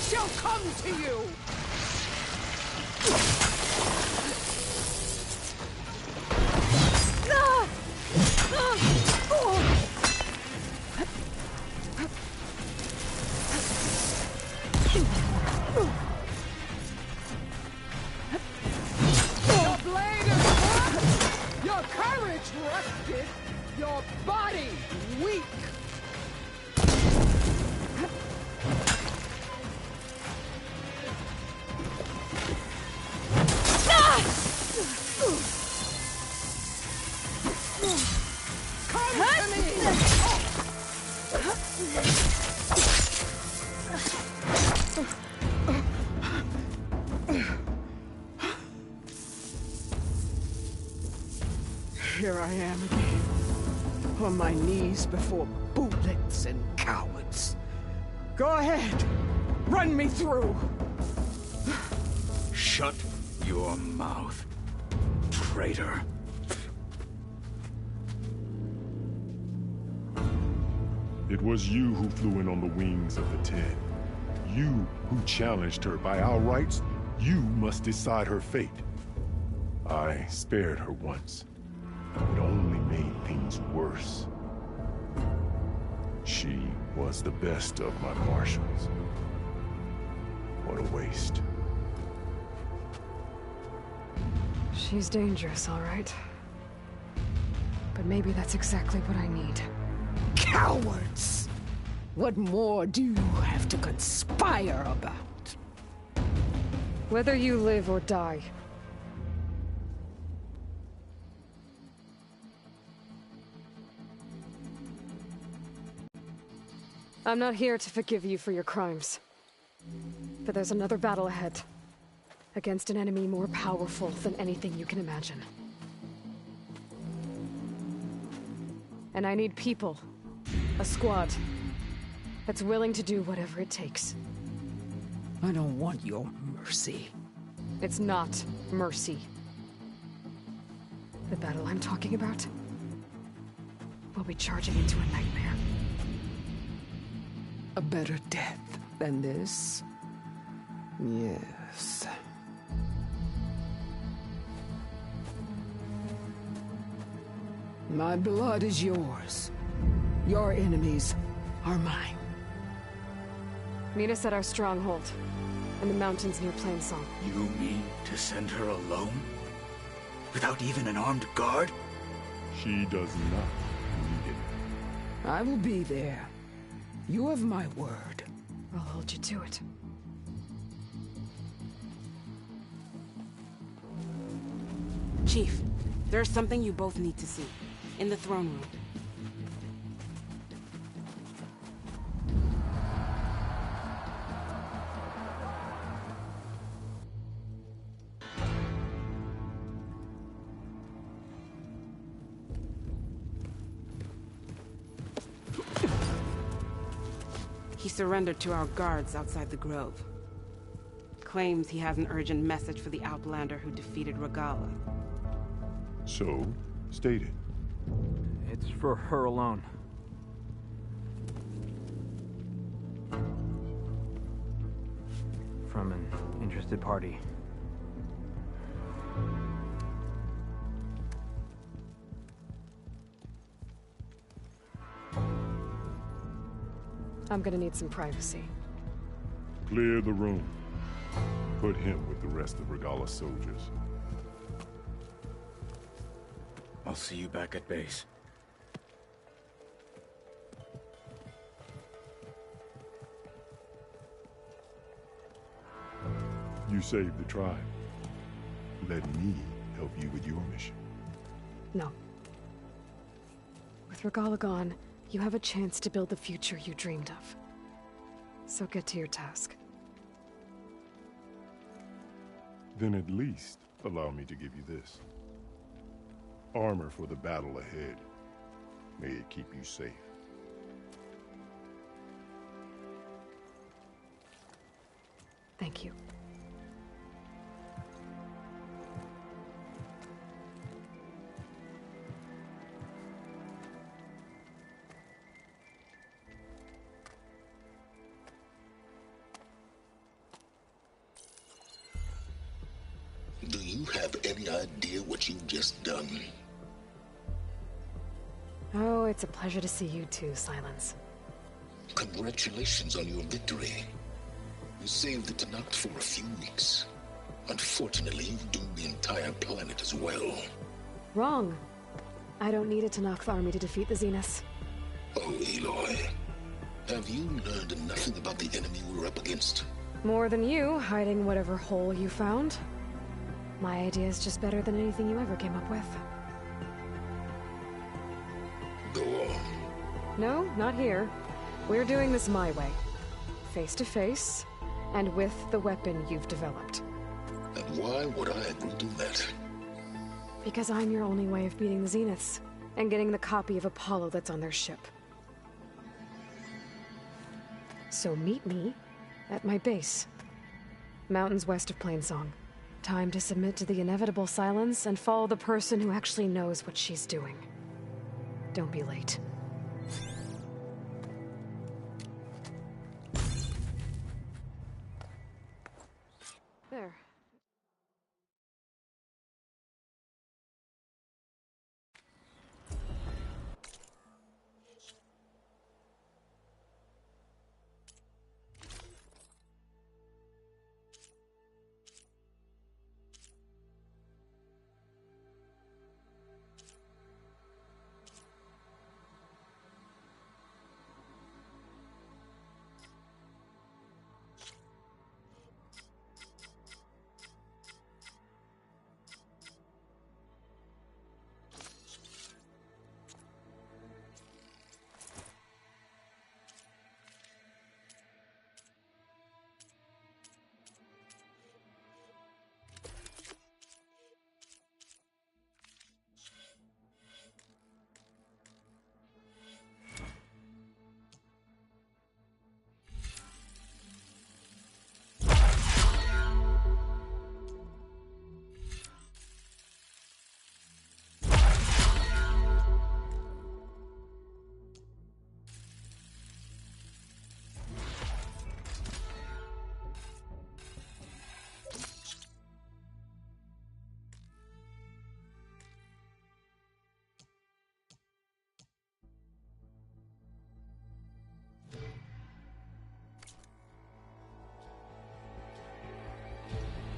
Shall come to you! Your blade is hot, your courage rusted, your body weak. Here I am again, on my knees before bullets and cowards. Go ahead, run me through. Shut your mouth, traitor. It was you who flew in on the wings of the Ten. You who challenged her. By our rights, you must decide her fate. I spared her once. It only made things worse. She was the best of my marshals. What a waste. She's dangerous, all right. But maybe that's exactly what I need. Cowards! What more do you have to conspire about? Whether you live or die. I'm not here to forgive you for your crimes. But there's another battle ahead. Against an enemy more powerful than anything you can imagine. And I need people. A squad. That's willing to do whatever it takes. I don't want your mercy. It's not mercy. The battle I'm talking about will be charging into a nightmare. A better death than this? Yes. My blood is yours. Your enemies are mine. Meet us at our stronghold, in the mountains near Plainsong. You mean to send her alone? Without even an armed guard? She does not need it. I will be there. You have my word. I'll hold you to it. Chief, there's something you both need to see. In the throne room. He surrendered to our guards outside the grove. Claims he has an urgent message for the Outlander who defeated Regalla. So, state it. It's for her alone. From an interested party. I'm gonna need some privacy. Clear the room. Put him with the rest of Regalla's soldiers. I'll see you back at base. You saved the tribe. Let me help you with your mission. No. With Regalla gone, you have a chance to build the future you dreamed of. So get to your task. Then at least allow me to give you this. Armor for the battle ahead. May it keep you safe. Thank you. Do you have any idea what you've just done? Oh, it's a pleasure to see you too, Silence. Congratulations on your victory. You saved the Tenakth for a few weeks. Unfortunately, you've doomed the entire planet as well. Wrong. I don't need a Tenakth army to defeat the Zeniths. Oh, Aloy. Have you learned nothing about the enemy we're up against? More than you, hiding whatever hole you found. My idea is just better than anything you ever came up with. Go on. No, not here. We're doing this my way. Face to face, and with the weapon you've developed. And why would I agree to that? Because I'm your only way of beating the Zeniths, and getting the copy of Apollo that's on their ship. So meet me at my base. Mountains west of Plainsong. Time to submit to the inevitable silence and follow the person who actually knows what she's doing. Don't be late. There.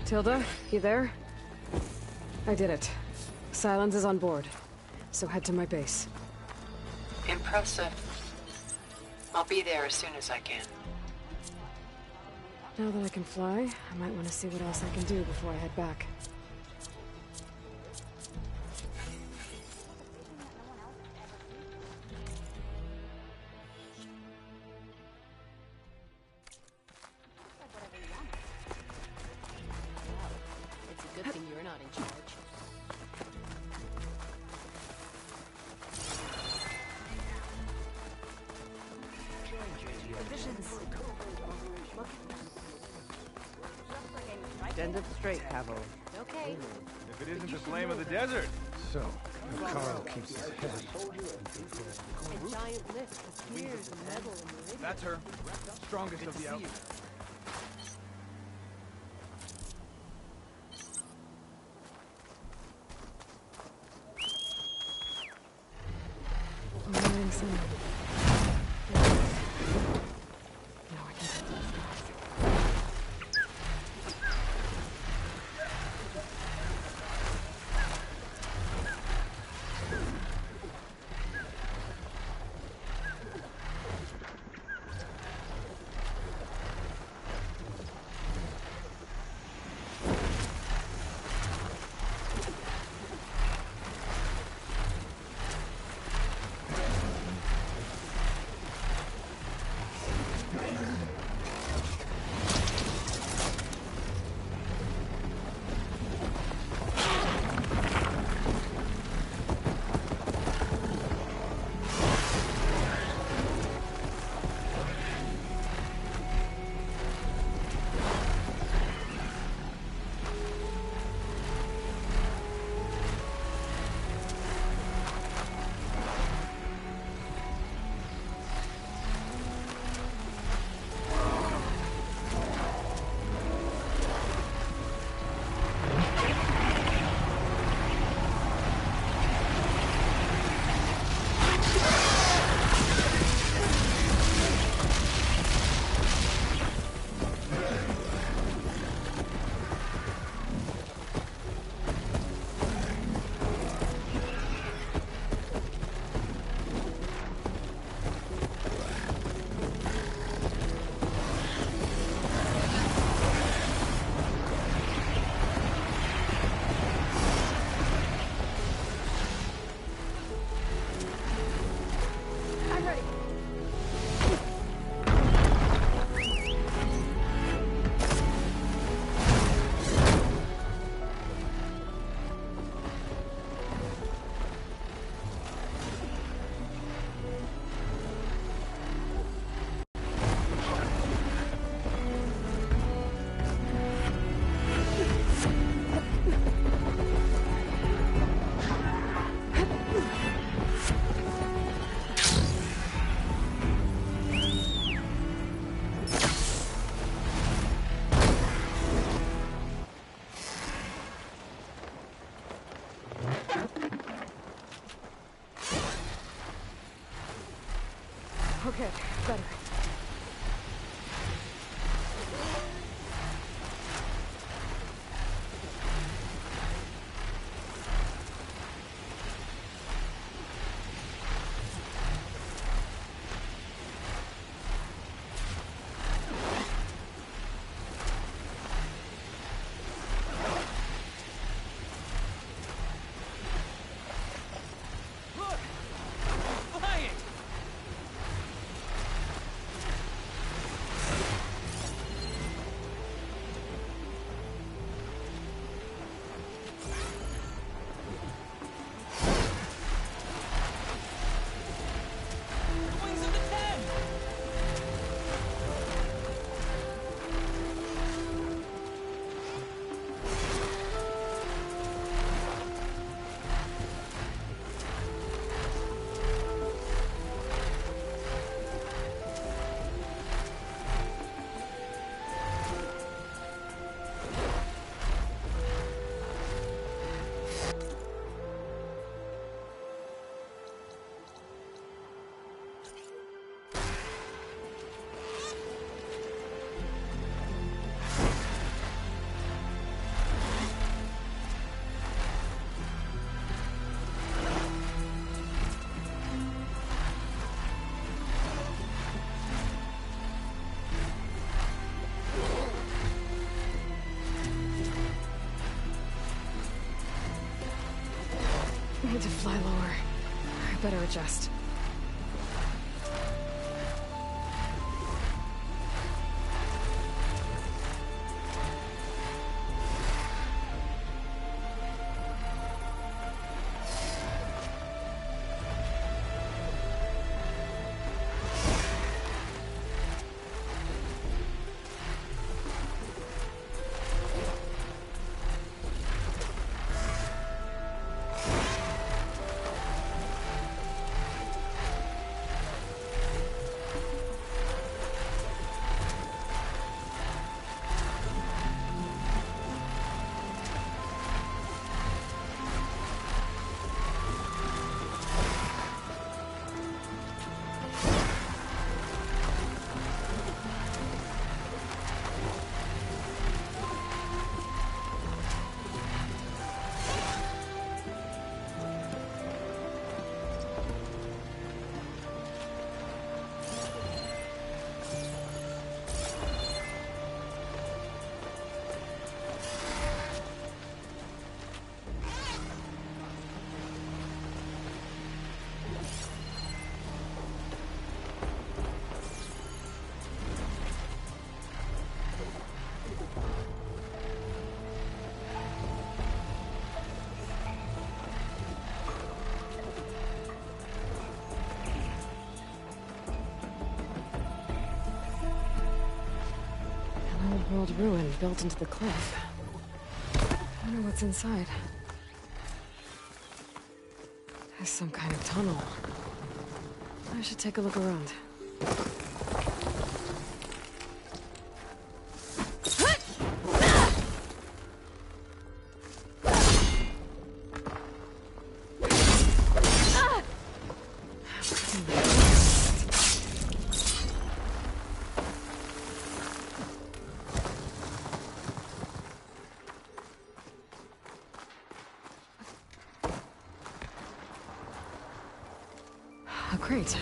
Tilda, you there? I did it. Silence is on board, so head to my base. Impressive. I'll be there as soon as I can. Now that I can fly, I might want to see what else I can do before I head back. It's a good thing you're not in charge. Divisions. hold straight, Cavo. Okay. If it isn't the flame of the desert. So, Carl keeps his head. A giant lift with gears and metal and iridium. That's her. Strongest of the outfit. Morning sun. Okay, better. I need to fly lower. I better adjust. old ruin built into the cliff. I wonder what's inside. There's some kind of tunnel. I should take a look around. A crate.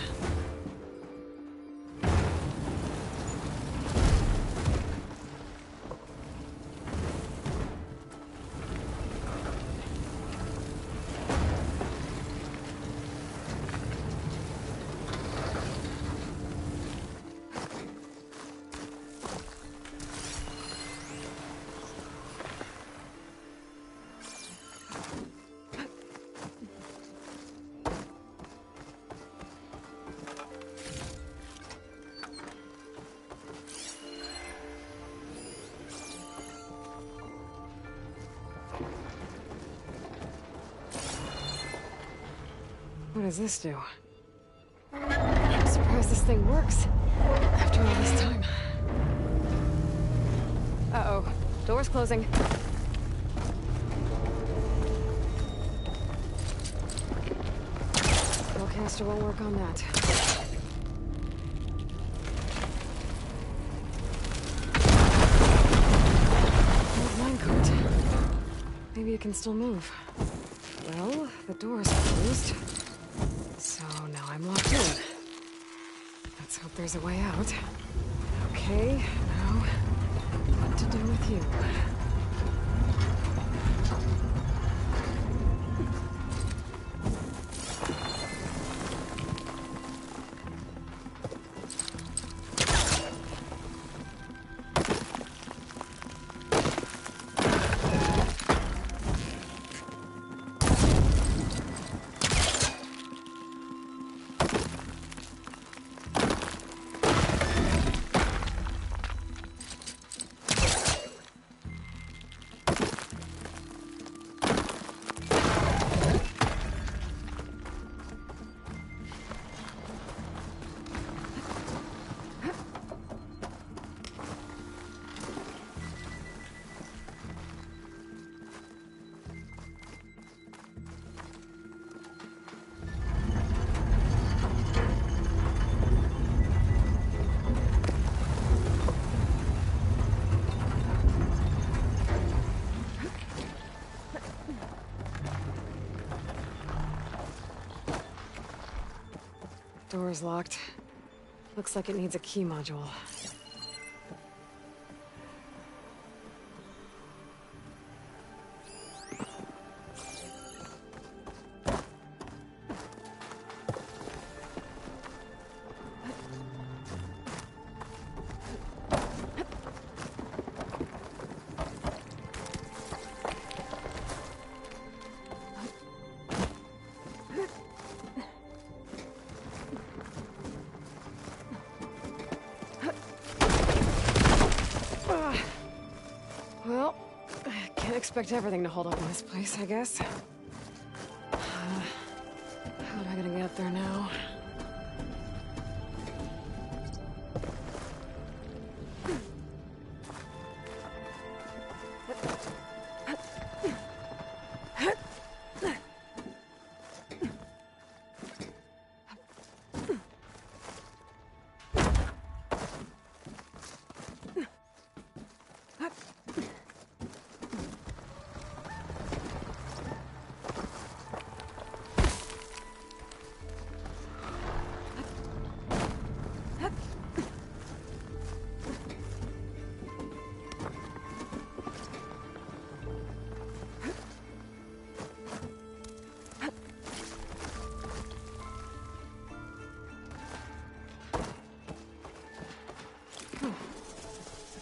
What does this do? I'm surprised this thing works after all this time. Uh-oh. Door's closing. Spellcaster won't work on that. Old minecart. Maybe it can still move. Well, the door's closed. So now I'm locked in. Let's hope there's a way out. Okay, now what to do with you? Door's locked. Looks like it needs a key module. Well, I can't expect everything to hold up in this place, I guess. How am I gonna get up there now?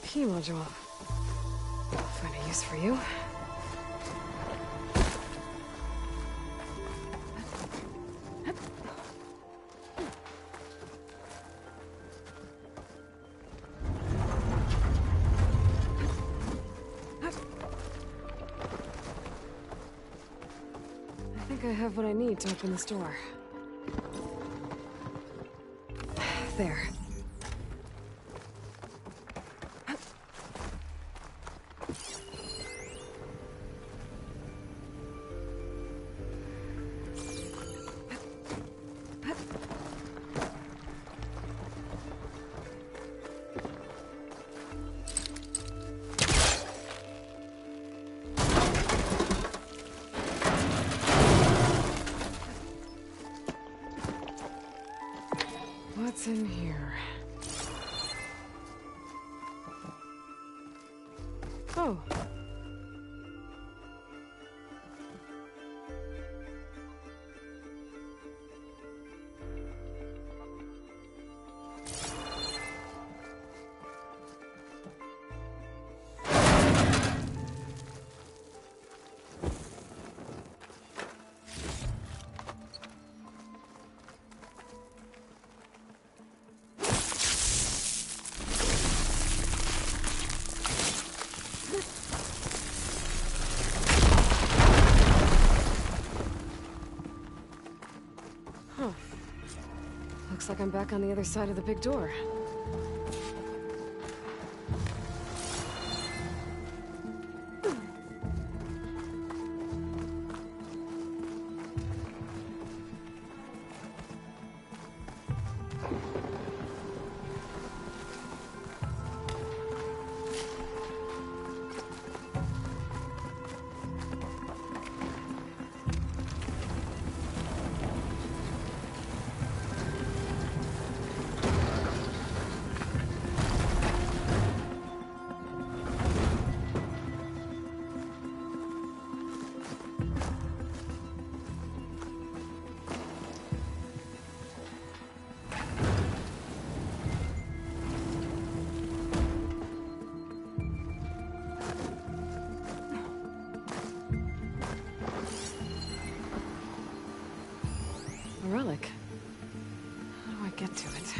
Key module. Find a use for you. I have what I need to open this door. There. What's in here? Oh. Looks like I'm back on the other side of the big door. Relic. How do I get to it?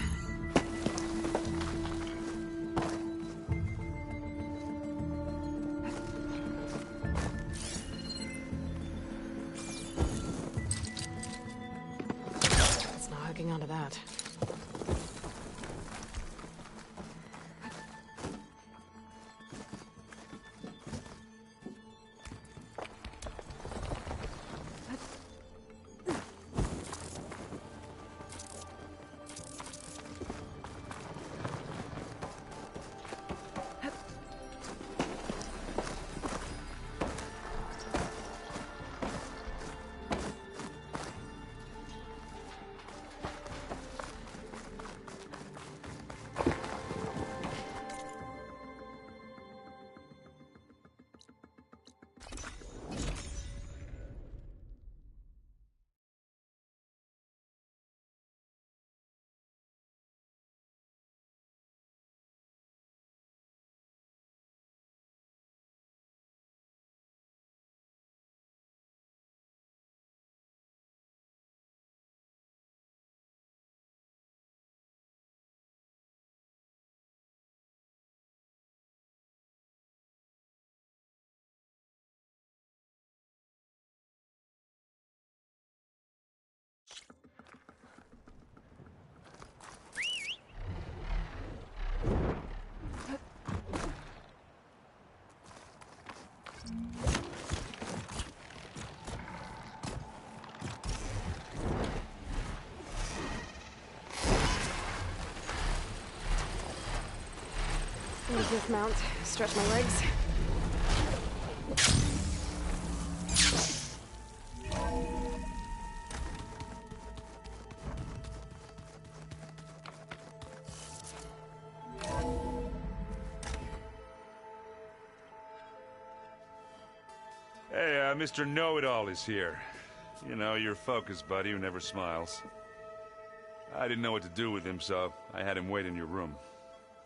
It's not hooking onto that. Dismount, stretch my legs. Hey, Mr. Know-It-All is here. You know, your focus buddy who never smiles. I didn't know what to do with him, so I had him wait in your room.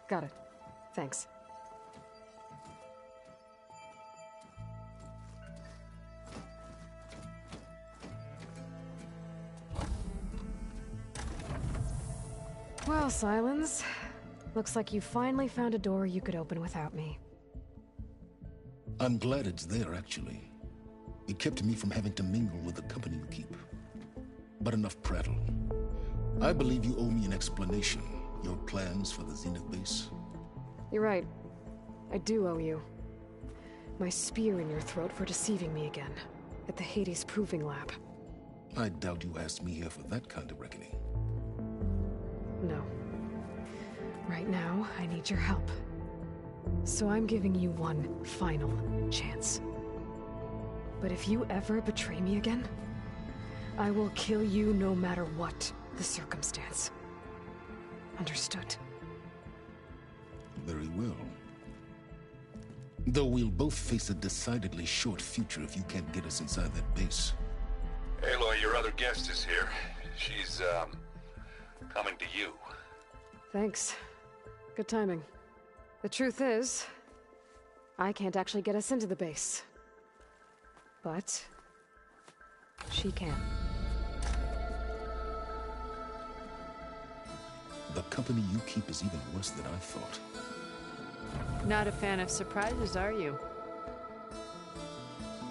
Got it. Thanks. Well, Sylens, looks like you finally found a door you could open without me. I'm glad it's there, actually. It kept me from having to mingle with the company you keep. But enough prattle. I believe you owe me an explanation. Your plans for the Zenith base? You're right. I do owe you. My spear in your throat for deceiving me again. At the Hades Proving Lab. I doubt you asked me here for that kind of reckoning. No. Right now, I need your help. So I'm giving you one final chance. But if you ever betray me again, I will kill you no matter what the circumstance. Understood? Very well. Though we'll both face a decidedly short future if you can't get us inside that base. Aloy, your other guest is here. She's, coming to you. Thanks. Good timing. The truth is, I can't actually get us into the base. But she can. The company you keep is even worse than I thought. Not a fan of surprises, are you?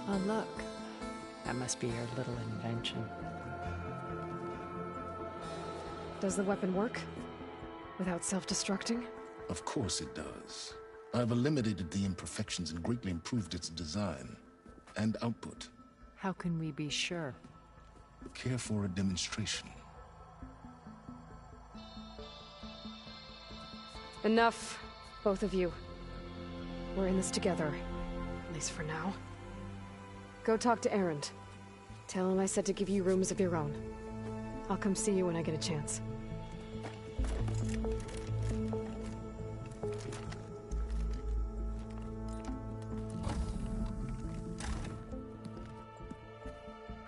Oh, look. That must be your little invention. Does the weapon work? Without self-destructing? Of course it does. I've eliminated the imperfections and greatly improved its design and output. How can we be sure? Care for a demonstration? Enough, both of you. We're in this together, at least for now. Go talk to Erend. Tell him I said to give you rooms of your own. I'll come see you when I get a chance.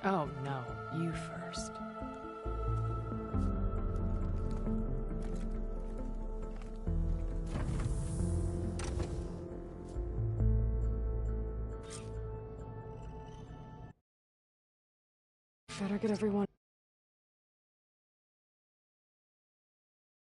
Oh, no. You first. Better get everyone...